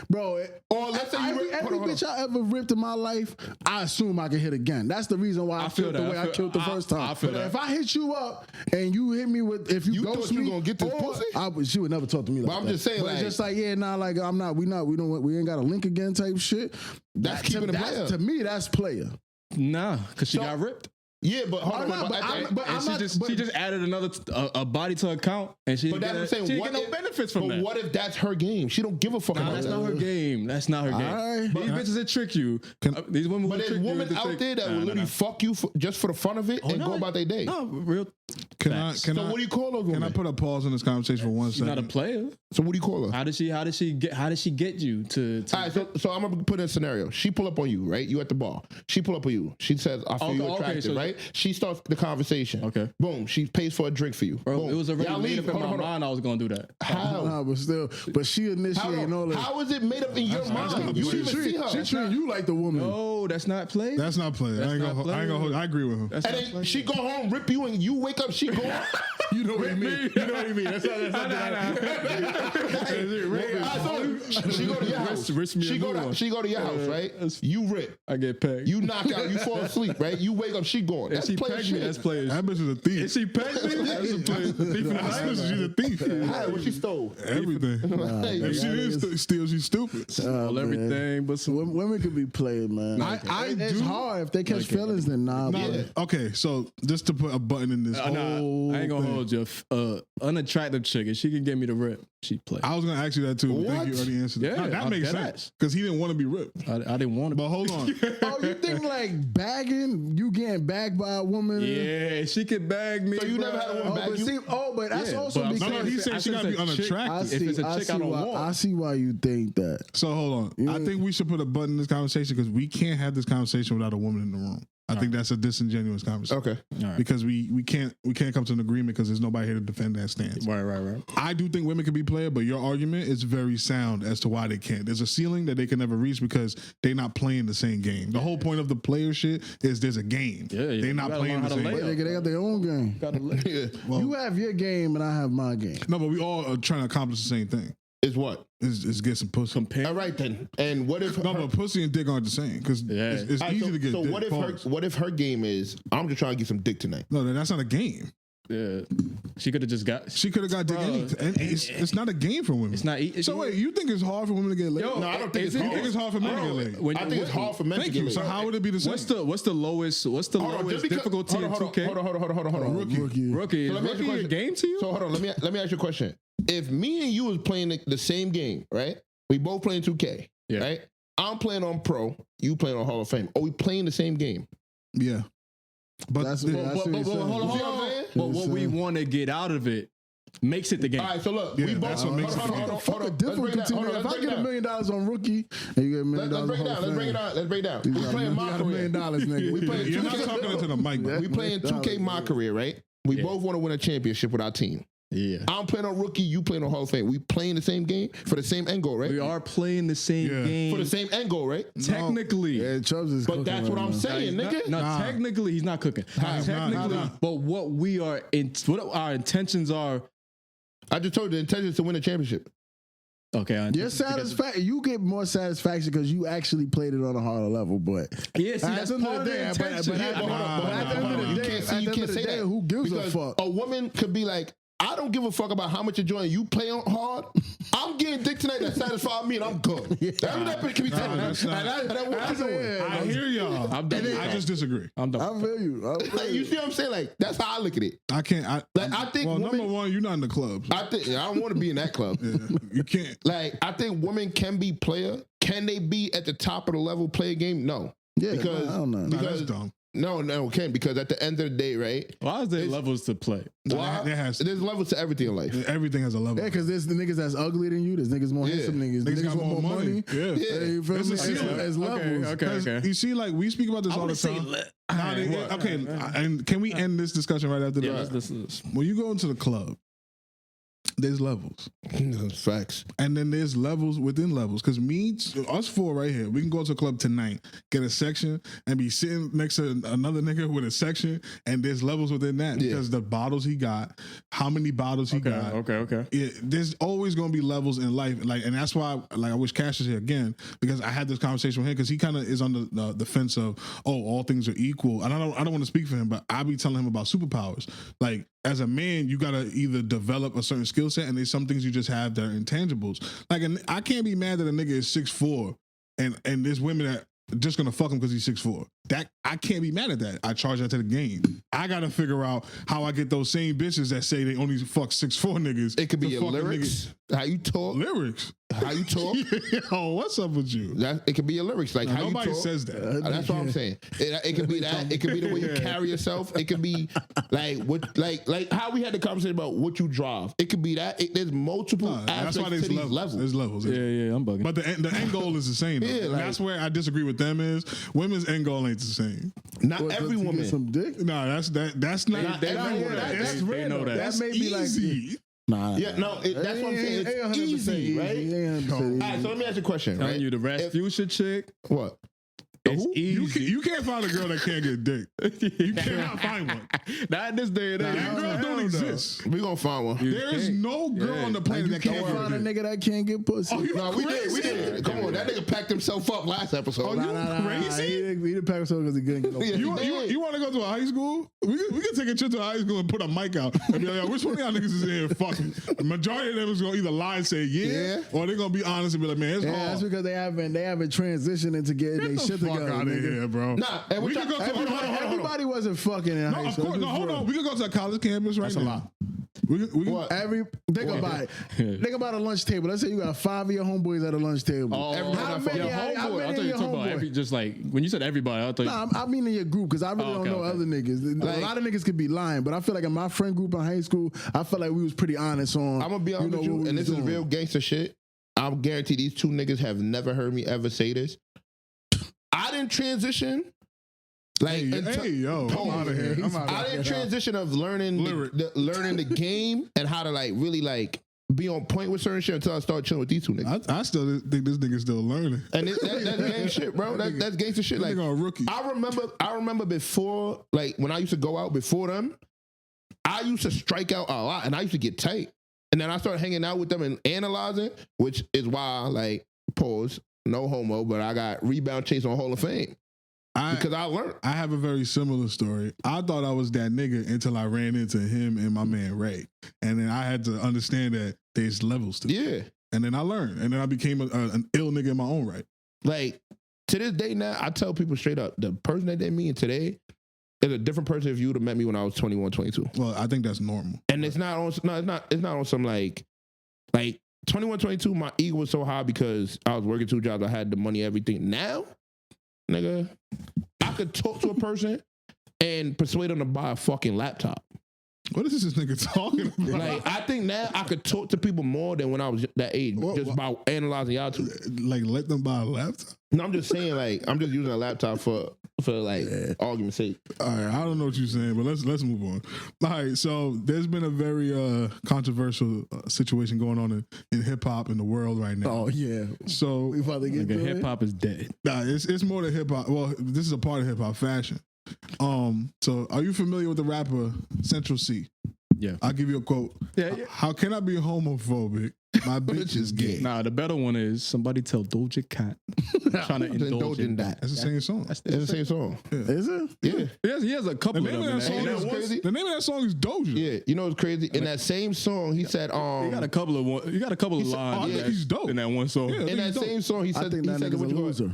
bro. Or let's say you rip- every hold on. bitch I ever ripped in my life, I assume I can hit again. That's the reason why I feel killed that. the way I I feel- killed the first time. I feel But that. if I hit you up and you hit me with if you You ghost thought you me, gonna get this pussy? she would never talk to me like But I'm that. just saying, But it's like- just like, yeah, nah, like we ain't got a link again type shit. That's keeping it player. To me, that's player. Nah, because she So- got ripped. Yeah, but hold on. I'm not- but I'm- but And I'm she not- just but- she just added another a body to her account, and she But didn't that's get, what I'm saying. she didn't What get no if- benefits from But that. what if that's her game? She don't give a fuck Nah, about that's that. not her game. That's not her game. Alright. These bitches that trick you. These women who But trick there's you women to out trick- there that Nah, will nah, literally nah. fuck you just for the fun of it and no, go about their day. No, real. Can I? Facts. Can So I? what do you call those Can women? I put a pause in this conversation for one She's second? not a player. So what do you call her? How did she get you to All right, so I'm gonna put in a scenario. She pull up on you, right? You at the bar. She pull up on you. She says, "I feel Okay, you okay, attractive," so- right? She starts the conversation. Okay. Boom. She pays for a drink for you. Bro, Boom. it was already Y'all made leave. up in Hold my on, hold on. mind I was gonna do that. How? Nah, but she initiating all that. How is it made up in your mind? You She didn't even see her. She treating you like the woman. No, that's not play. That's not playing. That's I ain't not gonna. I ain't gonna. playing. I agree with him. That's And not then play. she go home, rip you, and you wake up. She go. You know what I mean? You know what I mean? That's She go to your house. Risk me a She new one. go to your house, right? You rip. I get pegged. You knock out. You fall asleep, right? You wake up. She gone. If That's she player pegged me, shit. that's players. That bitch is a thief. If she pegged me, that's a player. Thief in the night. She's a thief. Hey, what she stole? Everything. If she didn't steal, she's stupid. All everything, but some Women could be played, man. It's do- hard. If they catch feelings, then nah. Nah, bro. okay, so just to put a button in this Nah, whole I ain't gonna thing. hold you. Unattractive chick, if she can get me to rip, she play. I was gonna ask you that too. But thank What? you already answered. Yeah, No, that I'm makes dead sense ass. because he didn't want to be ripped. I didn't want to. But hold on. Oh, you think like bagging? You getting bagged by a woman? Yeah, she could bag me. So you never had a woman Oh, bag but you? see, but that's Yeah, also but I'm because saying- he said I she gotta said be it's a chick. unattractive. If it's a chick I don't want. I see why you think that. So hold on. I think we should put a button in this conversation because we can't have this conversation without a woman in the room. I think that's a disingenuous conversation. Okay. All right. Because we can't come to an agreement because there's nobody here to defend that stance. Right. I do think women can be player, but your argument is very sound as to why they can't. There's a ceiling that they can never reach because they're not playing the same game. The whole point of the player shit is there's a game. Yeah. They're You not gotta playing learn the how to same lay game. up. They got their own game. Gotta live. Yeah. You have your game and I have my game. No, but we all are trying to accomplish the same thing. Is what? Is get some pussy. Compare. All right then. And what if? No, her- but pussy and dick aren't the same because Yeah. it's All right, easy to get so dick. what if Pause. what if her game is? I'm just trying to get some dick tonight. No, then that's not a game. Yeah. She could have just got. She could have got dick Bro, anything. And it's not a game for women. It's not. So wait, you think it's hard for women to get laid? Yo, No, I don't think is it's it- You think it's hard for men to get laid? When- I think it's hard for men Thank to get you. So laid. how would it be the same? What's the lowest? What's the Hold on, lowest just because- difficulty in 2K? Hold on. Rookie. Rookie. So Is let me ask you a rookie a question. game to you? So hold on, let me ask you a question. If me and you was playing the same game, right? We both playing 2K, Yeah. right? I'm playing on Pro, you playing on Hall of Fame. Are we playing the same game? Yeah. But That's the- what he said. hold on. But what we want to get out of it makes it the game. All right, so look, Yeah, we both. that's what makes it the game. Fuck a difference between if I get $1 million on rookie and you get $1 million Let's break it down. Let's break it down. We playing my $1 career. million, nigga. We playing You're not 2K. talking into the mic, bro. We playing 2K my career, right? We Yeah. both want to win a championship with our team. Yeah. I'm playing on rookie, you playing on Hall of Fame. We playing the same game for the same end goal, right? We are playing the same Yeah. game. For the same end goal, right? Technically. Yeah, Chubbz is But cooking that's what right I'm now. saying, nigga. No, technically he's not cooking. Technically, Nah. but what our intentions are. I just told you the intention is to win a championship. Okay, Your satisfaction, you get more satisfaction because you actually played it on a harder level. But Yeah, see, at that's the end part of of the the day, but intention. at the end of the day, at the end of the day, who gives a Because fuck? a woman could be like, I don't give a fuck about how much you're enjoying. You play on hard. I'm getting dick tonight that satisfies me and I'm good. That can be taken. that's not- That's what I'm doing. I hear y'all. I'm done with I that. just disagree. I'm done. I feel you. Like, you see what I'm saying? Like, that's how I look at it. I can't. I think well, women, number one, you're not in the clubs. I don't want to be in that club. Yeah, you can't. Like, I think women can be player. Can they be at the top of the level play game? No. Yeah, Because- I don't know. No, Because- that's dumb. No, can't, because at the end of the day, right? Why is there levels to play? No, Why? there has to. There's levels to everything in life. Everything has a level. Yeah, because there's the niggas that's uglier than you. There's niggas more Yeah. handsome niggas. Niggas Niggas got with more money. Yeah. Yeah, you feel It's me? a ceiling. It's levels. Okay. You see, like we speak about this all the time. Okay, and can we end this discussion right after Yeah, that? this is. When you go into the club, there's levels, Facts. and then there's levels within levels. Because us four right here, we can go to a club tonight, get a section, and be sitting next to another nigga with a section, and there's levels within that Yeah. because the bottles he got, how many bottles he got. Okay. There's always going to be levels in life, like, and that's why, like, I wish Cash was here again, because I had this conversation with him, because he kind of is on the fence of, all things are equal, and I don't want to speak for him, but I be telling him about superpowers. Like, as a man, you gotta either develop a certain skill set, and there's some things you just have that are intangibles. Like, I can't be mad that a nigga is 6'4", and there's women that are just gonna fuck him because he's 6'4". That I can't be mad at that. I charge that to the game. I gotta figure out how I get those same bitches that say they only fuck 6'4" niggas. It could be to your fuck a lyrics, how you talk, Lyrics. how you talk. Yo, what's up with you? It could be your lyrics, like how you Nobody talk. says that. That's what I'm saying. It could be that. It could be the way you carry yourself. It could be like what, like how we had the conversation about what you drive. It could be that. There's multiple That's aspects why to there's these levels. levels. There's levels. Yeah, I'm bugging. But the end goal is the same. Though. Yeah, And like- that's where I disagree with them is women's end goal ain't the same. Not What, every to get woman. some dick? No, that's not. They know that. That's They know that. That's That may be like- easy. Nah. Yeah, no, that's what I'm saying. It's easy, right? All right, so let me ask you a question, Telling right? you the Rasputia chick. What? It's You easy. you can't find a girl that can't get dick. You cannot find one. Not in this day and That age. girl hell don't no. exist. We gonna find one. There is no girl on the planet You that can't can't find a get dick. nigga that can't get pussy. Oh, you No, we did. crazy? Come on, that nigga packed himself up last episode. crazy? He didn't pack himself because he couldn't get no Yeah. pussy. You want to go to a high school? We can take a trip to a high school and put a mic out and be like, yo, which one of y'all niggas is in here fucking? The majority of them is gonna either lie and say yeah, or they're gonna be honest and be like, man, it's Yeah, hard. that's because they haven't transitioned into getting Get their the shit fuck together. out of nigga. here, bro. Nah, and we what could go y'all- to hold on. Everybody wasn't fucking in No, high of school. course. No, Just hold real. on. We could go to a college campus right That's now. a lot. We What? Think about it. Think about a lunch table. Let's say you got 5 of your homeboys at a lunch table. Everybody How got many? fucked. How Homeboy. I many thought in you your were talking about homeboy? just like when you said everybody. I thought. Nah, I mean in your group because I really don't know other niggas. Like- a lot of niggas could be lying, but I feel like in my friend group in high school, I felt like we was pretty honest on. I'm gonna be honest with you, what we and was this is doing. real gangster shit. I'm guaranteed these two niggas have never heard me ever say this. I didn't transition. Like, Hey, yo, I'm out of here. I'm out I of didn't here. transition of learning Lyric. learning the game and how to like really like be on point with certain shit until I started chilling with these two niggas. I still think this nigga's still learning. And that's gang shit, bro. That's gangster shit. Like, Nigga a rookie. I remember before, like when I used to go out before them, I used to strike out a lot and I used to get tight. And then I started hanging out with them and analyzing, which is why, like, pause, no homo, but I got rebound chase on Hall of Fame because I learned. I have a very similar story. I thought I was that nigga until I ran into him and my man Ray. And then I had to understand that there's levels to it. Yeah. And then I learned. And then I became an ill nigga in my own right. Like, to this day now, I tell people straight up, the person that they meet today is a different person if you would have met me when I was 21, 22. Well, I think that's normal. And it's not on it's not on some like 21, 22, my ego was so high because I was working 2 jobs, I had the money, everything. Now, nigga, I could talk to a person and persuade them to buy a fucking laptop. What is this nigga talking about? Like, I think now I could talk to people more than when I was that age, just by analyzing y'all two. Like, let them buy a laptop? No, I'm just saying, like, I'm just using a laptop for like argument's sake. All right, I don't know what you're saying, but let's move on. All right, so there's been a very controversial situation going on in hip hop in the world right now. Oh yeah. So We about to get to Hip hop is dead. nah, it's more than hip hop. Well, this is a part of hip hop fashion. So are you familiar with the rapper Central C? Yeah. I'll give you a quote. Yeah. How can I be homophobic? My bitch is gay. Nah, the better one is somebody tell Doja Cat trying to indulge in that. That's the same song. It's the same song. Is it? Yeah. He has a couple The of name them. of that song in there. is crazy? The name of that song is Doja. Yeah, you know what's crazy? In that same song, he said, You got a couple of lines I think he's dope. in that one song. Yeah. in that same song, he I said, think that nigga's a loser.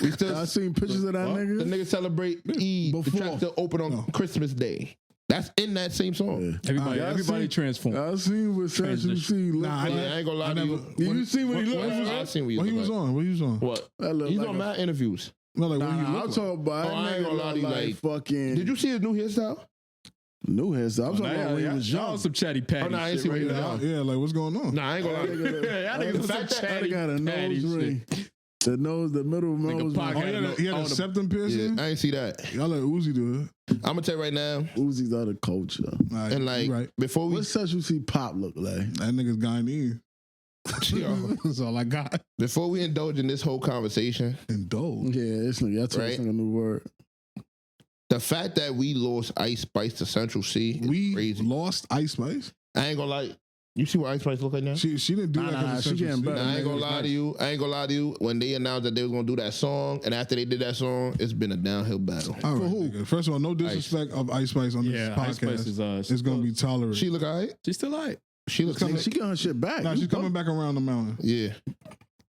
we still I seen pictures of that the nigga. nigga celebrate Eid. The Before. track still open on Christmas Day. That's in that same song. Everybody I transformed. I seen what Central C look Nah, like. I ain't gonna lie to you. You see what he look I like? seen what What he look was like. on? What he was on? What? That look He's like on a- mad interviews. No, like what he Nah, look I'm like? talking about. Oh, I ain't gonna lie to you, like, fucking. Did you see his new hairstyle? new hairstyle? I'm talking about when he was Y'all young. on some chatty patty Oh, no, I ain't shit see what right he was now. on. Yeah, like what's going on? Nah, I ain't gonna lie to you. Y'all niggas The on some fact that I chatty got a patty nose ring. shit. The nose, the middle nose pocket. Oh, ring. he had a septum piercing? Yeah, I ain't see that. Y'all let Uzi do it. I'm gonna tell you right now, Uzi's out of culture. All right, and like you right. before we, What Central C pop look like? That nigga's Guyanese. yo, That's all I got. before we indulge in this whole conversation, Indulge. Yeah, this nigga. I told Right. this nigga a new word. the fact that we lost Ice Spice to Central C is We crazy. lost Ice Spice. I ain't gonna lie. You see what Ice Spice look like now? She didn't do Nah, that nah, because she getting better. Nah, I ain't gonna lie to you. I ain't gonna lie to you. When they announced that they was gonna do that song, and after they did that song, it's been a downhill battle. All right, who? nigga. First of all, no disrespect of Ice Spice on this Yeah, podcast. Ice Spice is It's gonna be tolerated. She look alright. She's still alright. She looks Nigga, she got her shit back. Nah, You she's coming back around the mountain. Yeah,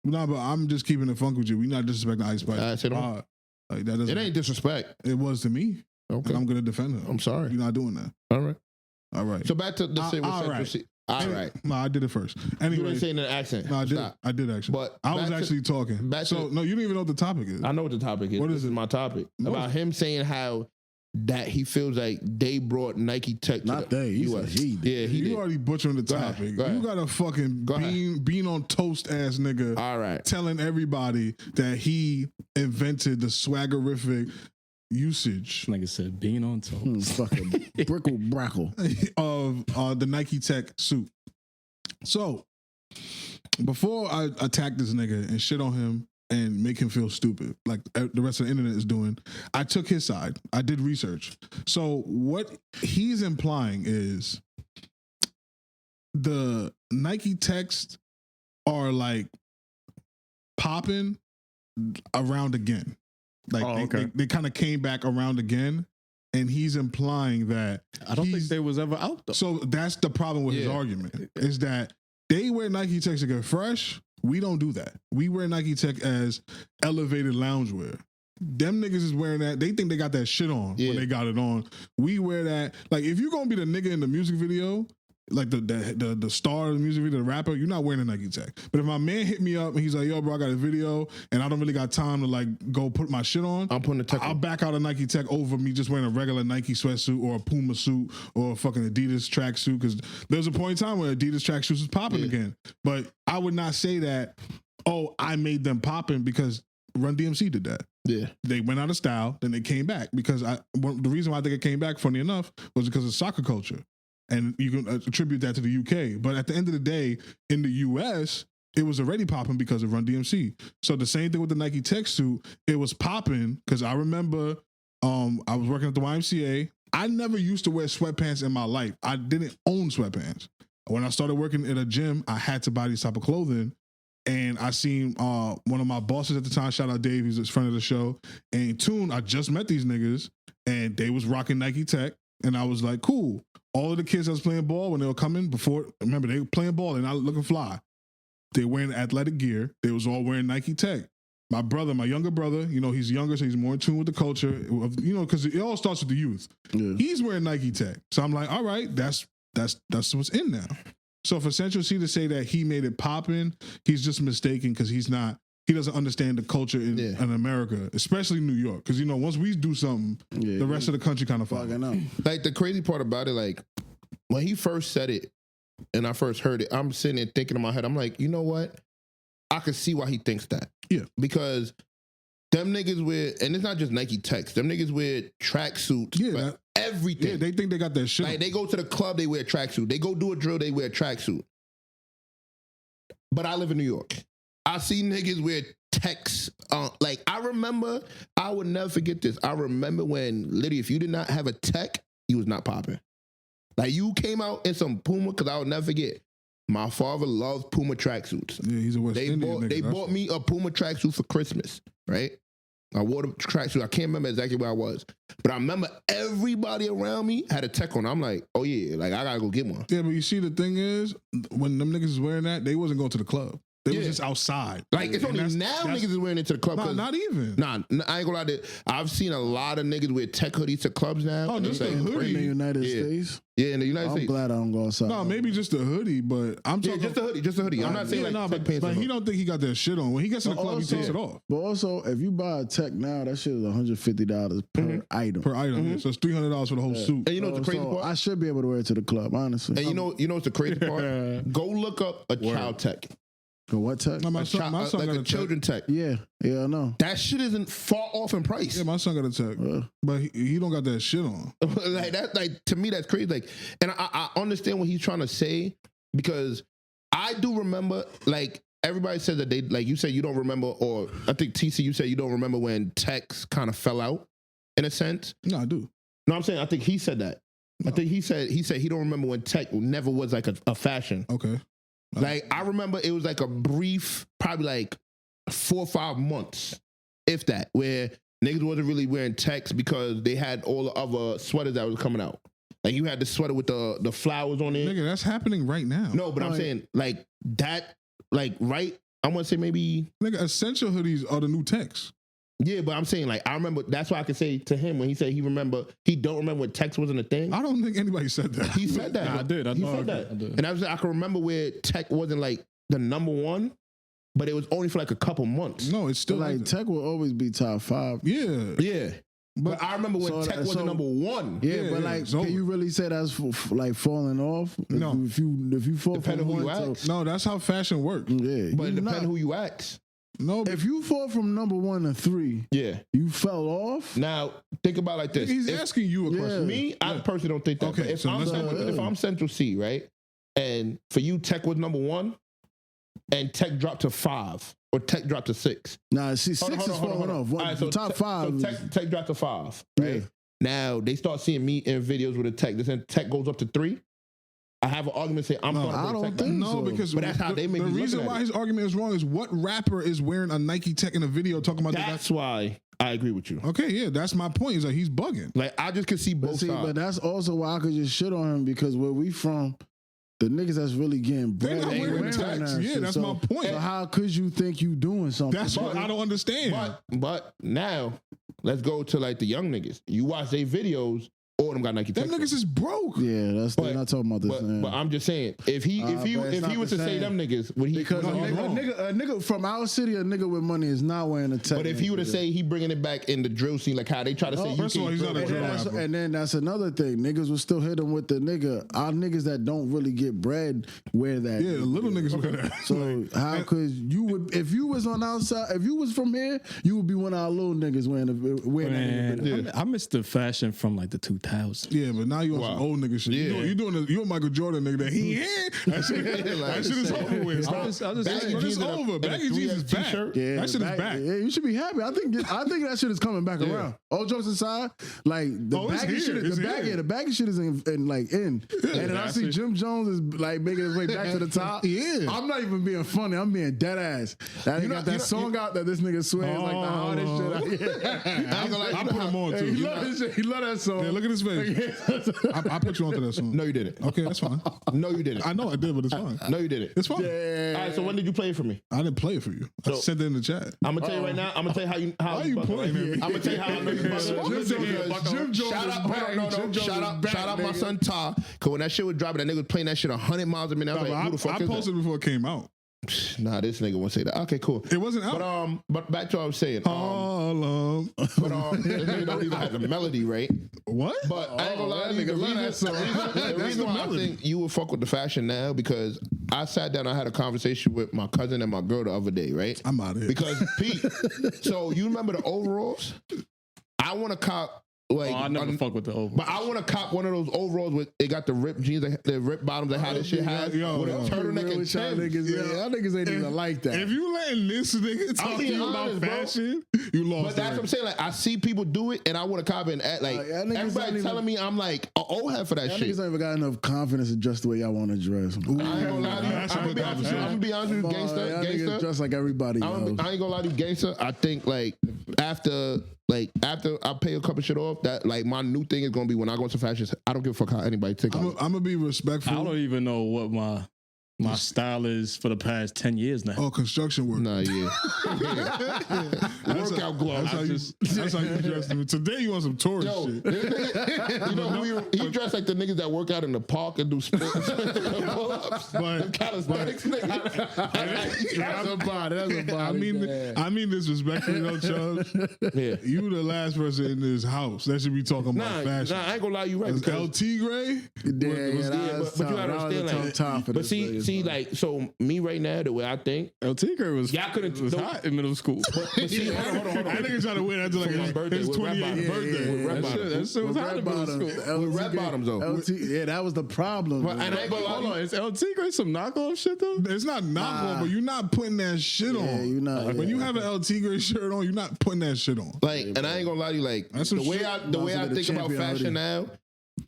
Nah, but I'm just keeping it funk with you. We not disrespecting Ice Spice. I said don't. Like that doesn't. it ain't disrespect. It was to me, Okay, and I'm gonna defend her. I'm sorry. You're not doing that. All right. All right. So back to the shit with all Central right. C. All right. No, I did it first. You Anyway, didn't say it in an accent. no, I did. Stop. I did actually. But I was back to- actually talking. back So to- no, you don't even know what the topic is. I know what the topic is. What is This it? my topic. No. About him saying how that he feels like they brought Nike Tech to Not the they. He US. said he did. Yeah, he you did. already butchering the Go ahead, topic. go ahead. You got a fucking Go ahead. bean on toast ass nigga All right. telling everybody that he invented the swaggerific usage Nigga said being on toast. Fucking brickle brackle. of the Nike Tech suit. So before I attack this nigga and shit on him and make him feel stupid like the rest of the internet is doing, I took his side. I did research. So what he's implying is the Nike Techs are like popping around again. Like Oh, okay. they kind of came back around again, and he's implying that I don't think he's- they was ever out though. so that's the problem with his Yeah. argument is that they wear Nike Tech to get fresh. We don't do that. We wear Nike Tech as elevated loungewear. Them niggas is wearing that. They think they got that shit on Yeah. when they got it on. We wear that. Like if you're gonna be the nigga in the music video, like the star of the music video, the rapper, you're not wearing a Nike Tech. But if my man hit me up and he's like, yo, bro, I got a video and I don't really got time to like go put my shit on, I'm putting the Tech I'll on. back out a Nike Tech over me just wearing a regular Nike sweatsuit or a Puma suit or a fucking Adidas tracksuit. Because there's a point in time where Adidas tracksuits was popping Yeah. again. But I would not say that, oh, I made them popping because Run DMC did that. Yeah. They went out of style, then they came back. Because the reason why I think it came back, funny enough, was because of soccer culture. And you can attribute that to the UK. But at the end of the day, in the US, it was already popping because of Run DMC. So the same thing with the Nike Tech suit, it was popping because I remember I was working at the YMCA. I never used to wear sweatpants in my life. I didn't own sweatpants. When I started working at a gym, I had to buy these type of clothing. And I seen one of my bosses at the time, shout out Dave, he's a friend of the show, and Toon, I just met these niggas, and they was rocking Nike Tech. And I was like, cool. All of the kids that was playing ball when they were coming before, remember, they were playing ball, they're not looking fly. They wearing athletic gear. They was all wearing Nike Tech. My brother, my younger brother, you know, he's younger, so he's more in tune with the culture, you know, because it all starts with the youth. Yeah. He's wearing Nike Tech. So I'm like, all right, that's what's in now. So for Central C to say that he made it poppin', he's just mistaken because he's not he doesn't understand the culture in America, especially New York. Because, you know, once we do something, the rest of the country kind of fucking up. Like, the crazy part about it, like, when he first said it and I first heard it, I'm sitting there thinking in my head, I'm like, you know what? I could see why he thinks that. Yeah. Because them niggas wear, and it's not just Nike Techs, them niggas wear tracksuits for everything. Yeah, they think they got that shit. Like, they go to the club, they wear a tracksuit. They go do a drill, they wear a tracksuit. But I live in New York. I see niggas wear Techs. Like, I remember, I would never forget this. I remember when, literally, if you did not have a Tech, you was not popping. Like, you came out in some Puma, because I would never forget. My father loved Puma tracksuits. Yeah, he's a West Indian nigga. They bought me a Puma tracksuit for Christmas, right? I wore the tracksuit. I can't remember exactly where I was. But I remember everybody around me had a Tech on. I'm like, oh yeah, like, I gotta go get one. Yeah, but you see, the thing is, when them niggas is wearing that, they wasn't going to the club. They was just outside. Like, it's only now niggas is wearing it to the club. Nah, not even. Nah, I ain't gonna lie. I've seen a lot of niggas wear Tech hoodies to clubs now. Oh, just a hoodie. In the United States? Yeah, in the United States. I'm glad I don't go outside. No, maybe just a hoodie, but I'm talking. Just a hoodie. I'm not saying but he don't think he got that shit on. When he gets to the club, he takes it off. But also, if you buy a Tech now, that shit is $150 per item. Per item, yeah. So it's $300 for the whole suit. And you know what's the crazy part? I should be able to wear it to the club, honestly. And you know what's the crazy part? Go look up a child Tech. For what Tech? No, my son like got a children Tech. Yeah, I know. That shit isn't far off in price. Yeah, my son got a Tech, but he don't got that shit on. Like that, like, to me, that's crazy. Like, and I understand what he's trying to say, because I do remember, like, everybody says that they, like, you said you don't remember, or I think TC, you said you don't remember when Techs kind of fell out, in a sense. No, I do. No, I'm saying I think he said that. No. I think he said he don't remember when Tech never was like a fashion. Okay. Like, I remember it was like a brief, probably like 4 or 5 months, if that, where niggas wasn't really wearing Techs because they had all the other sweaters that was coming out. Like, you had the sweater with the flowers on it. Nigga, that's happening right now. No, but I'm saying, like, that, like, right? I want to say maybe... Nigga, essential hoodies are the new Techs. Yeah, but I'm saying, like, I remember, that's why I could say to him when he said he don't remember when Techs wasn't a thing. I don't think anybody said that. He said that. Nah, I did. He said that. I did. And I can remember where Tech wasn't, like, the number one, but it was only for, like, a couple months. No, it's still like Tech will always be top 5. Yeah. Yeah. But I remember when Tech wasn't number one. Yeah, but like, can you really say that's like falling off? No. If you fall Depending from who one you to, ask. No, that's how fashion works. Yeah, But it depends who you ask. No, if you fall from number 1 to 3, yeah, you fell off. Now think about it like this. He's asking you a question. Me, I personally don't think that. Okay, But if, so if I'm Central C, right, and for you Tech was number 1, and Tech dropped to 5, or Tech dropped to 6. Nah, see, 6 is falling off. All right, so top 5. So Tech dropped to 5, right? Yeah. Now they start seeing me in videos with a Tech. This Tech goes up to 3. I have an argument saying I'm I don't think no, so. because but that's how they make the me reason look at why it. his argument is wrong is what rapper is wearing a Nike Tech in a video talking about That's why I agree with you. Okay, yeah, that's my point. Is like he's bugging. Like, I just could see both sides. But that's also why I could just shit on him, because where we from, the niggas that's really getting bread not ain't wearing wearing Techs. that Yeah, shit. that's my point. So how could you think you doing something? That's what I don't understand. But now let's go to like the young niggas. You watch their videos. All of them got Nike Them Techs. niggas is broke. Yeah, they're not talking about this. But I'm just saying, if he was to say them niggas, would he? Because a nigga from our city, a nigga with money is not wearing a Tech. But if he were to say he bringing it back in the drill scene, like how they try to say, first of all, he's not a drill rapper. And then that's another thing. Niggas will still hit him with the nigga. Our niggas that don't really get bread wear that. Yeah, little niggas wear that. So how could you would, if you was on outside, if you was from here, you would be one of our little niggas wearing that. I miss the fashion from like the 2000s. Yeah, but now you on some old nigga shit. Yeah. You a Michael Jordan nigga that he had. That shit is over with. It's over. Baggy jeans is back. Yeah, that shit is back. Yeah, you should be happy. I think that shit is coming back around. All jokes aside, like the baggy shit, the baggy shit is in. And then I see Jim Jones is like making his way back to the top. Yeah, I'm not even being funny. I'm being dead ass. That he got that song out that this nigga swears like the hardest shit. I put him on too. He love this shit. He love that song. Yeah, look at his face. I put you onto that song. No, you didn't. Okay, that's fine. No, you didn't. I know I did, but it's fine. No, you didn't. It's fine. All right, so when did you play it for me? I didn't play it for you. I sent it in the chat. I'm gonna tell you right now. I'm gonna tell you how Why are you pointing at me? I'm gonna tell you how I know you bugging. Jim Jones Shout is out, back. Jim Jones shout is out, back, shout out my nigga. son Ty. Cause when that shit was dropping, that nigga was playing that shit 100 miles a minute. I was like, who the fuck I is posted that? before it came out. Nah, this nigga won't say that. Okay, cool. It wasn't out. But back to what I was saying. Harlem. This nigga don't even have the melody, right? What? But I ain't gonna lie to you. The reason why I think you would fuck with the fashion now, because I sat down, I had a conversation with my cousin and my girl the other day, right? I'm out of here. Because Pete, so you remember the overalls? I want to cop like. I never fuck with the overalls. But I want to cop one of those overalls with it got the ripped jeans, the ripped bottoms, that how this shit has with a turtleneck and Timbs. Y'all niggas ain't even like that. If you letting this nigga talk to you about fashion, you lost. But that's what I'm saying. Like I see people do it, and I want to copy and act like everybody telling me I'm like an old head for that y'all shit. niggas ain't even got enough confidence to dress the way y'all want to dress. I ain't gonna lie to you. I'm gonna be honest with you, gangster. Just like everybody else. I ain't gonna lie to you, gangster. I think like after I pay a couple shit off, that like my new thing is gonna be when I go to fashion. I don't give a fuck how anybody think. I'm gonna be respectful. I don't even know what my style is for the past 10 years now. Oh, construction work. Nah, yeah. Workout gloves. That's how you dress them. Today you want some tourist shit. You know who he dressed like the niggas that work out in the park and do sprints, pull-ups, But calisthenics. That's a body. I mean this respectfully, though, Chubbz. Yeah. You the last person in this house that should be talking about fashion. Nah, I ain't gonna lie, you right. Is LT Gray? But you gotta understand, like, but see, like, so me right now, the way I think, LT Gray was y'all hot in middle school. but see, hold on. That nigga trying to win after like For my birthday, his with 28th birthday. That shit was hot in middle school. With red bottoms though. Yeah, that was the problem. But, and I ain't gonna lie, Hold on, is LT Gray some knockoff shit though? It's not knockoff, but you're not putting that shit on. you're not. When you have an LT Gray shirt on, you're not putting that shit on. like, and I ain't gonna lie to you, like That's the some way shit. I think about fashion now.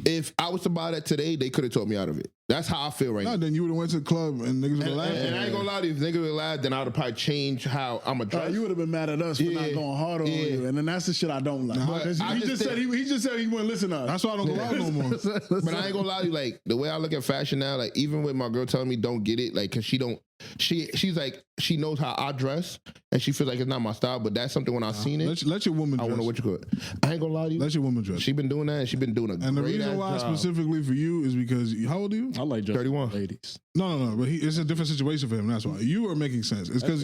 If I was to buy that today, they could have taught me out of it. That's how I feel right No, now. then you would have went to the club and niggas would have laughed. And I ain't gonna lie to you, if niggas would laugh, then I would have probably changed how I'm a dress. You would have been mad at us for not going hard on you, and then that's the shit I don't like. But I He just just said he wouldn't listen to us. That's why I don't go out no more. But I ain't gonna lie to you, like the way I look at fashion now, like even with my girl telling me don't get it, like cause she's like she knows how I dress and she feels like it's not my style, but that's something when I seen it. Let your woman I dress. wonder what you call it. I ain't gonna lie to you. Let your woman dress. She been doing that and she been doing a And the great reason why ass job. specifically for you is because how old are you? I like dressing 31. ladies. No, but it's a different situation for him. That's why you are making sense. It's because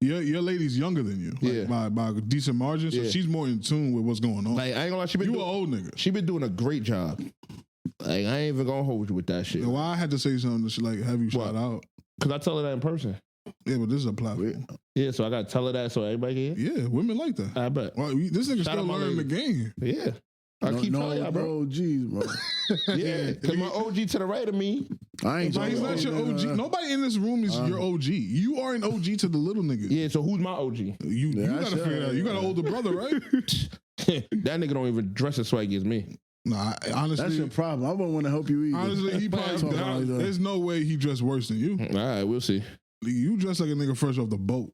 your lady's younger than you, like, by a decent margin. So she's more in tune with what's going on. Like I ain't gonna lie, she been you doing, an old nigga. She been doing a great job. Like I ain't even gonna hold you with that shit. And why I had to say something to like have you shout out? Cause I tell her that in person. Yeah, but this is a platform. Yeah, so I gotta tell her that so everybody can hear. Yeah, women like that. I bet. Well, this nigga Shout still out my learning the lady. game. Yeah. I keep telling y'all, bro. OGs, bro. Yeah, cause my OG to the right of me. I ain't. But he's not your OG. Nobody in this room is your OG. You are an OG to the little niggas. Yeah, so who's my OG? You gotta figure that out. You got an older brother, right? That nigga don't even dress as swaggy as me. Nah, honestly, That's your problem. I wouldn't want to help you either. honestly, he probably. Like that. There's no way he dressed worse than you. All right, we'll see. You dress like a nigga fresh off the boat.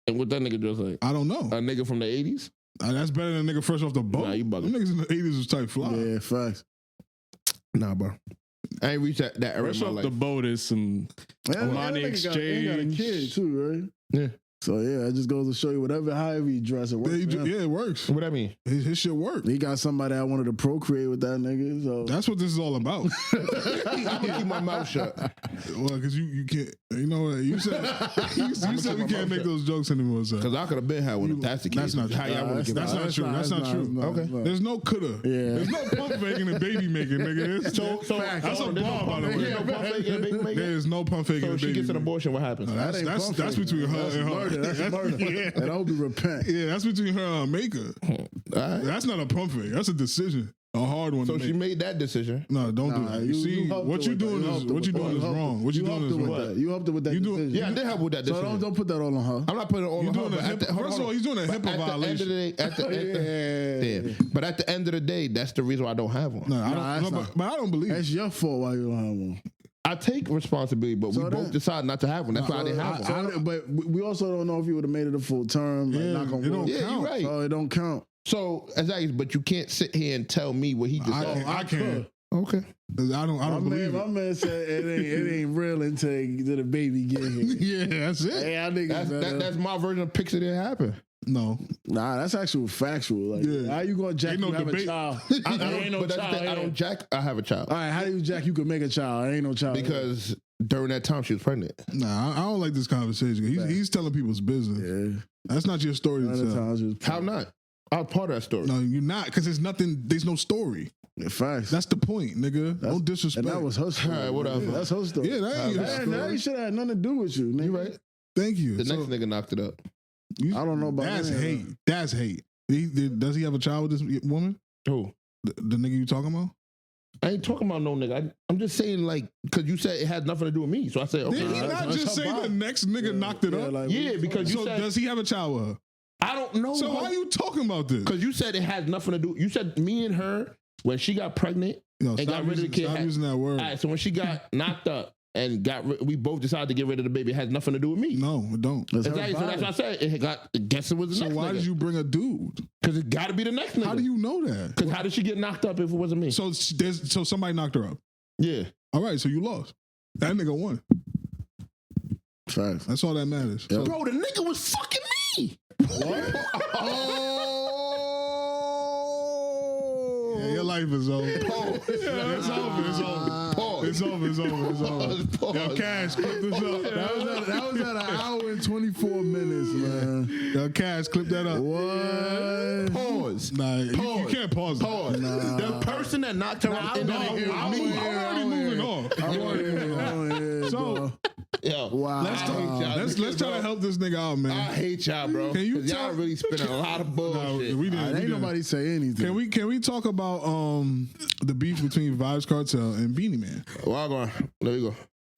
And what that nigga dress like? I don't know. A nigga from the 80s? That's better than a nigga fresh off the boat. Nah, you bugging. Them niggas in the 80s was type fly. Yeah, facts. Nah, bro. I ain't reached that era Fresh in my off life. the boat is some money He got a kid too, right? Yeah. So yeah, it just goes to show you however you dress, it works. Yeah, it works. What that mean? His shit worked. He got somebody that wanted to procreate with that nigga. So That's what this is all about. I'm gonna keep my mouth shut. Well, because you can't. You know what? You said you said we can't make those jokes anymore. So. Cause I could have been had one if that's the case. That's not true. How y'all want to get That's out? not true. That's not true. Okay. There's no coulda. Yeah. There's no pump faking and baby making, nigga. That's a bar, by the way. Yeah, no pump faking and baby making? There's no pump faking So and she baby gets an making. abortion, what happens? That's between her and her. murder. That's murder. Yeah. And I hope you repent. Yeah, that's between her and her maker. Alright. That's not a pump fake. That's a decision. A hard one So to she make. made that decision. No, don't do that. You see, helped what her you with doing that. is what you doing is wrong. What you doing is wrong. You helped her with that You do- decision. Yeah, I did help with that So decision. don't put that all on her. I'm not putting it all You on her. doing a but at HIPAA- the- hold first on, of all, he's doing a but HIPAA at the end of the day, yeah. But at the end of the day, that's the reason why I don't have one. No, that's but I don't believe it. That's your fault why you don't have one. I take responsibility, but we So both then- decided not to have one. That's why I didn't have one. But we also don't know if you would have made it a full term. Like, Yeah, knock on it don't wood. Yeah, count. you're right. So it don't count. So exactly, but you can't sit here and tell me what he just said. I can't. Okay. I don't believe My it. man said it ain't real until the baby get here. Yeah, that's it. Hey, I niggas That's my version of picture didn't happen. No. Nah, that's actual factual. Like, Yeah. how you gonna jack Ain't no you have a debate. child? I Ain't no but that's the child thing, I here. don't jack. I have a child All right, how do you jack you could make a child? Ain't no child. because during that time she was pregnant. Nah, I don't like this conversation. He's telling people's business. Yeah. That's not your story to Other tell. times it was How not? I was part of that story. No, you're not, because there's nothing. There's no story. Yeah, facts. That's the point, nigga. Don't disrespect. And that was her story. All right, whatever. Yeah, that's her story. Yeah, that ain't your That story. should have nothing to do with you, nigga. You right? Thank you. The So, next nigga knocked it up. I don't know about that's that. hate. That's hate. Does he have a child with this woman? Who? The nigga you talking about? I ain't talking about no nigga. I'm just saying, like, because you said it had nothing to do with me. So I said, okay. Did he not that's just her say the vibe. next nigga knocked it up? like, Yeah, because you So said, does he have a child with her? I don't know. So why are you talking about this? Because you said it had nothing to do. You said me and her, when she got pregnant, Yo, and got rid of the kid. Stop using that word. All right, so when she got knocked up and we both decided to get rid of the baby, it has nothing to do with me. No, it don't. That's her Exactly. So vibe. that's what I said. It got. Guess it was the So next why nigga. did you bring a dude? Because it got to be the next nigga. How do you know that? Because how did she get knocked up if it wasn't me? So somebody knocked her up. Yeah. All right, so you lost. That nigga won. Facts. That's all that matters. Yep. So, Bro, the nigga was fucking me. yeah, your life is over. Pause. It's over. It's over. Pause. It's over. It's over. It's over. Pause. Yo, Cash, clip this up. That was at an hour and 24 minutes, man. Yo, Cash, clip that up. What? Pause. Nah, you Pause. can't pause that. Pause. Nah. The person that knocked her out in No, that I'm nigga was me. already moving on. I'm already moving on. So, Yo, Wow. let's I hate y'all. let's Because, try bro, to help this nigga out, man. I hate y'all, bro. Can you 'Cause y'all tell- really spinning a lot of bullshit. No, we didn't. Ain't we didn't. nobody say anything. Can we talk about the beef between Vybz Kartel and Beenie Man? Well, go on. There you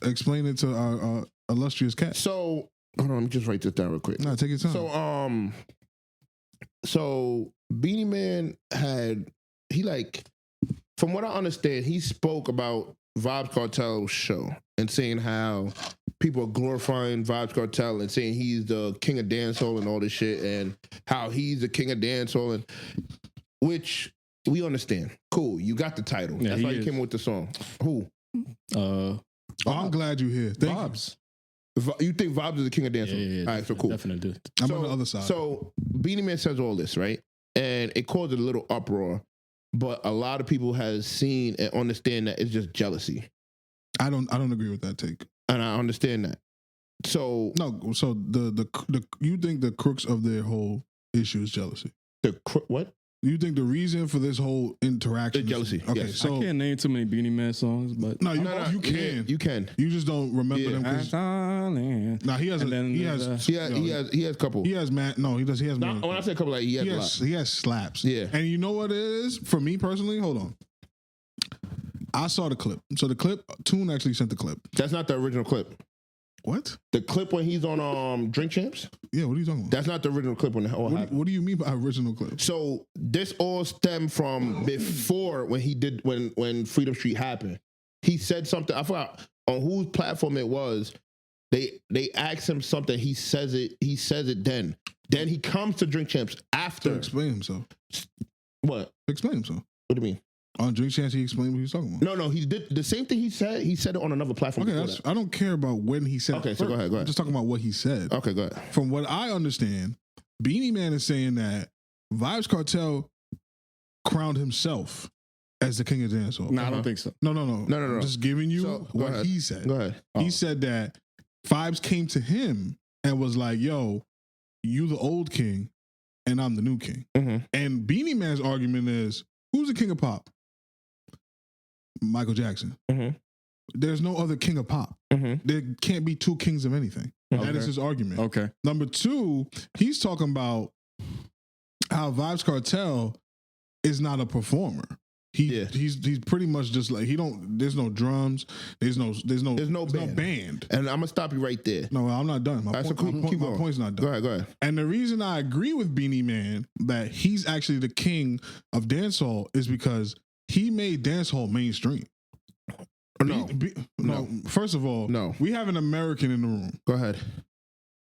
go. Explain it to our illustrious cat. So, hold on. Let me just write this down real quick. Nah, take your time. So Beenie Man from what I understand, he spoke about Vybz Kartel's show and saying how people are glorifying Vybz Kartel and saying he's the king of dancehall and all this shit, and how he's the king of dancehall, and which we understand. Cool, you got the title. Yeah, That's he why you is. came up with the song. Who? I'm glad you're here. Thank you. Bob's. You think Vybz is the king of dancehall? Yeah, All right, so cool. Definitely do. I'm on the other side. So Beenie Man says all this, right? And it caused a little uproar, but a lot of people has seen and understand that it's just jealousy. I don't agree with that take. And I understand that. So No, so the you think the crux of their whole issue is jealousy? what? You think the reason for this whole interaction It's jealousy, Okay, yes. so I can't name too many Beenie Man songs, but no, you No, you can. yeah, you can. You just don't remember Yeah. them. 'Cause- Nah, he has. And then He there's, has. He has a couple. He has man. No, he does. He has No, man. when I say a couple, like he has a lot. He has slaps. Yeah. And you know what it is for me personally? Hold on. I saw the clip. So the clip, Toon actually sent the clip. That's not the original clip. What? The clip when he's on Drink Champs. Yeah. What are you talking about? That's not the original clip when the whole happened. What do you mean by original clip? So this all stemmed from before when he did when Freedom Street happened. He said something. I forgot on whose platform it was. They asked him something. He says it. He says it then. Then he comes to Drink Champs To after. explain himself. What? Explain himself. What do you mean? On Drink Chance, he explained what he was talking about. No, he did the same thing he said. He said it on another platform. Okay, before I don't care about when he said. Okay, it so go first. ahead, go ahead. I'm just talking about what he said. that. Okay, go ahead. From what I understand, Beenie Man is saying that Vybz Kartel crowned himself as the king of dancehall. No, I don't think so. No. No. I'm just giving you So, go what ahead. he said. Go ahead. He said that Vybz came to him and was like, "Yo, you the old king, and I'm the new king." Mhm. And Beenie Man's argument is, "Who's the king of pop?" Michael Jackson. Mhm. There's no other king of pop. Mhm. There can't be two kings of anything. That Okay. is his argument. Okay. Number two, he's talking about how Vybz Kartel is not a performer. Yeah. He's pretty much just like there's no drums, there's no band. And I'm gonna stop you right there. No, I'm not done. My, All right, so point, keep my going. point's not Go done. ahead. And the reason I agree with Beenie Man that he's actually the king of dancehall is because he made dancehall mainstream. No, No. First of all, No. we have an American in the room. go ahead.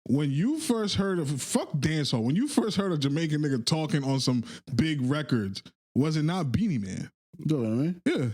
When you first heard of fuck dancehall, when you first heard a Jamaican nigga talking on some big records, was it not Beenie Man? Do it, man. Yeah.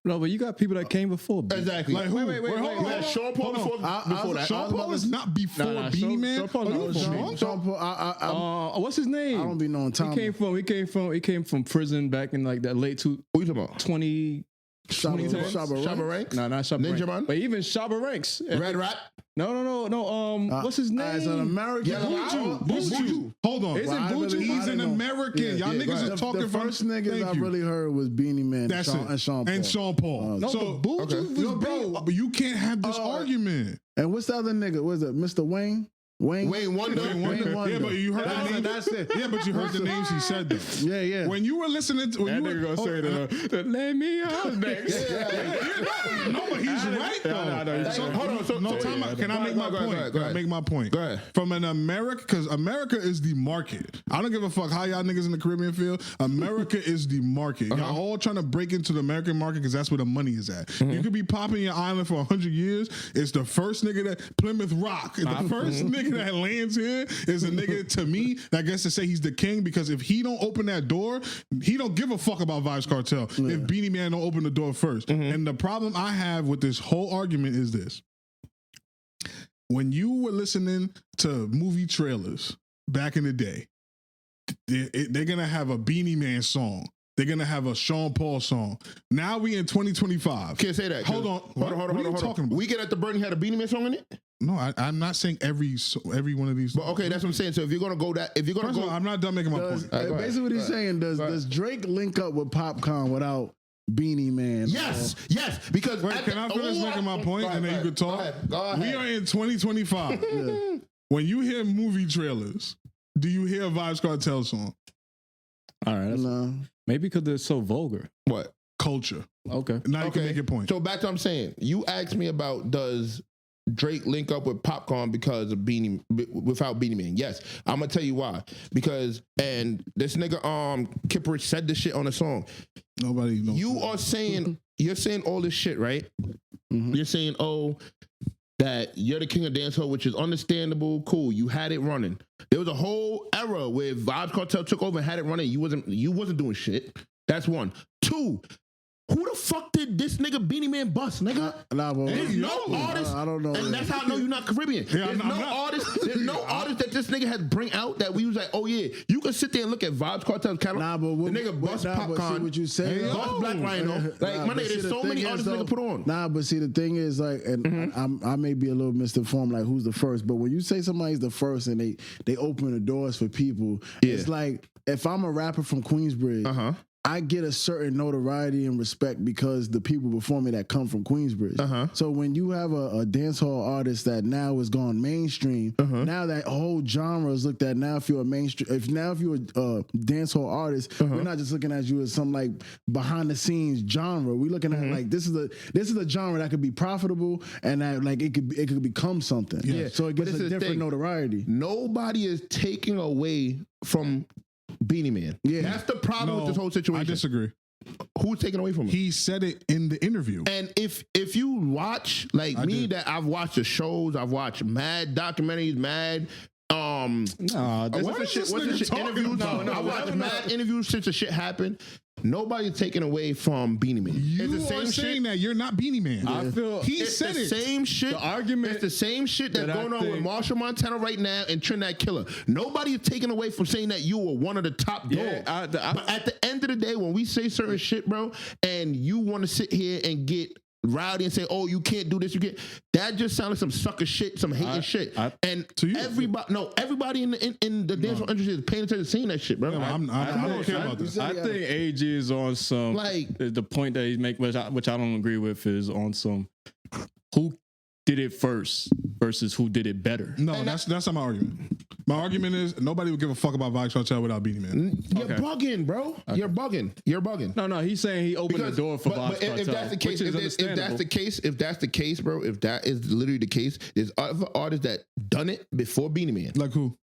No, but you got people that came before. B. Exactly. Like who? wait, hold on, We hold had on. Sean Paul Hold on. before that. Sean Paul is not before Nah, Beenie Sean- Man. Sean Paul Are not you before drunk? Beenie. Sean Paul, What's his name? I don't be knowing time. He came from prison back in like that late Who you talking about? 20. Shabba Ranks? No, not Shabba Ninja Ranks. Man? But even Shabba Ranks. Red Rat? No. What's his name? As an American, Buju. Hold on. Isn't Buju? He's an American. Y'all niggas are talking the from first niggas I really heard was Beenie Man That's it. and Sean Paul. And Sean Paul. No, So, but Buju was yo, bro, but you can't have this argument. And what's the other nigga? Was it Mr. Wayne? Wayne Wonder. Wayne Wonder. Yeah, but you heard the name. That's it. Yeah, but you heard the names he said though. Yeah. When you were listening to, That nigga gonna say that. Let me out next. No, but he's right though. No, So, hold on. No, time out. Can I make my point? Go ahead. Can I make my point? Go ahead. From an America, because America is the market. I don't give a fuck how y'all niggas in the Caribbean feel. America is the market. Y'all all trying to break into the American market because that's where the money is at. You could be popping your island for 100 years. It's the first nigga that Plymouth Rock. The first nigga that lands here is a nigga to me that gets to say he's the king because if he don't open that door, he don't give a fuck about Vybz Kartel. If Beenie Man don't open the door first. And the problem I have with this whole argument is this. When you were listening to movie trailers back in the day, they're going to have a Beenie Man song. They're going to have a Sean Paul song. Now we in 2025. Can't say that. Hold on. What are you talking about? We Get at the Burning had a Beenie Man song in it? No, I'm not saying every one of these. But okay, that's what I'm saying. So if you're gonna go First of all, I'm not done making my point. Basically what he's saying, does Drake link up with Popcorn without Beenie Man? Yes. Because Can I finish making my point and then you can talk? Go ahead. We are in 2025. When you hear movie trailers, do you hear a Vybz Kartel song? All right. No. Maybe because they're so vulgar. What? Culture. Okay. Now you can make your point. So back to what I'm saying. You asked me about does Drake link up with Popcorn because of without Beenie Man. Yes. I'm gonna tell you why. Because and this nigga Kipper said this shit on the song. Nobody knows. You are saying you're saying all this shit, right? You're saying, that you're the king of dancehall, which is understandable, cool. You had it running. There was a whole era where Vybz Kartel took over and had it running. You wasn't doing shit. That's one. Two, who the fuck did this nigga Beenie Man bust, nigga? Nah, but There's no artist. I don't know. And that's how I know you're not Caribbean. There's no artist that this nigga has bring out that we was like, oh yeah, you can sit there and look at Vybz Kartel's catalog. Nah, but the nigga bust Popcorn. See what you say? Bust Black Rhino. Like, my nigga, there's so many artists nigga put on. Nah, but see, the thing is, like, and I may be a little misinformed, like, who's the first? But when you say somebody's the first and they open the doors for people, it's like, if I'm a rapper from Queensbridge, I get a certain notoriety and respect because the people before me that come from Queensbridge. So when you have a dancehall artist that now has gone mainstream, now that whole genre is looked at. Now if you're a mainstream, if you're a dancehall artist, we're not just looking at you as some like behind the scenes genre. We're looking at like this is a genre that could be profitable and that like it could become something. Yeah. So it gets a different notoriety. Nobody is taking away from Beenie Man. Yeah. That's the problem with this whole situation. I disagree. Who's taking away from him? He said it in the interview. And if you watch, like that I've watched the shows, I've watched mad documentaries, mad what's the shit interviews? I watched mad interviews since the shit happened. Nobody's taking away from Beenie Man. You are saying that you're not Beenie Man. I feel he said the it. Same shit. The argument it's the same shit that's going on with Marshall Montana right now and Trinidad Killer. Nobody is taking away from saying that you were one of the top dogs. But at the end of the day, when we say certain shit, bro, and you want to sit here and get rowdy and say, "Oh, you can't do this," that just sounds like some sucker shit, some hating shit. And everybody in the dancehall industry is paying attention to seeing that shit, bro. I don't care about this. I think AG is on some the point that he's making, which I don't agree with, is on some who did it first versus who did it better. No, that's not my argument. My argument is nobody would give a fuck about Vybz Kartel without Beenie Man. You're bugging, bro. Okay. You're bugging. No, he's saying he opened the door for Vybz Kartel. If that's the case, if that's the case, bro, if that is literally the case, there's other artists that done it before Beenie Man. Like who?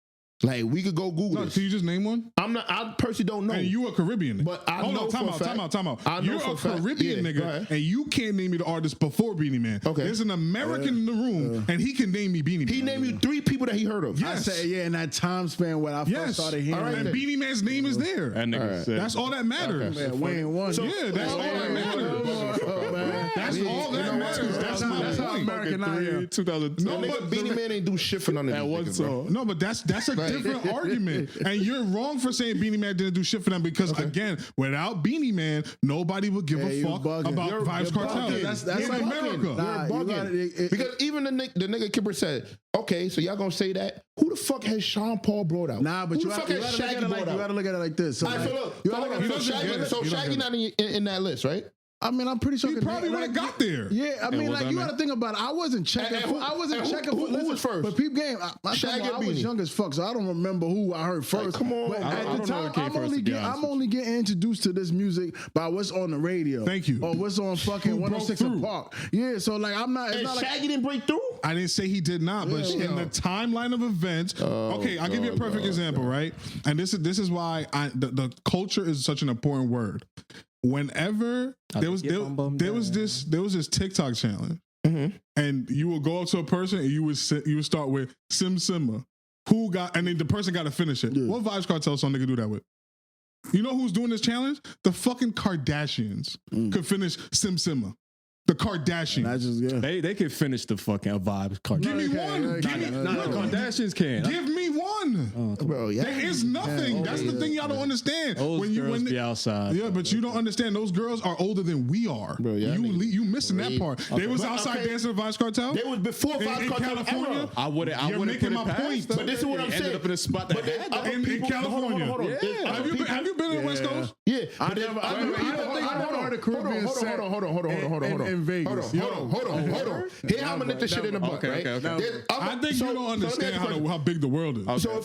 Like, we could go Google this. Can you just name one? I personally don't know. And you a Caribbean. But I know time out. You're a Caribbean nigga, and you can't name me the artist before Beenie Man. Okay. There's an American in the room, and he can name me Beenie Man. He named you 3 people that he heard of. Yes. I say, in that time span when I first started hearing it. And Beenie Man's name is there. That nigga said, that's all that matters. Wayne won. That's all that matters. That's all that matters. That's how American I am. 2002. No, but Beenie Man ain't do shit for none of That these one niggas, bro. song. No, but that's a different argument. And you're wrong for saying Beenie Man didn't do shit for them because, again, without Beenie Man, nobody would give a fuck about Vybz Kartel. That's in like America. Nah, You're bugging. Because even the nigga Kipper said, okay, so y'all gonna say that? Who the fuck has Sean Paul brought out? Nah, but who you the fuck gotta has look Shaggy at it like, brought you out? gotta look at it like this. So, All right, like, so look, you hold gotta on. look So at it. Shaggy not in that list, right? I mean, I'm pretty sure He probably would have got there. Yeah, I mean, was like that you man? got to think about it. I wasn't checking. And who- I wasn't and who- checking. who was first? But peep game. I Shaggy or was Beenie? young as fuck, so I don't remember who I heard first. come on. But I at don't the know time, what came first, to be honest I'm with only getting introduced to this music by what's on the radio. Thank you. Or what's on fucking Who broke 106 through? and Park. Yeah, so like I'm not. It's And not like. Shaggy didn't break through? I didn't say he did not, but Yeah. in the timeline of events, okay, I'll give you a perfect example, right? And this is why the culture is such an important word. Whenever there was this TikTok challenge, and you will go up to a person and you would start with Simma, who got, and then the person got to finish it. Yeah. What Vybz Kartel song they could do that with? You know who's doing this challenge? The fucking Kardashians could finish Simma. The Kardashians. I just They could finish the fucking Vybz Kartel. Give me one. Give me Nah, the Kardashians can. Give me one. Bro, yeah. There is nothing. That's the thing y'all don't understand. Those girls be outside. Yeah, but you don't understand. Those girls are older than we are. Bro, yeah, you missing that part. They was But, outside okay. dancing to Vybz Kartel. They was before In Vybz Kartel California? era. I wouldn't You're put making it my past point. them. But this is what I'm They saying. ended up in a spot that But then had other them. In California. Hold on. Yeah. There's other Have you people- been in the West Coast? Yeah, I but never- then- I never- I never heard a Caribbean set hold on. in Vegas. Hold on. Here, I'm gonna nip this shit in the butt, Okay, right? okay. There's other- I think so- you don't so let me ask understand you a question. how big the world is. So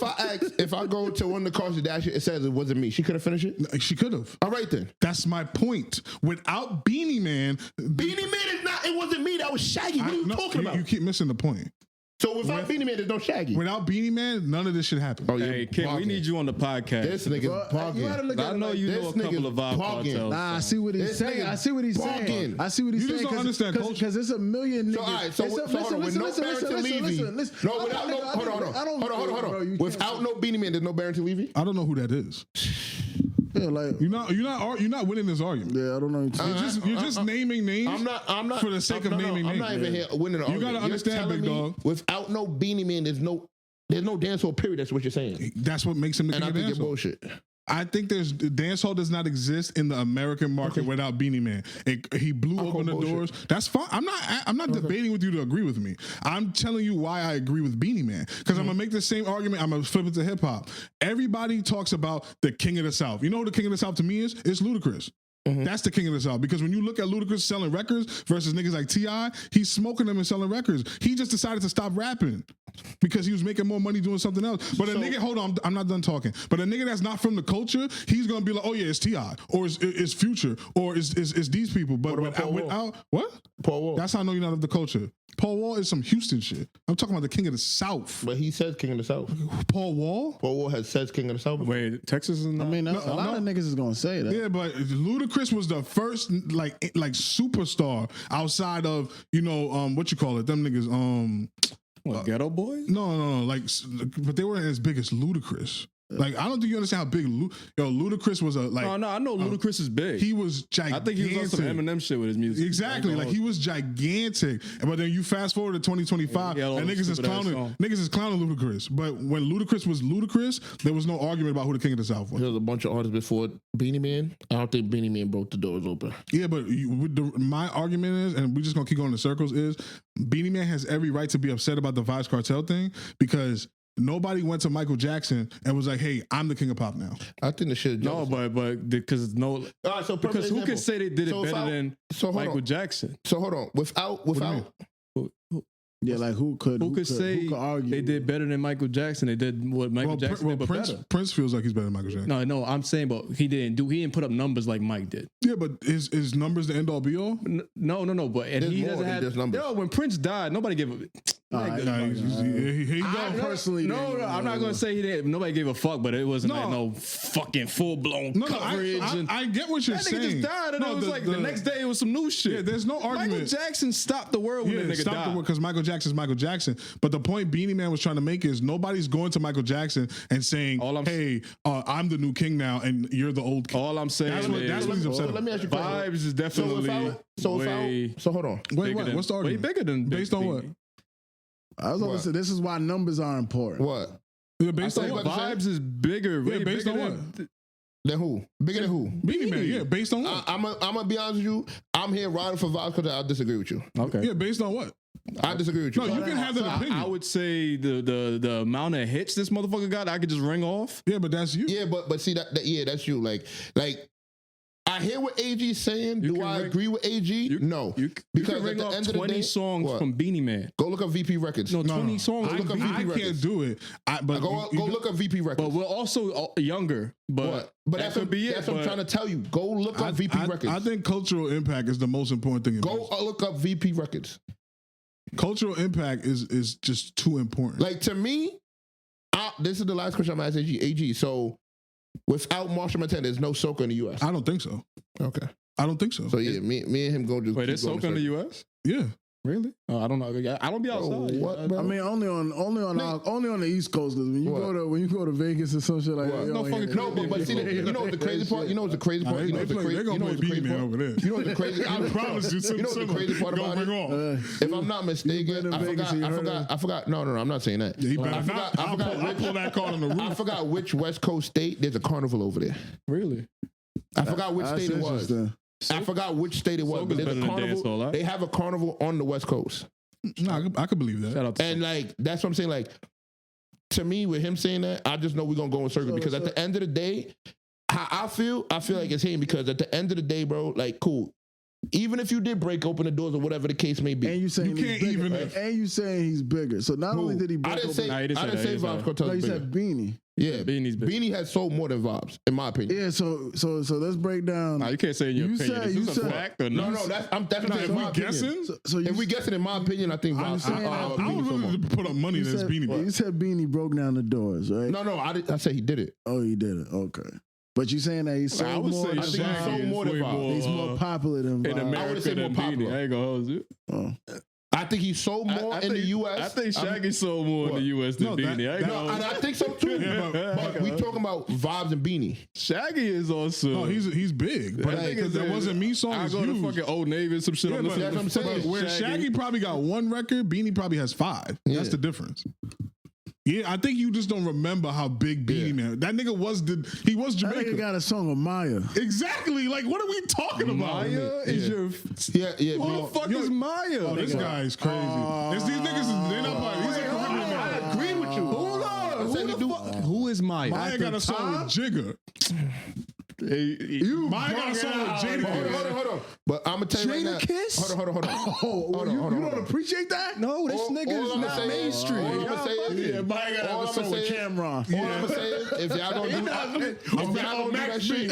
if I go to one of the cars dash it says it wasn't me, she could have finished it. She could have. All right then. That's my point. Without Beenie Man, Beenie Man is not. It wasn't me. That was Shaggy. What are you talking about? You keep missing the point. So without Beenie Man, there's no Shaggy. Without Beenie Man, none of this should happen. Oh, you're Hey, Kim, we bugging. need you on the podcast. This nigga's You gotta bugging. look at I it know like you this know a couple nigga's of Vybz bugging. Kartel. Nah, I see what he's This saying. nigga I see what he's bugging. saying. I see what he's You saying. just don't understand culture. Because it's a million niggas. So, all right, so hold on. With no Barrington Levy. No, without no. Hold on. Without no Beenie Man, there's no Barrington Levy. I don't know who that is. Yeah, like, You're not winning this argument. yeah, I don't know. You're just naming names. I'm not for the sake of naming I'm names. not even here winning the You gotta argument. understand, You're telling big me dog. Without no Beenie Man, there's no dancehall period. That's what you're saying. That's what makes him the And I king of think you're dancehall. bullshit. I think dancehall does not exist in the American market without Beenie Man. He blew call open the bullshit. doors. That's fine. I'm not debating with you to agree with me. I'm telling you why I agree with Beenie Man. Because I'm gonna make the same argument. I'm gonna flip it to hip hop. Everybody talks about the king of the South. You know who the king of the South to me is? It's Ludacris. That's the king of the South. Because when you look at Ludacris selling records versus niggas like T.I., he's smoking them and selling records. He just decided to stop rapping because he was making more money doing something else. But a nigga, hold on, I'm not done talking. But a nigga that's not from the culture, he's gonna be like, oh yeah, it's T.I. or it's Future or it's these people. But What about without what? Paul Wall. That's how I know you're not of the culture. Paul Wall is some Houston shit. I'm talking about the king of the South. But he says King of the South. Paul Wall? Paul Wall has says King of the South. Wait, Texas is not. I mean, that's a lot of niggas is gonna say that. Yeah, but Ludacris was the first like superstar outside of what you call it, them niggas What, Ghetto Boys? no like, but they weren't as big as Ludacris. Like, I don't think you understand how big Ludacris was. No, I know Ludacris is big. He was gigantic. I think he was on some Eminem shit with his music. Exactly, like he was gigantic. But then you fast forward to 2025, he had all and those stupid ass niggas is clowning Ludacris. But when Ludacris was Ludacris, there was no argument about who the king of the South was. There was a bunch of artists before Beenie Man. I don't think Beenie Man broke the doors open. Yeah, but my argument is, and we're just gonna keep going in circles, is Beenie Man has every right to be upset about the Vybz Kartel thing because nobody went to Michael Jackson and was like, "Hey, I'm the king of pop now." I think the shit. No, but because no, All right, so because who can say they did it So if better I- than so hold Michael on. Jackson? So hold on. Without. Yeah, like who could say argue? they did better than Michael Jackson? They did what Michael Jackson did, but better. Prince feels like he's better than Michael Jackson. No, I'm saying, but he didn't put up numbers like Mike did. Yeah, but is numbers the end all be all? No, but There's he more doesn't than have just numbers. Yo, when Prince died, nobody gave a Here you I go. personally, No, I'm not gonna say he didn't. Nobody gave a fuck, but it wasn't like no fucking full blown coverage. I get what you're that saying. nigga just died, and it was like the next day it was some new shit. Yeah, there's no argument. Michael Jackson stopped the world when the nigga died. Because Michael Jackson's Michael Jackson. But the point Beenie Man was trying to make is nobody's going to Michael Jackson and saying, "Hey, I'm the new king now, and you're the old king." All I'm saying that's what he's upset. Let me ask you a question. Vybz is definitely So hold on. Wait, what? What's the argument? Way bigger than based on what? I was going to say this is why numbers are important. What? Yeah, based on what? what? Vybz is bigger. Yeah, based on what? Then who? Bigger than who? Beenie Man. Yeah, based on what? I'm gonna be honest with you. I'm here riding for Vybz because I disagree with you. Okay. Yeah, based on what? I disagree with you. No, you can have that opinion. I would say the amount of hits this motherfucker got, I could just ring off. Yeah, but that's you. Yeah, but see that yeah, that's you. Like I hear what AG is saying. Do I agree with AG? No. Because at the end of the 20 songs from Beenie Man. Go look up VP Records. No, 20 songs. Go look up VP I Records. can't do it. But go look up VP Records. But we're also younger. But that's what I'm trying to tell you. Go look up VP Records. I think cultural impact is the most important thing. Go look up VP Records. Cultural impact is just too important. Like to me, this is the last question I'm asking AG. So without Marshall Montana, there's no soca in the U.S. I don't think so. Okay. I don't think so. So yeah, me and him go just. Wait, there's soca in the U.S.? Yeah. Really? Oh, I don't know. I don't be outside. What, bro? I mean, only on the East Coast. Because when you go to Vegas or some shit like that, No fucking but see, you know what the crazy part? You know what the crazy part? They're gonna play Beenie Man over there. You know what the crazy? I promise you. You know what the crazy part about it? If I'm not mistaken, I forgot. No, I'm not saying that. I'll pull that card on the roof. I forgot which West Coast state. There's a carnival over there. Really? I forgot which state it was. I forgot which state it was, but there's a carnival. They have a carnival on the West Coast. No, I could believe that. Shout out to And like that's what I'm saying. Like to me, with him saying that, I just know we're gonna go in circle because at the end of the day, how I feel like it's him because at the end of the day, bro, like cool. Even if you did break open the doors or whatever the case may be, and you saying you can't he's bigger, even. And you saying he's bigger. So not only did he break open, I didn't say Vybz Kartel. no, you bigger. said Beenie. Yeah, Beanie's big. Beenie has sold more than Vybz, in my opinion. Yeah, so let's break down. Nah, you can't say in your You opinion. said- Is you this a said- fact or No, not? that's what I'm Now, saying. if in my we opinion. guessing, So you If we guessing, in my opinion, I think I'm Vybz. saying I Beenie was sold more. willing to put up money that's Beenie Man. You said Beenie broke down the doors, right? No, I said he did it. Oh, he did it. Okay. But you saying that he's I sold would more? say I think he Shaggy sold is more than way Vybz. more, He's more popular than in Vybz. America say than more Beenie. popular. I ain't gonna hold you. Oh. I think he sold more I in the think- U.S. I think Shaggy sold more in the U.S. than No, Beenie. I ain't No, gonna and hold I think so too. Yeah, but we talking about Vybz and Beenie. you. Shaggy is also. No, he's big, but That nigga because that said- wasn't me song I is go to huge. fucking Old Navy and some shit. Yeah, I'm but listening that's to what I'm saying. fucking Where Shaggy probably got one record, Beenie probably has 5. Yeah. That's the difference. Yeah, I think you just don't remember how big Beenie Man. That nigga was That Jamaican. nigga got a song with Maya. Exactly. Like, what are we talking about? Maya is your. Yeah. Who the fuck is Maya? Oh, this guy is crazy. These niggas, they're not Maya. He's a Caribbean man. I agree with you. Hold on. said he do. Who is Maya? Maya got a song with Jigga. Maya got a song with Jada. Hold on. But I'm gonna tell you right now. Kiss? Hold on. Hold You on. don't appreciate that? No, this All nigga is I'ma not say is- mainstream. all I'ma say is- Yeah, Maya got to all have a I'ma song with say is- Cameron. All I'm gonna say is, if y'all gonna do that shit,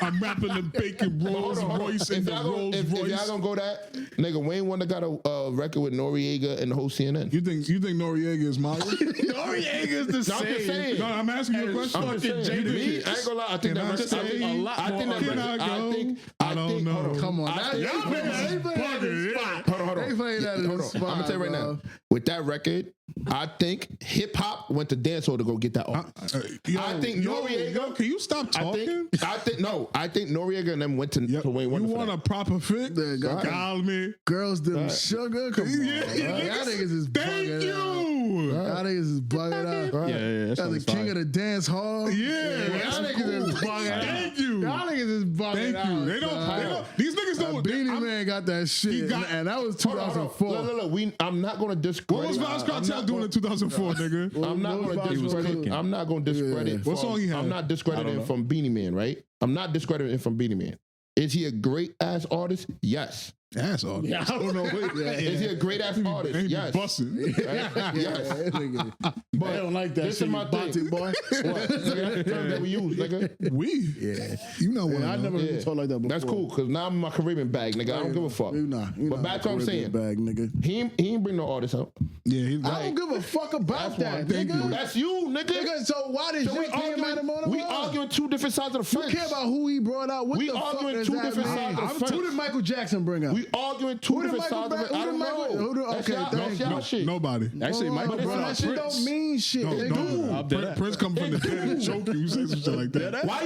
I'm rapping the bacon Rolls Royce and if the y'all gonna, Rolls if y'all Royce. gonna go that, nigga, Wayne wonder got a record with Noriega and the whole CNN. You think Noriega is Maya? Noriega is the No, I'm just same. saying. No, I'm asking you a question. I'm just saying. Me, I ain't gonna lie. I think Can I that record. say a lot I think more that on record. it. I don't know. Hold on. Come on. I think- Y'all playing that in the spot. Hold on. They playing that in Hold the on. spot, I'm gonna tell you right bro. now. With that record, I think hip hop went to dancehall to go get that off. I think Noriega. Can you stop talking? I think Noriega and them went to Wayne You Wonder. for want that. a proper fit? There you go. Call me. Girls, them sugar. Come on. Y'all niggas is Thank bugging out. you. Y'all niggas is bugging out. Yeah, Y'all the king of the dance hall. Yeah, Y'all niggas is bugging out. Thank you. Y'all niggas is bugging Thank out. you. They don't. These niggas don't. Beenie Man got that shit, and that was 2004. Look. I'm not gonna discredit. What was Vybz Kartel doing in 2004, nigga? I'm not going to discredit. I'm not going to discredit. What song he had? I'm not discrediting from Beenie Man, right? I'm not discrediting from Beenie Man. Is he a great ass artist? Yes. Ass artist. Yeah, I don't know. Is he a great ass artist? Ain't Yes. busting. Yes. But I don't like that This shit, is my you thing. boy. What? That's the term that we use, nigga. We? Yeah. You know what? I never been told like that before. That's cool, because now I'm in my Caribbean bag, nigga. I don't give a fuck. You not. But back to what I'm saying. Bag, nigga. He ain't bring no artist out. Yeah, he's I don't give a fuck about that, nigga. That's you, nigga. Nigga, so why did So you we arguing two different sides of the You fence. care about who he brought out? What We the fuck arguing does two that different mean? sides of the fence. Who did Michael Jackson bring out? We arguing two Who did different Michael sides of it. I don't know. Okay, That's y'all shit. Nobody. Actually, Michael Bro, brought that out shit Prince. don't mean shit. No, They no. do. Prince come from the dead and choke you. You say some shit like that. Why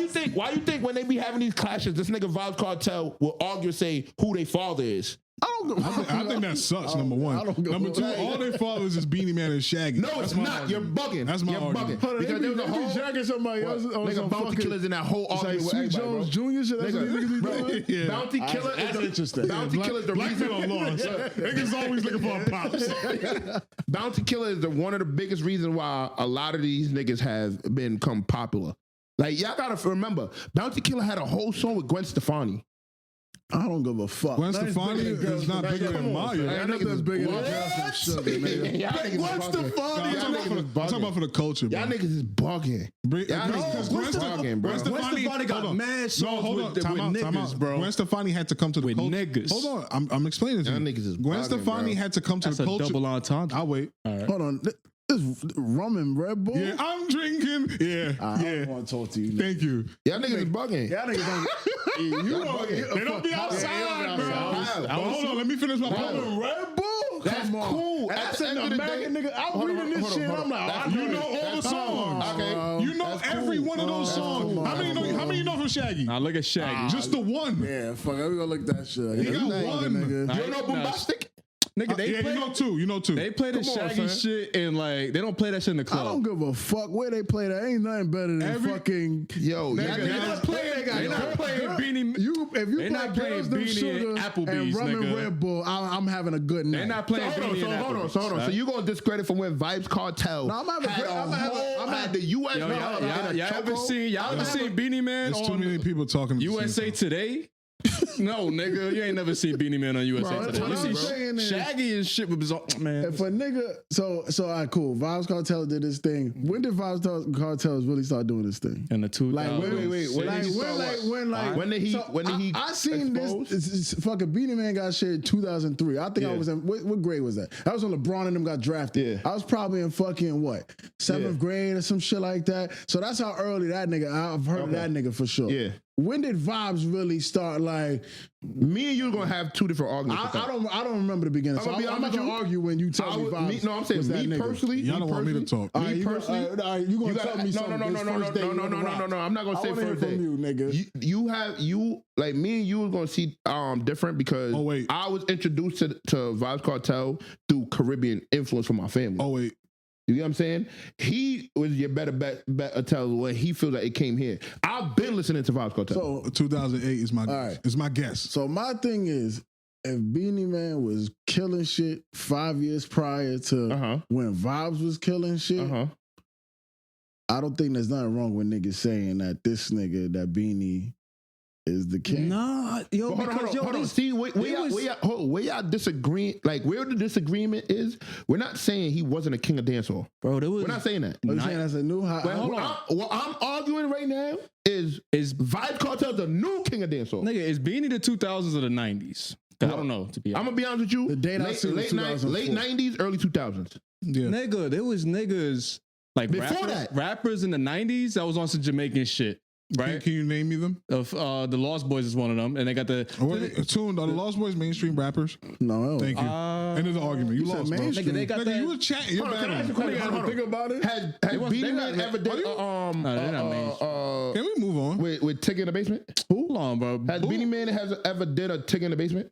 you think when they be having these clashes, this nigga Vybz Kartel will argue and say who their father is? I don't go. I think that sucks, number one. I don't go- Number two, all their fathers is Beenie Man and Shaggy. No, it's my not. argument. You're bugging. That's my You're argument. bugging. Because there was a whole jacking somebody else. nigga Bounty Killer's in that whole It's like argument with Sweet everybody, Jones bro. Jr. shit. That's what these niggas be Bro, doing. Yeah. Bounty Killer That's is interesting. Bounty Killer is the Black reason. men are lost. Niggas always looking for a pops. Bounty Killer is one of the biggest reasons why a lot of these niggas have become popular. Like y'all gotta remember, Bounty Killer had a whole song with Gwen Stefani. I don't give a fuck. Gwen Nothing's Stefani bigger than is not girls. bigger than Come on, Maya. son. Ain't nothing bigger than What? girls and sugar, nigga. Y'all niggas Gwen is bugging. Stefani. Y'all I'm niggas talking about for the culture, bro. Y'all niggas is bugging. Bring- Y'all no, niggas is Gwen Stefani- bugging, bro. Gwen Stefani got hold on. mad songs No, hold on. with Time out, niggas, bro. Gwen Stefani had to come to the With culture. niggas. Hold on. I'm explaining to you. Y'all niggas is Gwen bugging, Stefani bro. had to come to That's the a culture. double entendre. I'll wait. All right. Hold on. This rum and Red Bull? Yeah, I'm drinking. Yeah, I yeah. don't want to talk to you. Thank you. Y'all niggas is bugging. Y'all niggas don't. You bugging. They don't be outside, bro. Hold on, let me finish my point. Red Bull? That's Come on. cool. And At that's the an end of the American day- nigga. I'm Hold on, reading this hold on, shit. hold I'm on. like, That's You know all the songs. Okay. You know That's every cool. one of those songs. cool. How many you know from Shaggy? Now look at Shaggy. Just the one. yeah, fuck it. We gonna look that shit. He got You one. nigga. You don't know Boombastic? Nigga, they Yeah, play, you know two. You know two. they play the Come on, Shaggy son. shit and like they don't play that shit in the I don't club. give a fuck where they play that. Ain't nothing better than Every- fucking. Yo, y'all They niggas not playing. They not playing Beanie. You, if you They play not playing Girls Them Beanie Sugar and Applebee's, rum and nigga. Red Bull, I'm having a good night. They not playing Hold on, Beanie and hold on. Applebee's. So you gonna discredit from when Vybz Kartel No, I'm having had great- I'm a having- whole, I'm had having- the U.S. Yo, y'all ever seen Beanie Man There's too on many people talking. at the same USA time. Today? No, nigga, you ain't never seen Beanie Man on USA Bro, Today. what You I'm see saying is- Shaggy and shit with bizarre man. If a nigga, so all right, cool. Vybz Kartel did this thing. When did Vybz Kartel really start doing this thing? In the 2000s. Like wait. When Like did he when, start like what? when, like When did he- so when did he I seen expose? this fucking Beenie Man got shit in 2003. I think I Yeah. was in what grade was that? That was when LeBron and them got drafted. Yeah. I was probably in fucking what 7th grade or some shit like that. So that's how early that nigga. I've heard of that nigga for sure. Yeah. When did Vybz really start? Like Me and you are gonna have two different arguments. with that. I don't remember the beginning. So I'ma be I'm honest not with gonna you. argue when you tell I me would- Vybz. no, I'm saying was that me nigga. personally. Y'all don't want me to talk. All right, Me you personally, you gonna you tell gotta- me no, something? no, this first day you no. I'm not gonna I say wanna hear first day. from you, nigga. You have like me and you was gonna see different because Oh, wait. I was introduced to Vybz Kartel through Caribbean influence from my family. Oh wait. You get what I'm saying? He was your better bet tell when he feels like it came here. I've been listening to Vybz Kartel. So 2008 is my right. is my guess. So my thing is, if Beenie Man was killing shit 5 years prior to when Vybz was killing shit, I don't think there's nothing wrong with niggas saying that this nigga, that Beenie, is the king. Nah, yo, But because hold on. this- See, where y'all disagree? Like where the disagreement is? We're not saying he wasn't a king of dancehall. bro, there was We're not saying that. Are you saying that's a new high? Wait, hold on. What I'm arguing right now is Vybz Kartel the new king of dancehall. nigga, is Beanie the 2000s or the 90s? I don't know, to be I'm honest. gonna be honest with you. The date I seen was late 90s, early 2000s. Yeah. Nigga, there was niggas like Before that. rappers in the 90s that was on some Jamaican shit, right? Can you name me them? Of the Lost Boys is one of them, and they got the Toon, are the Lost Boys mainstream rappers? No. Thank you. End of the argument. You said lost, bro. mainstream. Nigga, they got Nigga, that. you was chatting. You're Hold on, can I ask you a bad. question? Hold on. Think about it. Has they Beenie not- Man ever did No, they're not mainstream. Can we move on? with Tig in the basement? Hold on, bro. Has Beenie Man ever did a Tig in the basement?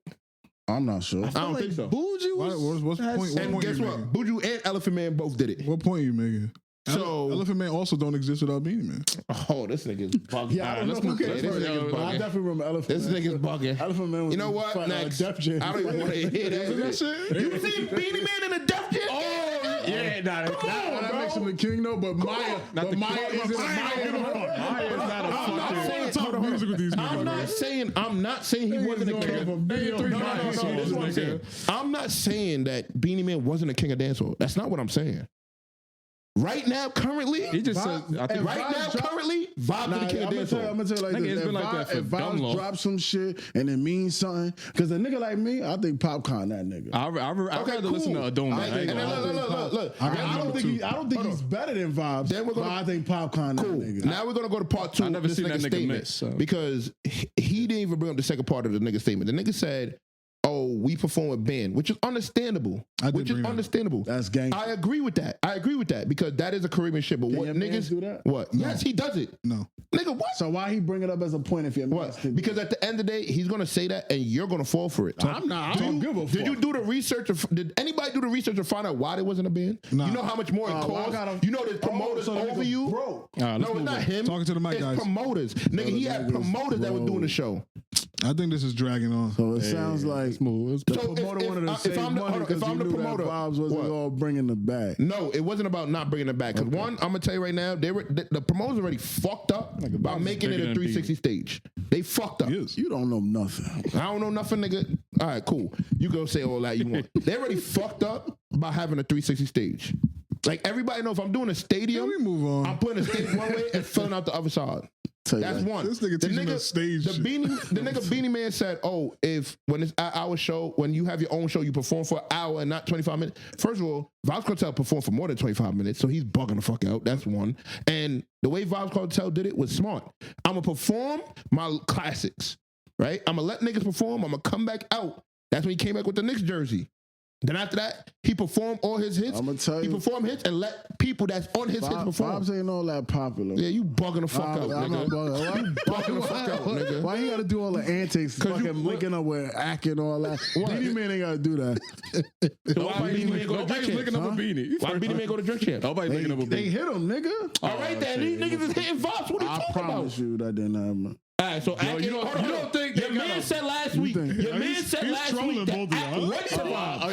I'm not sure. I don't think so. Bougie was. What's the point? What And point guess you what? making? Buju and Elephant Man both did it. What point you making? So- Elephant Man also don't exist without Beenie Man. Oh, this nigga's bugging. Yeah, I don't know who This cares. nigga's I bugging. definitely remember Elephant This Man. nigga's bugging. Elephant Man was You know what? fighting, Next. Def Jam. I don't even want to hear that shit. You seen Beenie Man in a Def Jam? Oh, yeah. That makes him the king though. But Maya, isn't Maya is not a fucking. Talk music with these niggas. I'm not saying he wasn't a king. No. I'm not saying that Beenie Man wasn't a king of dancehall. That's not what I'm saying. Right now, currently, He just said, I think currently, Vybz is the king of dancehall. I'm gonna tell you like Nigga, this. it's been like that for If dumb long. Vybz drops some shit and it means something, because a nigga like me, I think Popcorn that nigga. I'd rather listen to Adone. Look. I don't think he's better than Vybz, but I think Popcorn that nigga. Now we're gonna go to part 2 I of never this seen that nigga nigga statement miss, so. because he didn't even bring up the second part of the nigga statement. The nigga said, "Oh, we perform with band," which is understandable. That's gang. I agree with that because that is a Caribbean shit. But Can what your mans niggas do that? What? No. Yes, he does it. No. Nigga, what? So why he bring it up as a point if you're What? Because at the end of the day, he's gonna say that, and you're gonna fall for it. I'm not. I don't give a fuck. Did you do the research? Did anybody do the research to find out why there wasn't a band? Nah. You know how much more it costs. You know there's promoters over you. Bro. No, it's not him. Talking to the mic, it's guys. promoters. Nigga, he had promoters that were doing the show. I think this is dragging on. So it sounds like the So promoter wanted to if save I'm the- money because he I'm the knew promoter, that Vybz wasn't what? all bringing the bag. No, it wasn't about not bringing it back. Because one, I'm gonna tell you right now, the promoters already fucked up by making it a 360 stage. They fucked up. Yes. You don't know nothing. I don't know nothing, nigga. All right, cool. You go say all that you want. They already fucked up by having a 360 stage. Like everybody knows, if I'm doing a stadium, Can we move on? I'm putting a stage one way and filling out the other side. That's one. This nigga teaching us stage The shit. nigga Beenie Man said, "Oh, if when it's our show, when you have your own show, you perform for an hour and not 25 minutes." First of all, Vybz Kartel performed for more than 25 minutes, so he's bugging the fuck out. That's one. And the way Vybz Kartel did it was smart. I'm gonna perform my classics, right? I'm gonna let niggas perform. I'm gonna come back out. That's when he came back with the Knicks jersey. Then after that, he performed all his hits. I'm gonna tell he you, performed hits and let people that's on his hits perform. Vybz ain't all that popular. Yeah, you bugging the fuck out, I'm not nigga. bugging. You bugging the fuck out, nigga. Why you gotta do all the antics? Fucking linking up with acting and all that. Beenie Man ain't gotta do that. Why Beenie Man go to drink Nobody's looking up a Beanie. Why Beenie Man go to drink champ? Nobody's looking up a They Beanie. hit him, nigga. All right, then these niggas is hitting Vybz. What are you I talking about? promise you that didn't happen. All right, so you don't think your they got man a- said last week? Your man he's said last trolling week both that of y'all. act went to Vybz. Oh,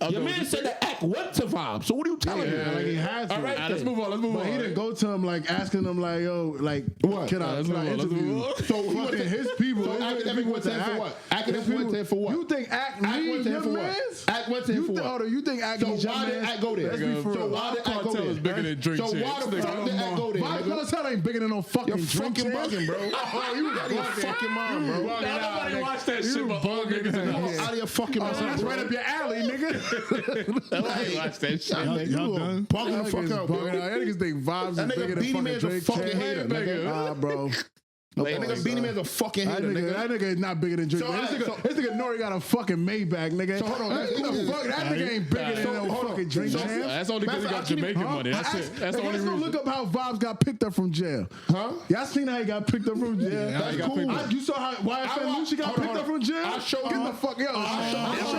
yeah. Your man said that act went to Vybz. So what are you telling me? Like he has to. All right, Let's move on. But he didn't go to him like asking him like, yo, like, What? can I Let's move on, let's interview? move on. So he went to his people. So his academic people went to him for Act. what? Academic His went to him for what? You think Act Act went needs to him your for what? mans? Act went to him for what? You think Act So needs your why did mans? Act go there? Let's be for So real. why did Act go Kartel is bigger there? than drink So why champs. the fuck did Act go there, Vybz nigga? Kartel ain't bigger than no fucking You're drink fucking champ. bugging, bro. You Out of your fucking mind, bro. Nobody watched that shit but all niggas in the house. Out of your fucking mind, That's bro. right up your alley, nigga. Nobody watched that shit. Nigga, Y'all you done? bugging the fuck out, bro. That niggas think Vybz That is bigger nigga than Beenie fucking Man's a Drake fucking champ. hater, nigga. Bro. That nigga Beenie Man's a fucking That hater, nigga, nigga. that nigga is not bigger than Drake. So, This nigga Nori got a fucking Maybach, nigga. So, hold on, That nigga ain't bigger than no hold on. fucking drink So, champ. That's only because he got Jamaican money. That's it. That's the only Let's go reason. look up how Vybz got picked up from jail. Huh? Y'all seen how he got picked up from jail? That's got cool. picked up. You saw how YFN Lucci got picked up from jail? I'll show Get you. the fuck out.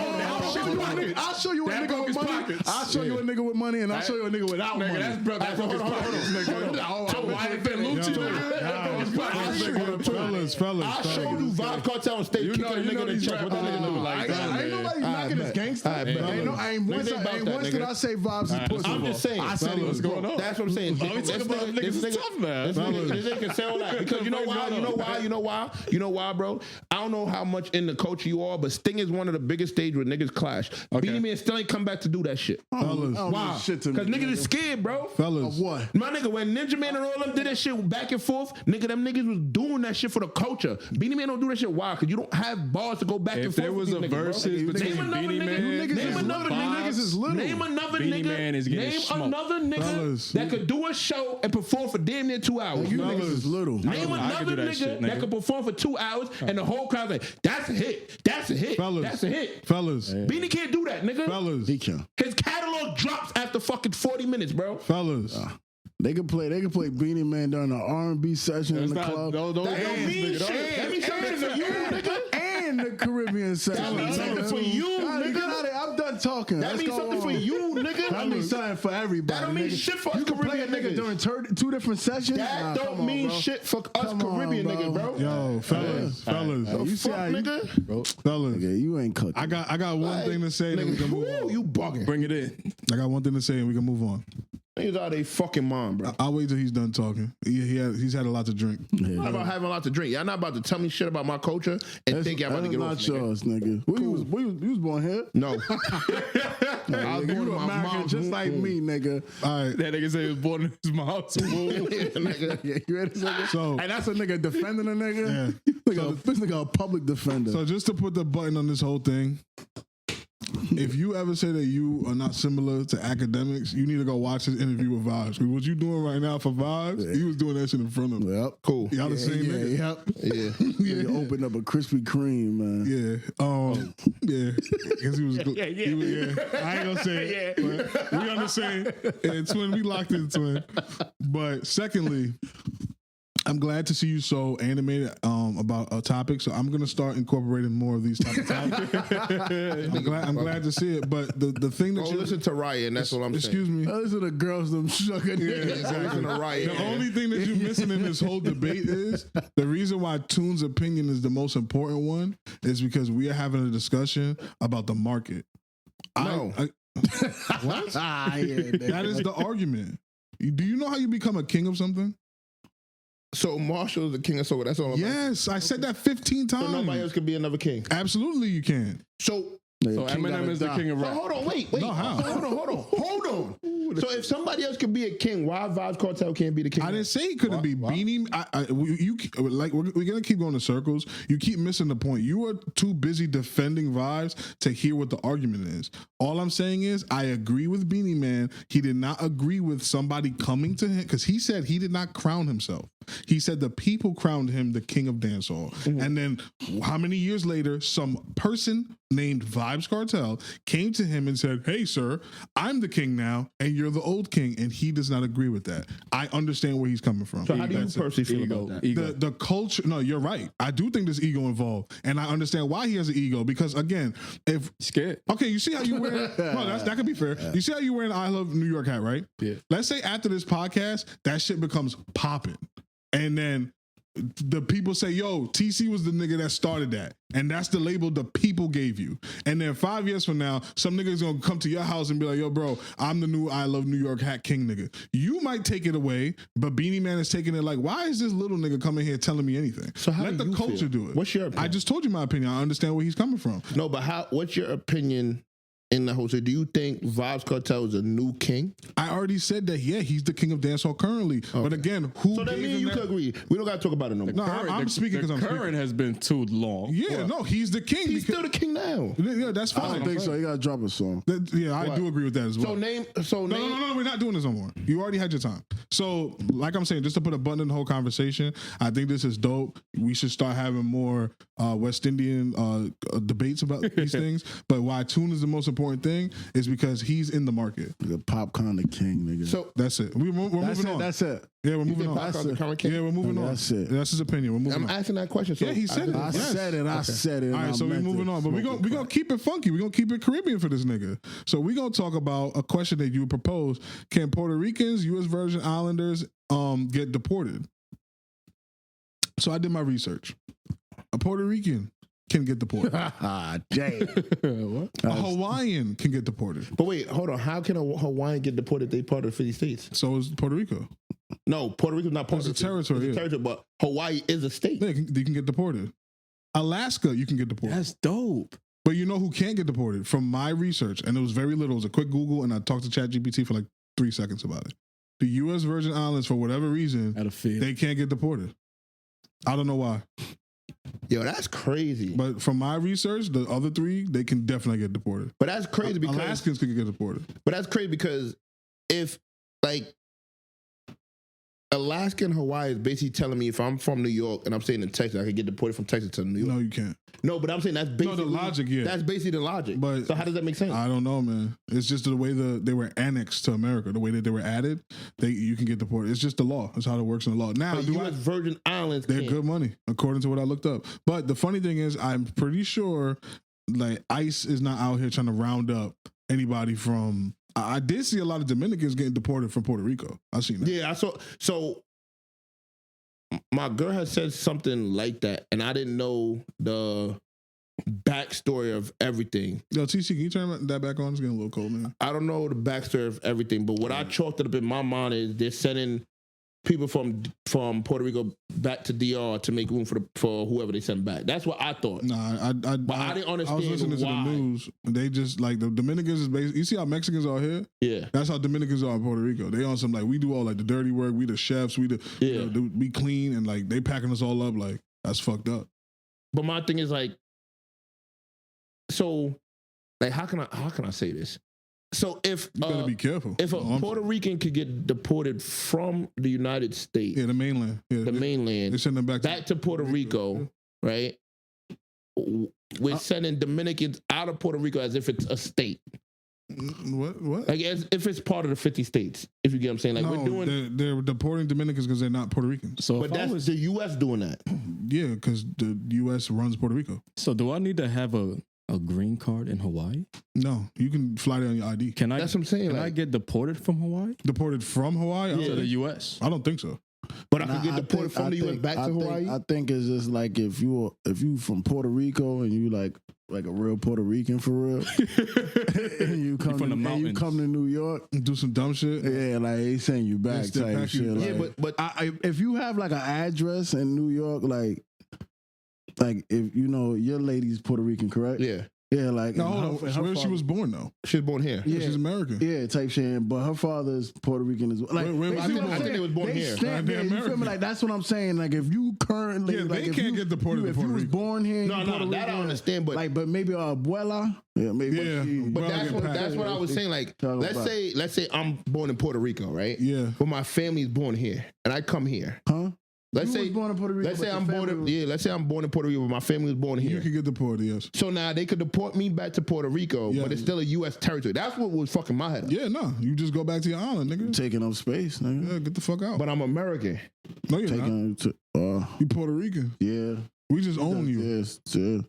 I'll show you a That nigga broke with his money. pockets. I'll show you a nigga with money, and I'll show you a nigga without money. Nigga, that broke his pockets, nigga. So why did that Lucci, nigga? That broke his pockets, nigga. Fellas. I showed you Vybz Kartel on stage kicking a nigga in the these chest. What that rap- nigga look like? Ain't nobody knocking his gangster. All right, bet. Ain't once Niggas ain't about that, did nigga. I say Vybz is pussy. I'm just saying. I said he was going going on? That's what I'm saying. Oh, we talking about niggas is tough, man. This nigga can say all that because you know why? You know why, bro? I don't know how much in the culture you are, but Sting is one of the biggest stages where niggas clash. Beenie Man still ain't come back to do that shit. Fellas. Why? Shit to me, Because niggas is scared, bro. Fellas. What? My nigga, when Ninja Man and all them did that shit back and forth, nigga, them niggas was doing that shit for the culture. Beenie Man don't do that shit. Why? Because you don't have bars to go back and If forth. there was with a these niggas, bro. versus between Name another Beenie nigga. Man, Name another nigga. Niggas is little. Name another Beenie nigga. Man is getting Name smoked. another nigga Fellas. that could do a show and perform for damn near 2 hours. You niggas is little. Name I can another do that nigga shit, that nigga. could perform for 2 hours and the whole crowd's like, that's a hit. That's a hit. Fellas. That's a hit. Fellas. Beanie can't do that, nigga. Fellas. He can. His catalog drops after fucking 40 minutes, bro. Fellas. They can play Beenie Man during an R&B session in the club. That don't mean shit. That means something for you, nigga. And the Caribbean session. That means something for you, Get nigga. out of here. I'm done done talking. That Let's means go something for on. you, nigga. That means something for everybody. That don't mean nigga. shit for us You can play a Caribbean nigga niggas. during 2 different sessions. That Come don't on, mean bro. shit for us Come on, Caribbean bro. niggas, bro. Yo, fellas. You see Fuck, how you, nigga. Fellas. nigga, you ain't cooking. I got one thing to say, then we can move Woo, on. you bugging. Bring it in. I got one thing to say, and we can move on. Niggas out of their fucking mind, bro. I'll wait till he's done talking. He's had a lot to drink. Not about having a lot to drink. Y'all not about to tell me shit about my culture and think y'all about to get off. That's not yours, nigga. You was born here. No. I was born in my American mom's just like womb. me, nigga. All right. That nigga said he was born in his mom's womb. Nigga. Yeah, you ready, nigga? So- and that's a nigga defending a nigga. Yeah. This nigga a public defender. So just to put the button on this whole thing, if you ever say that you are not similar to academics, you need to go watch this interview with Vybz. Because what you doing right now for Vybz, he was doing that shit in front of him. Yep. Cool. Y'all the same nigga. Yep. Yeah. You opened up a Krispy Kreme, man. Yeah. Yeah. Because he was. Yeah. I ain't gonna say it. But we on the same. And twin, we locked in, twin. But secondly, I'm glad to see you so animated about a topic. So I'm gonna start incorporating more of these type of topics. I'm glad to see it. But the thing that Go you listen to Riot, and that's what I'm saying. excuse me. Those are the girls them sugar. Yeah, Go listen to Riot. The only thing that you're missing in this whole debate is the reason why Toon's opinion is the most important one is because we are having a discussion about the market. No. What? Yeah, That is the argument. Do you know how you become a king of something? So Marshall is the king of soul. That's all I'm Yes, I said that 15 So nobody times. else could be another king. Absolutely, you can. So So Eminem is the king of So rap. hold on, wait. No, how? Hold on. So if somebody else could be a king, why Vybz Kartel can't be the king? I didn't say he couldn't be. Beenie, we're gonna keep going in circles. You keep missing the point. You are too busy defending Vybz to hear what the argument is. All I'm saying is I agree with Beenie Man. He did not agree with somebody coming to him because he said he did not crown himself. He said the people crowned him the king of dancehall. And then how many years later, some person named Vybz Kartel came to him and said, "Hey, sir, I'm the king now, and you're the old king." And he does not agree with that. I understand where he's coming from. So how do you That's it. personally feel about that? Ego. The culture, no, you're right. I do think there's ego involved, and I understand why he has an ego. Because again, if Scared. okay, you see how you wear no, that could be fair. You see how you wear an I Love New York hat, right? Yeah. Let's say after this podcast, that shit becomes popping, and then the people say, "Yo, TC was the nigga that started that," and that's the label the people gave you. And then 5 years from now, some nigga's gonna come to your house and be like, "Yo, bro, I'm the new I Love New York hat king nigga." You might take it away, but Beenie Man is taking it like, "Why is this little nigga coming here telling me anything?" So how let do the you culture feel? do it. What's your opinion? I just told you my opinion. I understand where he's coming from. No, but what's your opinion in the whole thing? Do you think Vybz Kartel is a new king? I already said that. Yeah, he's the king of dancehall currently. But again, who So that gave means him you that? could agree. We don't got to talk about it no more. No, I'm speaking because I'm current speaking. has been too long. Yeah, no, he's the king. He's still the king now. Yeah, that's I fine. don't think so. You gotta drop a song. Yeah, I do agree with that as well. No, we're not doing this no more. You already had your time. So, like I'm saying, just to put a button in the whole conversation, I think this is dope. We should start having more West Indian debates about these things. But why Toon is the most important thing is because he's in the market. The popcorn the king, nigga. So That's it. We're moving on. That's it. Yeah, we're moving on. Popcorn the current king? Yeah, we're moving on. That's it. That's his opinion. We're moving I'm on. asking that question. So Yeah, he said it. I Yes. said it. I said it. All right, so we're moving on, but we're gonna keep it funky. We're gonna keep it Caribbean for this nigga. So we're gonna talk about a question that you proposed: can Puerto Ricans, U.S. Virgin Islanders, get deported? So I did my research. A Puerto Rican can get deported. Jay. What? A Hawaiian can get deported. But wait, hold on. How can a Hawaiian get deported? They part of the 50 states. So is Puerto Rico. No, Puerto Rico's not part It's of a territory, It's a yeah. territory, but Hawaii is a state. They can get deported. Alaska, you can get deported. That's dope. But you know who can't get deported? From my research, and it was very little. It was a quick Google, and I talked to ChatGPT for like 3 seconds about it. The U.S. Virgin Islands, for whatever reason, Out of fear. they can't get deported. I don't know why. Yo, that's crazy. But from my research, the other 3, they can definitely get deported. But that's crazy because Alaskans can get deported. if like Alaska and Hawaii is basically telling me if I'm from New York and I'm staying in Texas, I could get deported from Texas to New York. No, you can't. No, but I'm saying that's basically the logic, yeah. That's basically the logic. But so how does that make sense? I don't know, man. It's just the way they were annexed to America, the way that they were added. You can get deported. It's just the law. It's how it works in the law. Now, But U.S. Virgin Islands, they're can't. good money, according to what I looked up. But the funny thing is, I'm pretty sure like ICE is not out here trying to round up anybody from. I did see a lot of Dominicans getting deported from Puerto Rico. I seen that. Yeah, I saw. So my girl had said something like that, and I didn't know the backstory of everything. Yo, TC, can you turn that back on? It's getting a little cold, man. I don't know the backstory of everything, but what I chalked it up in my mind is they're sending people from Puerto Rico back to DR to make room for whoever they send back. That's what I thought. Nah, But I didn't understand I was listening to the why. news. They just like the Dominicans is basically. You see how Mexicans are here? Yeah. That's how Dominicans are in Puerto Rico. They on some like we do all like the dirty work. We the chefs. We we clean and like they packing us all up. Like that's fucked up. But my thing is like, so like how can I say this? So if You gotta be careful. if a Puerto Rican could get deported from the United States, the mainland, the mainland, they send them back to Puerto Rico, right? We're sending Dominicans out of Puerto Rico as if it's a state. What? Like as if it's part of the 50 states, if you get what I'm saying. Like we're doing they're deporting Dominicans because they're not Puerto Ricans. So but that's the US doing that. Yeah, because the U.S. runs Puerto Rico. So do I need to have a green card in Hawaii? No, you can fly there on your ID. Can I? That's what I'm saying. Can I Like, get deported from Hawaii Deported from Hawaii? to the U.S.? I don't think so. but I could get deported from the US back to Hawaii. I think it's just like if you from Puerto Rico and you like a real Puerto Rican for real, and you come from the and you mountains. come to New York, Do some dumb shit. yeah, like they send you back They type pack shit. you- Like, Yeah, but if you have like an address in New York, like if you know your lady's Puerto Rican, correct? yeah, Yeah, like No, and hold on. her Where she father- was born though? she was born here. Yeah. She's American. Yeah, type shit. But her father's Puerto Rican as well. Like, Wait, you I see think- what I'm I think saying? they was born They here. stand They're there, you feel American. me? Like that's what I'm saying. Like if you currently, Yeah, like, they if can't you, get deported to if Puerto you was Rico. born here, No, in Puerto that I Rico, understand, but like, but maybe abuela, yeah, maybe. Yeah, but Well, that's get what packed. that's what I was saying. Like, Talk let's about- say I'm born in Puerto Rico, right? Yeah. But my family's born here, and I come here. Huh? Let's You say was born in Puerto Rico. let's but say your I'm born family in was- let's say I'm born in Puerto Rico, but my family was born You here. can get deported, yes. So now they could deport me back to Puerto Rico, Yeah. but it's still a U.S. territory. That's what was fucking my head up. Yeah, no. You just go back to your island, nigga. taking up space, nigga. Yeah, get the fuck out. But I'm American. No, you're not. Taking to, You Puerto Rican. yeah. We just own you. Yes, yeah.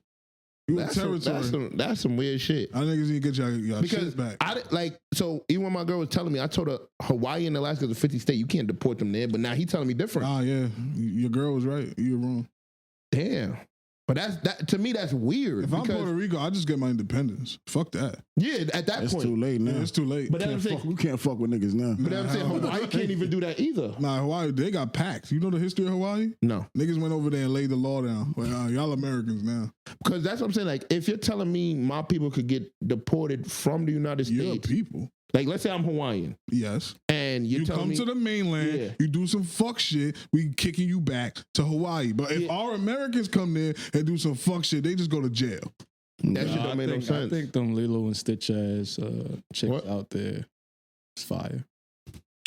You in That's territory. that's some weird shit. I niggas need to get your Because shit back. I didn't like so even when my girl was telling me, I told her Hawaii and Alaska is a 50 state. You can't deport them there. But now he telling me different. Ah, yeah. Your girl was right. You're wrong. Damn. But that to me that's weird. If I'm because, Puerto Rico, I just get my independence. Fuck that. yeah, at that It's point. too late now. Yeah, it's too late. But that's what I'm Can't saying. fuck, we can't fuck with niggas now. But I'm saying Hawaii can't even do that either. Nah, Hawaii, they got packed. You know the history of Hawaii? No. Niggas went over there and laid the law down. Well, y'all Americans now. Because that's what I'm saying. Like, if you're telling me my people could get deported from the United You're States, people. like let's say I'm Hawaiian Yes. and you're You telling come me to the mainland, Yeah. you do some fuck shit, we kicking you back to Hawaii. But if Yeah. our Americans come there and do some fuck shit, they just go to jail. that shit Nah, don't make no I sense. think them Lilo and Stitch ass chicks What? out there is fire.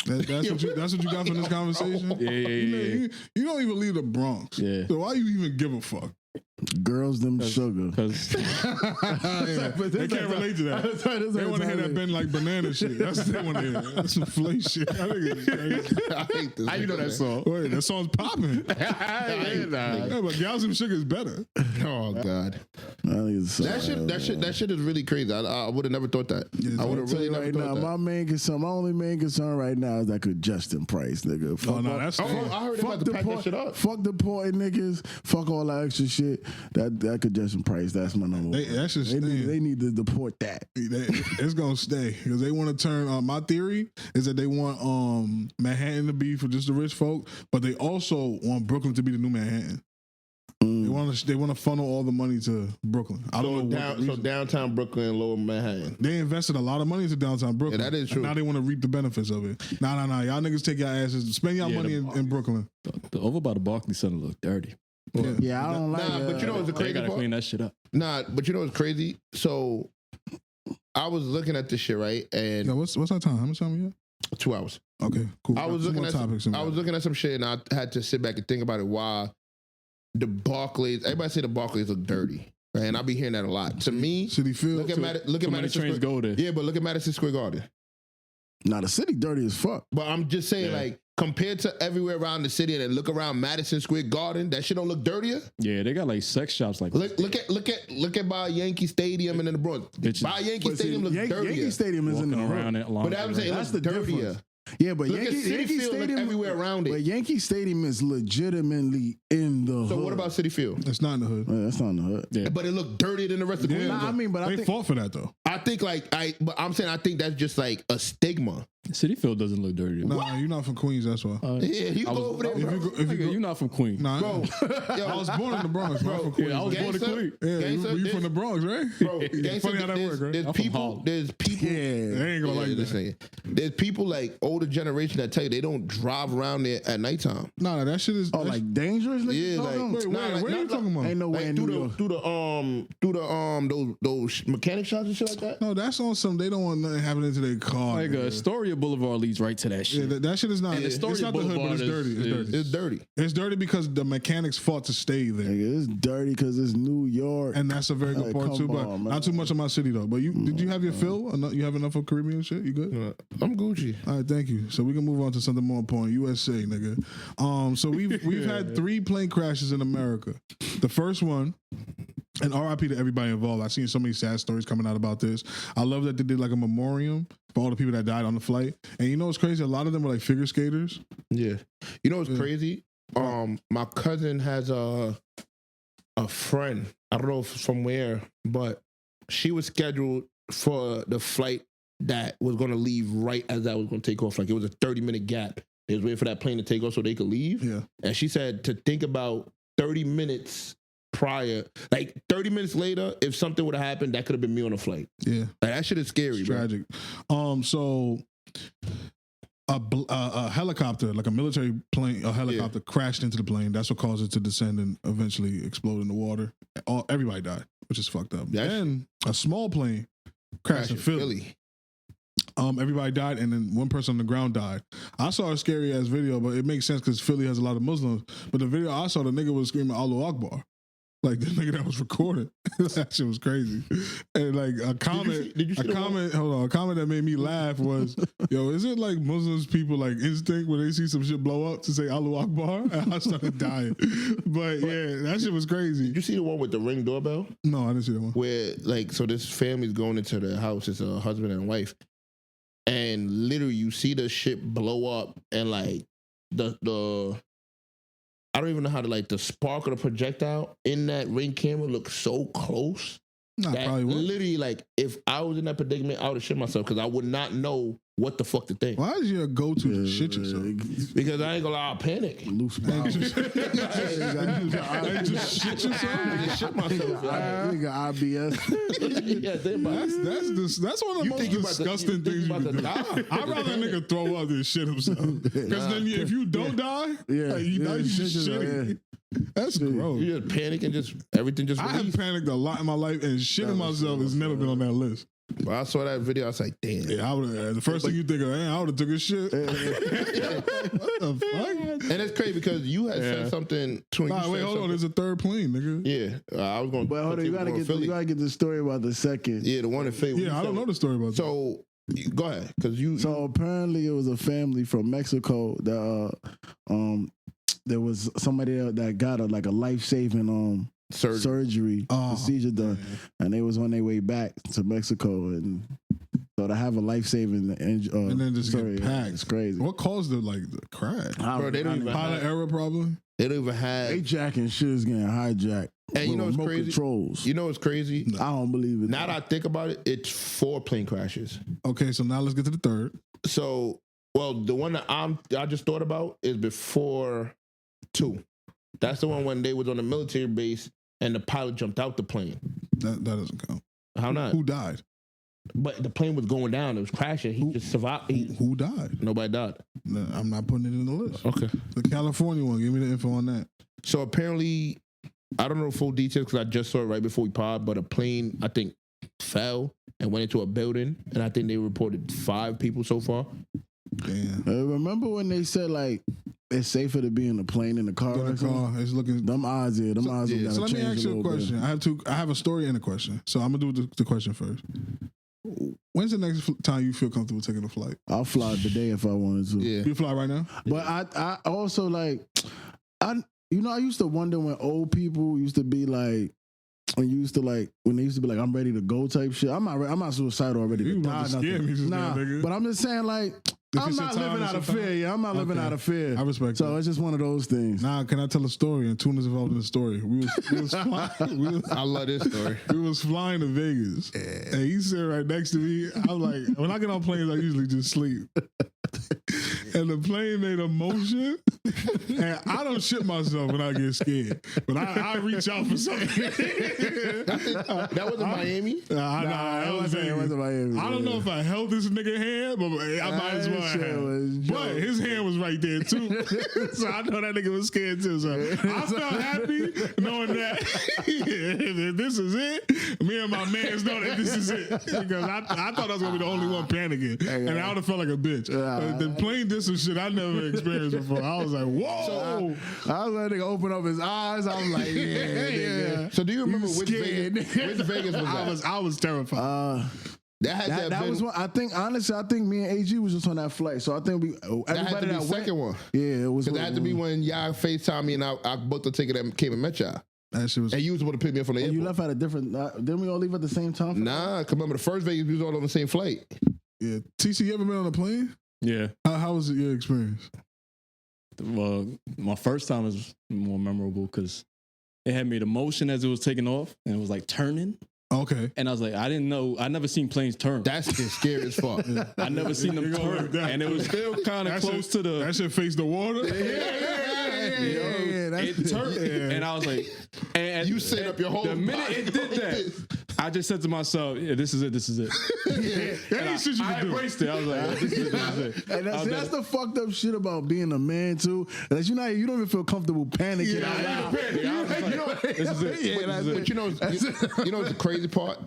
That's what you got from this conversation? Yeah, You don't even leave the Bronx. Yeah. So why you even give a fuck? Girls, them sugar. Because Yeah, they can't relate to that. They want to hear that bend like banana shit. That's what they want to hear. That's some flay shit. I think it's crazy. I hate this. how you know that song? Wait, that song's popping. Yeah, but Gyal Some Sugar is better. Oh God, I think it's that shit is really crazy. I would have never thought that. I would have really never right thought now, that. my only main concern right now is that congestion price, nigga. Fuck Oh, no, all- that's I heard they about to pack that shit up. Fuck the poor niggas. Fuck all that extra shit. That congestion price. That's my number. That's just They need to deport that. It's gonna stay because they want to turn. My theory is that they want Manhattan to be for just the rich folk, but they also want Brooklyn to be the new Manhattan. They want to funnel all the money to Brooklyn. I don't know. So downtown Brooklyn, Lower Manhattan. They invested a lot of money into downtown Brooklyn. Yeah, that is And true. now they want to reap the benefits of it. Nah. Y'all niggas take your asses, spend your money in Brooklyn. the over by the Barclays Center look dirty. Yeah, I don't like Nah, but you know what's the They crazy gotta part? clean that shit up. Nah, but you know what's crazy? So I was looking at this shit, right? And Yeah, what's our time? How much time we got? 2 hours. Okay, cool. I was Some looking more at topics. I was looking at some shit, and I had to sit back and think about it. Why the Barclays? Everybody say the Barclays look dirty, right? And I be hearing that a lot. To me, City Field. look at Too Madison many trains Square. go there. Yeah, but look at Madison Square Garden. Nah, the city dirty as fuck. But I'm just saying, Yeah. like, compared to everywhere around the city, and then look around Madison Square Garden, that shit don't look dirtier. Yeah, they got like sex shops like Look at by Yankee Stadium and in the Bronx. Bitches. By Yankee Stadium looks dirtier. Yankee Stadium is in the walking hood. around it. But I'm saying That's that's the dirtier. difference. Yeah, but Look at City Yankee Field, Stadium everywhere around it. But Yankee Stadium is legitimately in the hood. So what about City Field? It's not in the hood. Yeah, that's not in the hood. Yeah. But it looked dirtier than the rest of Queens. Nah, I mean, but I They think fought for that though. I think but I'm saying I think that's just like a stigma. City Field doesn't look dirty. Nah, you're not from Queens. That's why. Yeah, you go over there, If bro. you go, if you go, You're not from Queens. nah, Bro, I was born in the Bronx. Bro. I'm from Queens. Yeah, I was born in Gangsta, Queens. Yeah, Gangsta, you from the Bronx, right? Bro, Funny gangsta, how that works, right? there's I'm from people. Harlem. There's people. yeah. They ain't gonna like that. Listen, there's people like older generation that tell you they don't drive around there at nighttime. Nah, that shit is. Oh, like dangerous? Yeah, like wait, where you talking about? Ain't no way Like in New York. through the those mechanic shops and shit like that. No, that's on some. They don't want nothing happening to their car. Like nigga. Astoria Boulevard leads right to that Yeah, shit. that shit is not. And It's Astoria not the hood, but Boulevard it's dirty. It's is- dirty. It's dirty. It's dirty because the mechanics fought to stay there. Nigga, it's dirty because it's New York. And that's a very good Like, part come too, but on, man. not too much of my city though. But did you have your fill? You have enough of Caribbean shit? You good? I'm Gucci. All right, thank you. So we can move on to something more important. USA, nigga. So we've had 3 plane crashes in America. The first one, and RIP to everybody involved. I've seen so many sad stories coming out about this. I love that they did like a memoriam for all the people that died on the flight. And you know what's crazy? A lot of them were like figure skaters. Yeah. You know what's crazy? My cousin has a friend. I don't know from where, but she was scheduled for the flight that was going to leave right as I was going to take off. Like it was a 30-minute gap. They was waiting for that plane to take off so they could leave. Yeah. And she said to think about 30 minutes prior, like 30 minutes later, if something would have happened, that could have been me on the flight. Yeah. Like, that shit is scary, It's bro. tragic. So a helicopter, like a military plane, a helicopter crashed into the plane. That's what caused it to descend and eventually explode in the water. Everybody died, which is fucked up. Then a small plane crashed in Philly. Everybody died, and then one person on the ground died. I saw a scary ass video, but it makes sense because Philly has a lot of Muslims. But the video I saw, the nigga was screaming Allahu Akbar. Like the nigga that was recording. That shit was crazy. And like a comment, a comment that made me laugh was, yo, is it like Muslims people like instinct when they see some shit blow up to say Allahu Akbar? And I started dying. But yeah, that shit was crazy. Did you see the one with the Ring doorbell? No, I didn't see that one. Where like, so this family's going into the house. It's a husband and wife. And literally you see the shit blow up and like the I don't even know how to like the spark of the projectile in that Ring camera looks so close. Nah, That probably would. literally, like, if I was in that predicament, I would have shit myself because I would not know what the fuck to think. Why is your go-to to shit yourself? Because I ain't gonna lie, I'll panic. Loose And bowels. just shit yourself? Just shit myself. Nigga, IBS. Yeah, think about it. That's one of the You most think you about to- disgusting you think things you you about can to do. die. I'd rather a nigga throw up than shit himself. Because then if you don't die, Yeah, like, you yeah, you just shit yourself, shitting. That's gross. You just panic and just everything just I have released. panicked a lot in my life, and shitting myself has never been on that list. But I saw that video, I was like, damn. Yeah, I would. The first thing you think of, I would have took a shit. What the fuck? And it's crazy because you had said something to Nah, wait, hold on. There's a third plane, nigga. Yeah, I was going to But hold on, you gotta get the story about the second. Yeah, the one in Philly. Yeah, I don't know the story about that. So, go ahead, because you. So apparently it was a family from Mexico that there was somebody that got a life-saving surgery procedure done, and they was on their way back to Mexico, and so to have a life-saving and then just get packed. It's crazy. What caused the crash? Bro, they don't even Pilot error, probably. They don't even have. They jacking shit is getting hijacked. And you know what's remote crazy? Controls. You know what's crazy? I don't believe it. Now that I think about it, it's 4 plane crashes. Okay, so now let's get to the third. So, well, the one that I just thought about is before 2. That's the one when they was on the military base and the pilot jumped out the plane. That doesn't count. How not? Who died? But the plane was going down. It was crashing. He just survived. Who died? Nobody died. No, I'm not putting it in the list. Okay. The California one. Give me the info on that. So apparently, I don't know the full details because I just saw it right before we pod, but a plane, I think, fell and went into a building. And I think they reported 5 people so far. Damn. Remember when they said like it's safer to be in the plane than the car? In the car, it's looking. Them odds, yeah. Them odds. yeah. Gotta So let me change ask you a little bit. question. I have a story and a question. So I'm gonna do the question first. When's the next time you feel comfortable taking a flight? I'll fly today if I wanted to. Yeah. You fly right now? But I also like, I used to wonder when old people used to be like, when they used to be like, I'm ready to go type shit. I'm not suicidal already to You die. about to scare Nothing. me just Nah, now, nigga. but I'm just saying like, If I'm it's not your time, living it's out of your time. fear. Yeah, I'm not living Okay. out of fear. I respect So that. it's just one of those things. Nah, can I tell a story? And Toon is involved in the story. We was flying. I love this story. We was flying to Vegas, and he sat right next to me. I'm like, when I get on planes, I usually just sleep. And the plane made a motion, and I don't shit myself when I get scared, but I reach out for something. That wasn't Miami. Nah, that was it Vegas. wasn't Miami. I don't know if I held this nigga hand, but I might as well That shit have. was But joke. his hand was right there too, so I know that nigga was scared too. So I felt happy knowing that if this is it, me and my mans know that this is it, because I thought I was gonna be the only one panicking, and I would have felt like a bitch. The plane did some shit I never experienced before. I was like, whoa. I was letting nigga open up his eyes. I'm like, yeah, nigga. So do you remember You which scared, Vegas? nigga. Which Vegas was that? I was terrified. That had to have That been, was one. I think honestly, I think me and AG was just on that flight. So I think that had to everybody be that the went. second one. Yeah, it was. Because that had to be when y'all FaceTime me and I booked the ticket and came and met y'all. That shit was. And you was able to pick me up from the And you airport. left at a different. Didn't we all leave at the same time? Nah, 'cause remember the first Vegas we was all on the same flight. Yeah. TC, you ever been on a plane? Yeah. How was it your experience? Well, my first time was more memorable because it had made a motion as it was taking off, and it was like turning. Okay. And I was like, I didn't know. I never seen planes turn. That's just scary as fuck. I never seen them You go like turn, that. and it was still kind of That close shit- to the. That shit face the water. It turned, and I was like, and You set up your whole The minute body it did that, I just said to myself, "Yeah, this is it. This is it." That ain't shit you I can do. embraced it. I was like, "Yeah, "This is it. This is it." And I was that's like, the fucked up shit about being a man too. That you don't even feel comfortable panicking. I out didn't loud. panic. I was like, "This is it. Yeah, This is But it." you know what's the crazy part?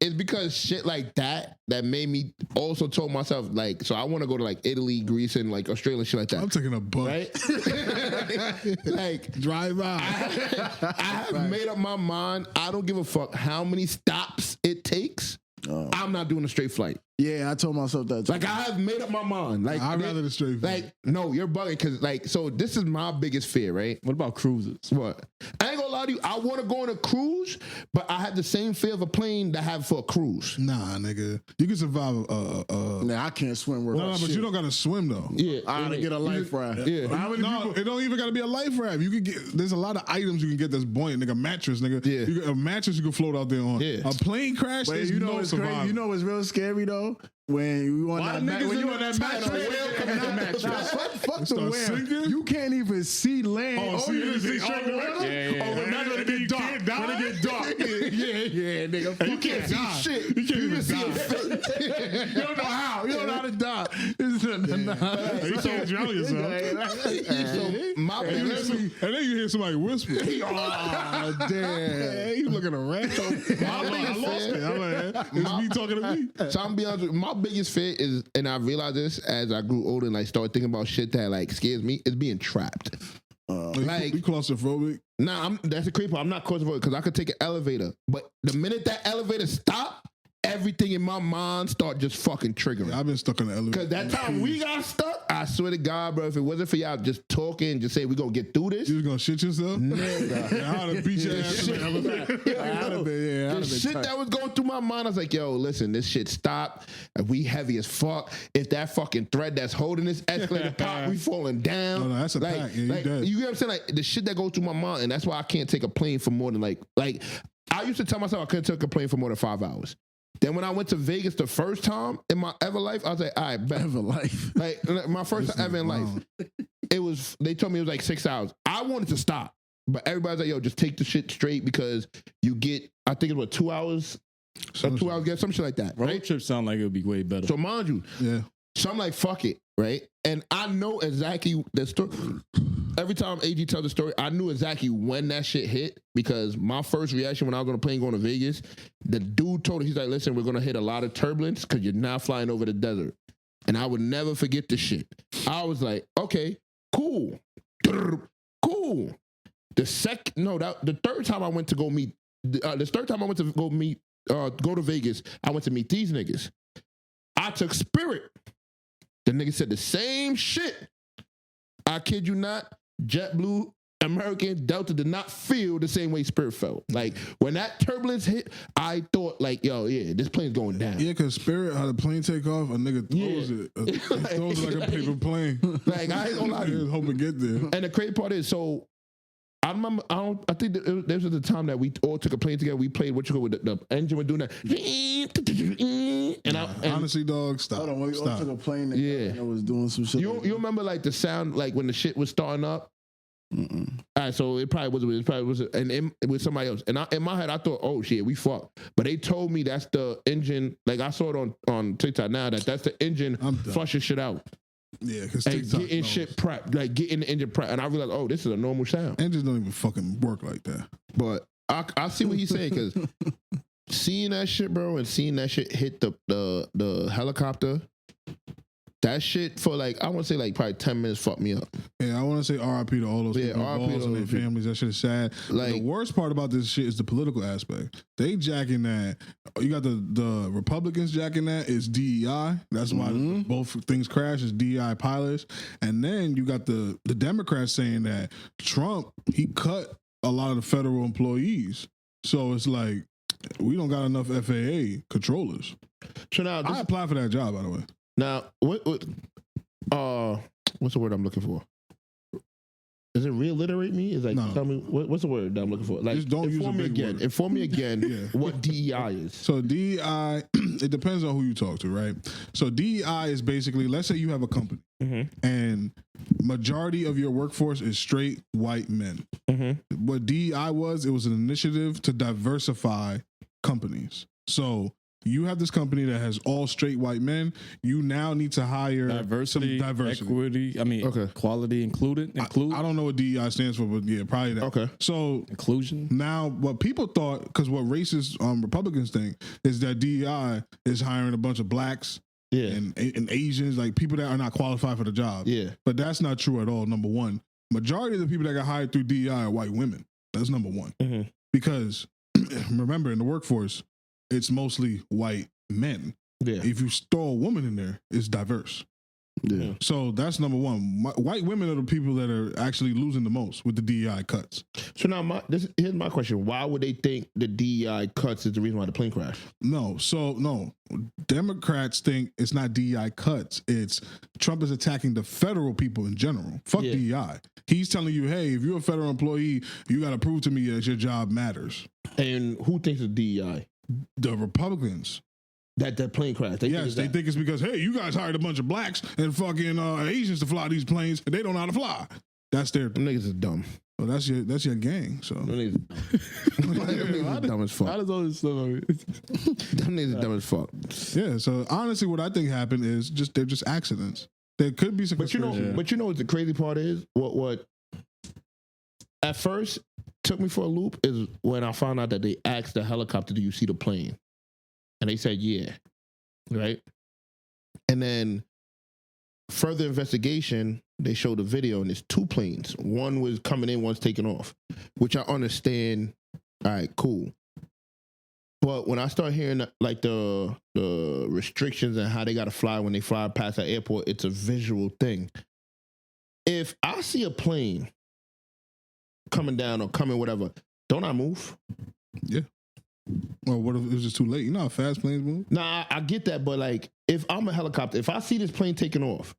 It's because shit like that made me also told myself, like, so I want to go to like Italy, Greece, and like Australia, shit like that. I'm taking a bus. Right? Like, Drive by. I have made up my mind. I don't give a fuck how many stops it takes. I'm not doing a straight flight. Yeah, I told myself that. Too. Like, I have made up my mind. Like, I'd rather the straight flight. like, no, you're bugging. Because, like, so this is my biggest fear, right? What about cruises? What? I ain't gonna lie to you. I want to go on a cruise, but I have the same fear of a plane that I have for a cruise. Nah, nigga. You can survive. Nah, I can't swim. No, but you don't gotta swim though. Yeah. I gotta get a life raft. Yeah. No, it don't even gotta be a life raft. You can get. There's a lot of items you can get that's buoyant, nigga. Mattress, nigga. Yeah. You get a mattress you can float out there on. Yeah. A plane crash. But There's you know no what's survival. crazy? You know what's real scary though? When you on that niggas when you in on the that top mattress, and a whale coming nah, in the mattress. nah, fuck the Start whale. sinking? You can't even see land. Oh, see, you you can see see straight all the way? water. Yeah, yeah. Oh, imagine when it get dark. can't die? When it get dark. yeah, nigga. And you can't see shit. You can't even die. You don't know how. You don't know how to die. You can't drown yourself. So my biggest, And then you hear somebody whisper. Oh, damn. Hey, you looking around? I lost it. I'm like, it's me talking to me. so I'm be honest with you, my biggest fear is, and I realized this as I grew older and like started thinking about shit that like scares me, is being trapped. Like- You claustrophobic. Nah, that's the crazy part. I'm not claustrophobic because I could take an elevator, but the minute that elevator stop, everything in my mind start just fucking triggering. I've been stuck in the elevator. Because that time we got stuck, I swear to God, bro, if it wasn't for y'all just talking, just say we gonna get through this. You was gonna shit yourself? Nigga. I would have beat your ass in the elevator. The shit that was going through my mind, I was like, yo, listen, this shit stopped. We heavy as fuck. If that fucking thread that's holding this escalator pop, we falling down. No, that's a like, pack. Yeah, you like, dead. you get what I'm saying? Like the shit that goes through my mind, and that's why I can't take a plane for more than like I used to tell myself I couldn't take a plane for more than 5 hours. Then when I went to Vegas the first time in my ever life, I was like, all right, bet. Ever life. Like my first time ever in life. It was, they told me it was like 6 hours. I wanted to stop, but everybody's like, yo, just take the shit straight because you get, I think it was 2 hours, or 2 hours, get some shit like that, Road right? trip sound like it would be way better. So mind you, Yeah. so I'm like, fuck it, right? And I know exactly the story. Every time AG tells the story, I knew exactly when that shit hit because my first reaction when I was on a plane going to Vegas, the dude told me, he's like, listen, we're going to hit a lot of turbulence because you're not flying over the desert. And I would never forget this shit. I was like, okay, cool. Cool. The third time I went to go meet, go to Vegas. I went to meet these niggas. I took Spirit. The nigga said the same shit. I kid you not. JetBlue, American, Delta did not feel the same way Spirit felt. Like when that turbulence hit, I thought like, yo, yeah, this plane's going down. Yeah, because Spirit, how the plane take off, a nigga throws it. He throws it like a paper plane. Like I ain't gonna lie to you. Hoping to get there. And the crazy part is, so I remember, I think there was the time that we all took a plane together. We played what you call with the engine was doing that. And honestly, dog, stop. Hold on, we all took a plane and it was doing some shit. You remember like the sound like when the shit was starting up? All right, so it probably was and it was somebody else. And in my head, I thought, oh shit, we fucked. But they told me that's the engine. Like I saw it on TikTok now that's the engine flushing shit out. Yeah, because and getting shit prepped, like getting the engine prepped. And I realized, oh, this is a normal sound. Engines don't even fucking work like that. But I see what he's saying, because seeing that shit, bro, and seeing that shit hit the helicopter, that shit for like, I want to say like probably 10 minutes fucked me up. Yeah, I want to say RIP to all those people involved and their families. That shit is sad. Like, the worst part about this shit is the political aspect. They jacking that. You got the Republicans jacking that. It's DEI. That's why both things crash. Is DEI pilots. And then you got the Democrats saying that Trump, he cut a lot of the federal employees. So it's like, we don't got enough FAA controllers. So now I applied for that job, by the way. Now, what's the word I'm looking for? Does it realliterate me? Is like, tell me what's the word that I'm looking for? Like, just don't use a big word. Inform me again what DEI is. So DEI, it depends on who you talk to, right? So DEI is basically, let's say you have a company and majority of your workforce is straight white men. What DEI was, it was an initiative to diversify companies. So you have this company that has all straight white men. You now need to hire diversity, equity. I mean, quality included. I don't know what DEI stands for, but yeah, probably that. Okay. So inclusion. Now, what people thought, because what racist Republicans think is that DEI is hiring a bunch of blacks and Asians, like people that are not qualified for the job. Yeah. But that's not true at all. Number one, majority of the people that got hired through DEI are white women. That's number one. Because remember, in the workforce, it's mostly white men. Yeah. If you throw a woman in there, it's diverse. Yeah. So that's number one. White women are the people that are actually losing the most with the DEI cuts. So now, here's my question: why would they think the DEI cuts is the reason why the plane crashed? No. Democrats think it's not DEI cuts. It's Trump is attacking the federal people in general. Fuck DEI. He's telling you, hey, if you're a federal employee, you got to prove to me that your job matters. And who thinks it's DEI? The Republicans. That plane crash. They think it's because, hey, you guys hired a bunch of blacks and fucking Asians to fly these planes, and they don't know how to fly. That's their. Them niggas is dumb. Well, that's your gang. So them niggas is dumb as fuck. How does all this stuff? Them niggas is dumb as fuck. Yeah. So honestly, what I think happened is they're just accidents. There could be some. But you know what the crazy part is? What at first took me for a loop is when I found out that they asked the helicopter, "Do you see the plane?" And they said, yeah. Right? And then further investigation, they showed a video and it's two planes. One was coming in, one's taking off, which I understand. All right, cool. But when I start hearing like the restrictions and how they got to fly when they fly past the airport, it's a visual thing. If I see a plane coming down or coming whatever, don't I move? Yeah. Well, what if it was just too late? You know how fast planes move? Nah, I get that, but like, if I'm a helicopter, if I see this plane taking off,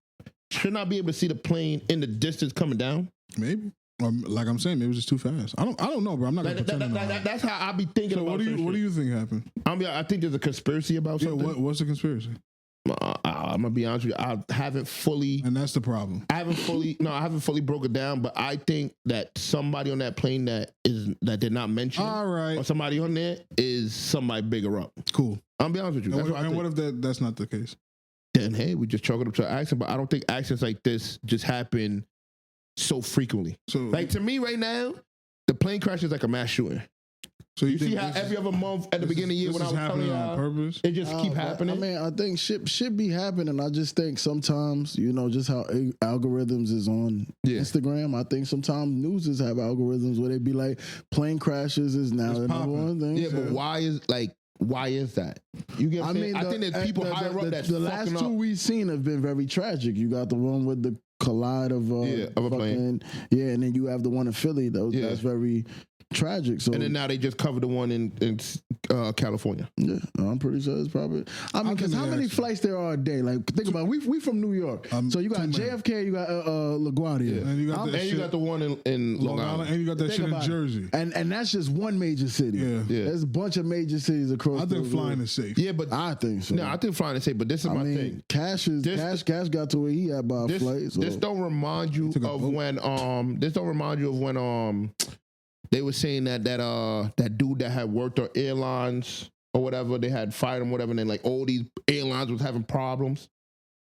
shouldn't I be able to see the plane in the distance coming down? Maybe. Or like I'm saying, maybe it was just too fast. I don't know, bro. I'm not gonna pretend. That's how I be thinking about it. What do you think happened? I think there's a conspiracy about something. What's the conspiracy? I'm gonna be honest with you. I haven't fully, and that's the problem. I haven't fully broke it down. But I think that somebody on that plane that did not mention, all right, or somebody on there is somebody bigger up. Cool. I'll be honest with you. And what if that's not the case? Then hey, we just chalk it up to an accident. But I don't think accidents like this just happen so frequently. So, like to me right now, the plane crash is like a mass shooting. So you see how every other month at the beginning of the year when I was telling y'all, it just keep happening? I mean, I think shit should be happening. I just think sometimes, just how algorithms is on Instagram. I think sometimes newses have algorithms where they be like, plane crashes is now the number one thing. Yeah, but why is like, Why is that? You get what I'm saying? I think there's people higher up that's the last fucking two up. we've seen have been very tragic. You got the one with the collide of a plane. Yeah, and then you have the one in Philly. That's very tragic. So and then now they just covered the one in California. Yeah, I'm pretty sure it's probably. I mean, because how many flights there are a day? Like, think about it. We from New York, so you got JFK, you got LaGuardia, and you got the one in Long Island, and you got that shit in Jersey, and that's just one major city. Yeah. There's a bunch of major cities across. I think flying is safe. Yeah, but I think so. No, I think flying is safe. But this is my thing. Cash got to where he at by a flight. So. This don't remind you of when they were saying that dude that had worked on airlines or whatever, they had fired him, whatever, and then like all these airlines was having problems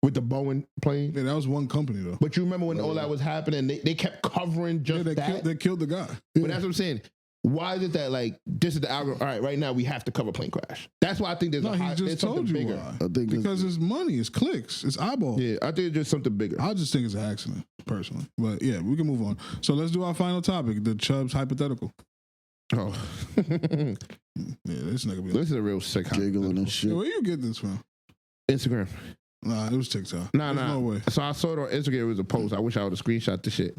with the Boeing plane. Yeah, that was one company though. But you remember when all that was happening, they kept covering just that. They killed the guy. But that's what I'm saying. Why is it that like this is the algorithm? All right now we have to cover plane crash. That's why I think there's he just told you bigger. why. Because it's money, it's clicks, it's eyeballs. Yeah, I think it's just something bigger. I just think it's an accident, personally. But yeah, we can move on. So let's do our final topic: the Chubbz hypothetical. Oh, yeah, this nigga be. This is a real sick giggling and shit. Where you get this from? Instagram. Nah, it was TikTok. Nah. No way. So I saw it on Instagram. It was a post. I wish I would have screenshot the shit.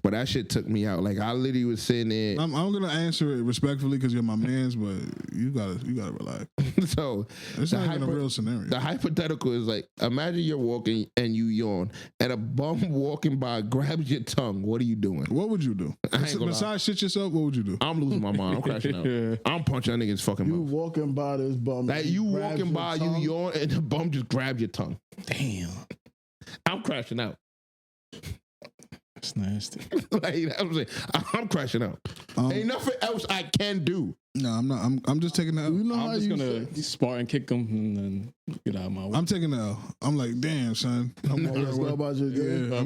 But that shit took me out. Like I literally was sitting there. I'm gonna answer it respectfully because you're my man's, but you gotta relax. So it's not even a real scenario. The hypothetical is like, imagine you're walking and you yawn, and a bum walking by grabs your tongue. What are you doing? What would you do? Besides shit yourself, what would you do? I'm losing my mind. I'm crashing out. Yeah. I'm punching that nigga's fucking mouth. You walking by this bum. Like you walking by, you yawn, and the bum just grabs your tongue. Damn. I'm crashing out. That's nasty. Like I'm crashing out. Ain't nothing else I can do. No, I'm not. I'm just taking the L. You know I'm just gonna Spartan kick him and then get out of my way. I'm taking the L. I'm like, damn, son. I'm going I'm going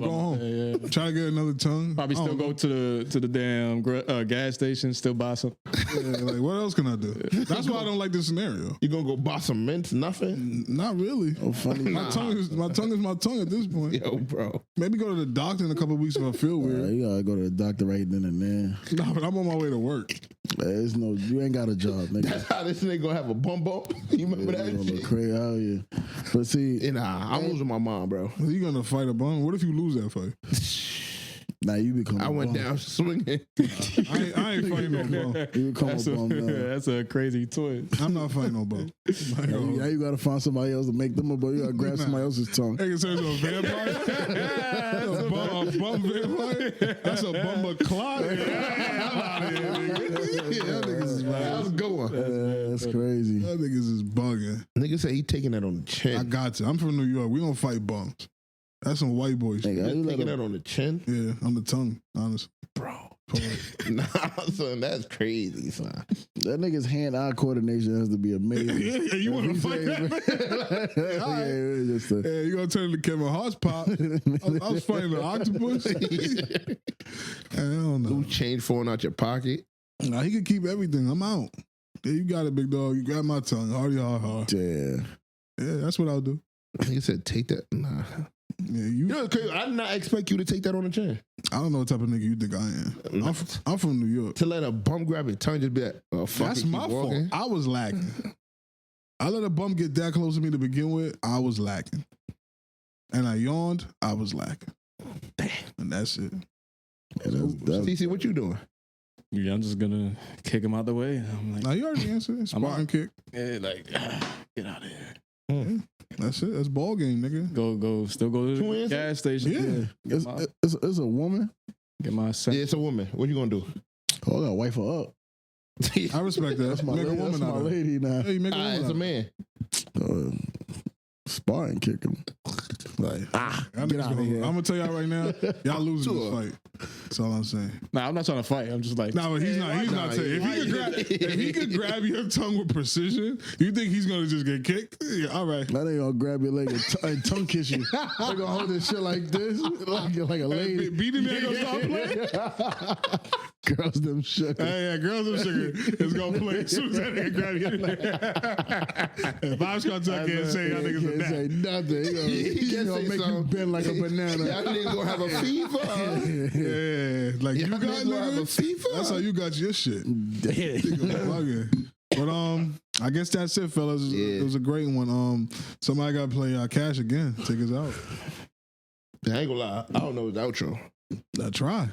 home. Yeah. Try to get another tongue. Probably still go to the damn gas station, still buy some. Yeah, like what else can I do? That's why I don't like this scenario. You gonna go buy some mints? Nothing. Not really. Oh, funny. My tongue is my tongue at this point. Yo, bro. Maybe go to the doctor in a couple of weeks if I feel weird. You gotta go to the doctor right then and there. No, but I'm on my way to work. You ain't got a job, nigga. That's how this nigga gonna have a bum bump. You remember that shit? Crazy, hell yeah. But see, I'm losing my mind, bro. You gonna fight a bum? What if you lose that fight? Now you become. I went down swinging. I ain't fighting no bum. You become a bum now. That's a crazy twist. I'm not fighting no bum. Now you gotta find somebody else to make them a bum. You gotta grab somebody else's tongue. Hey, so it's a vampire? a bum vampire? That's a bumba clock? That was a good one. That's crazy. That niggas is bugging. Nigga said he taking that on the chin. I got to. I'm from New York. We don't fight bums. That's some white boy shit. Nigga, Taking that on the chin? Yeah, on the tongue, honestly. Bro. Nah, son, that's crazy, son. That nigga's hand-eye coordination has to be amazing. Yeah, you want to fight that? Yeah, you gonna turn to Kevin Hart's pop? I was fighting an octopus. I don't know. Who change falling out your pocket? Nah, he could keep everything. I'm out. Yeah, you got it, big dog. You grab my tongue. Hardy, hard. Yeah. Yeah, that's what I'll do. He said, take that. Nah. Yeah, You know, I did not expect you to take that on the chin. I don't know what type of nigga you think I am. I'm from New York. To let a bum grab your tongue, just be like, oh, fuck. That's it, my keep fault. walking. I was lacking. I let a bum get that close to me to begin with. I was lacking. And I yawned. I was lacking. Damn. And that's it. CC, what you doing? Yeah, I'm just gonna kick him out the way. I'm like, Now you already answered. Spartan kick. yeah, like get out of here. Yeah, that's it. That's ball game, nigga. Still go to the Twins? gas station. Yeah. It's a woman. Get my Yeah, it's a woman. What you gonna do? Oh, I gotta wife her up. I respect that. That's my Make a lady, woman that's out my of it. lady now. Hey, you make a woman It's out a of it. man. Sparring kick him. Like, Y'all get niggas out of here. I'm gonna tell y'all right now, y'all losing this fight. That's all I'm saying. Nah, I'm not trying to fight. I'm just like, Nah, but he's not saying. If he could grab your tongue with precision, you think he's gonna just get kicked? Yeah, all right. Now they gonna grab your leg and tongue kiss you. They gonna hold this shit like this, like a lady. Beenie man gonna start playing. Girls them sugar. Hey, yeah, girls and sugar is gonna play as soon as that nigga grab you. If Vybz Kartel can't say y'all niggas a can't say that. nothing. He can't gonna say make you something. bend like a banana. Y'all niggas gonna have a fever. Yeah, like you Y'all got niggas gonna have a nigga. fever. That's how you got your shit. Damn. But I guess that's it, fellas. Yeah. It was a great one. Somebody got to play Cash again. Take us out. I ain't gonna lie. I don't know his outro. I try.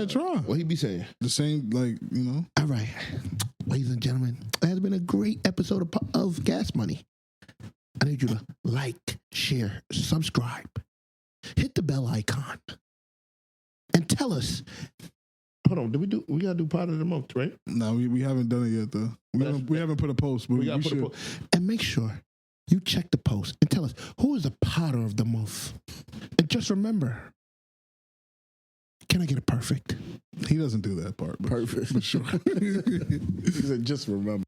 Try. What he be saying? The same, like, you know. All right, ladies and gentlemen, it has been a great episode of Gas Money. I need you to like, share, subscribe, hit the bell icon, and tell us. Hold on. We gotta do part of the month, right? No, we haven't done it yet, though. We haven't put a post, but we gotta put should. a post. And make sure you check the post and tell us who is the potter of the month. And just remember, can I get a perfect? He doesn't do that part. But Perfect. for sure. He said, just remember.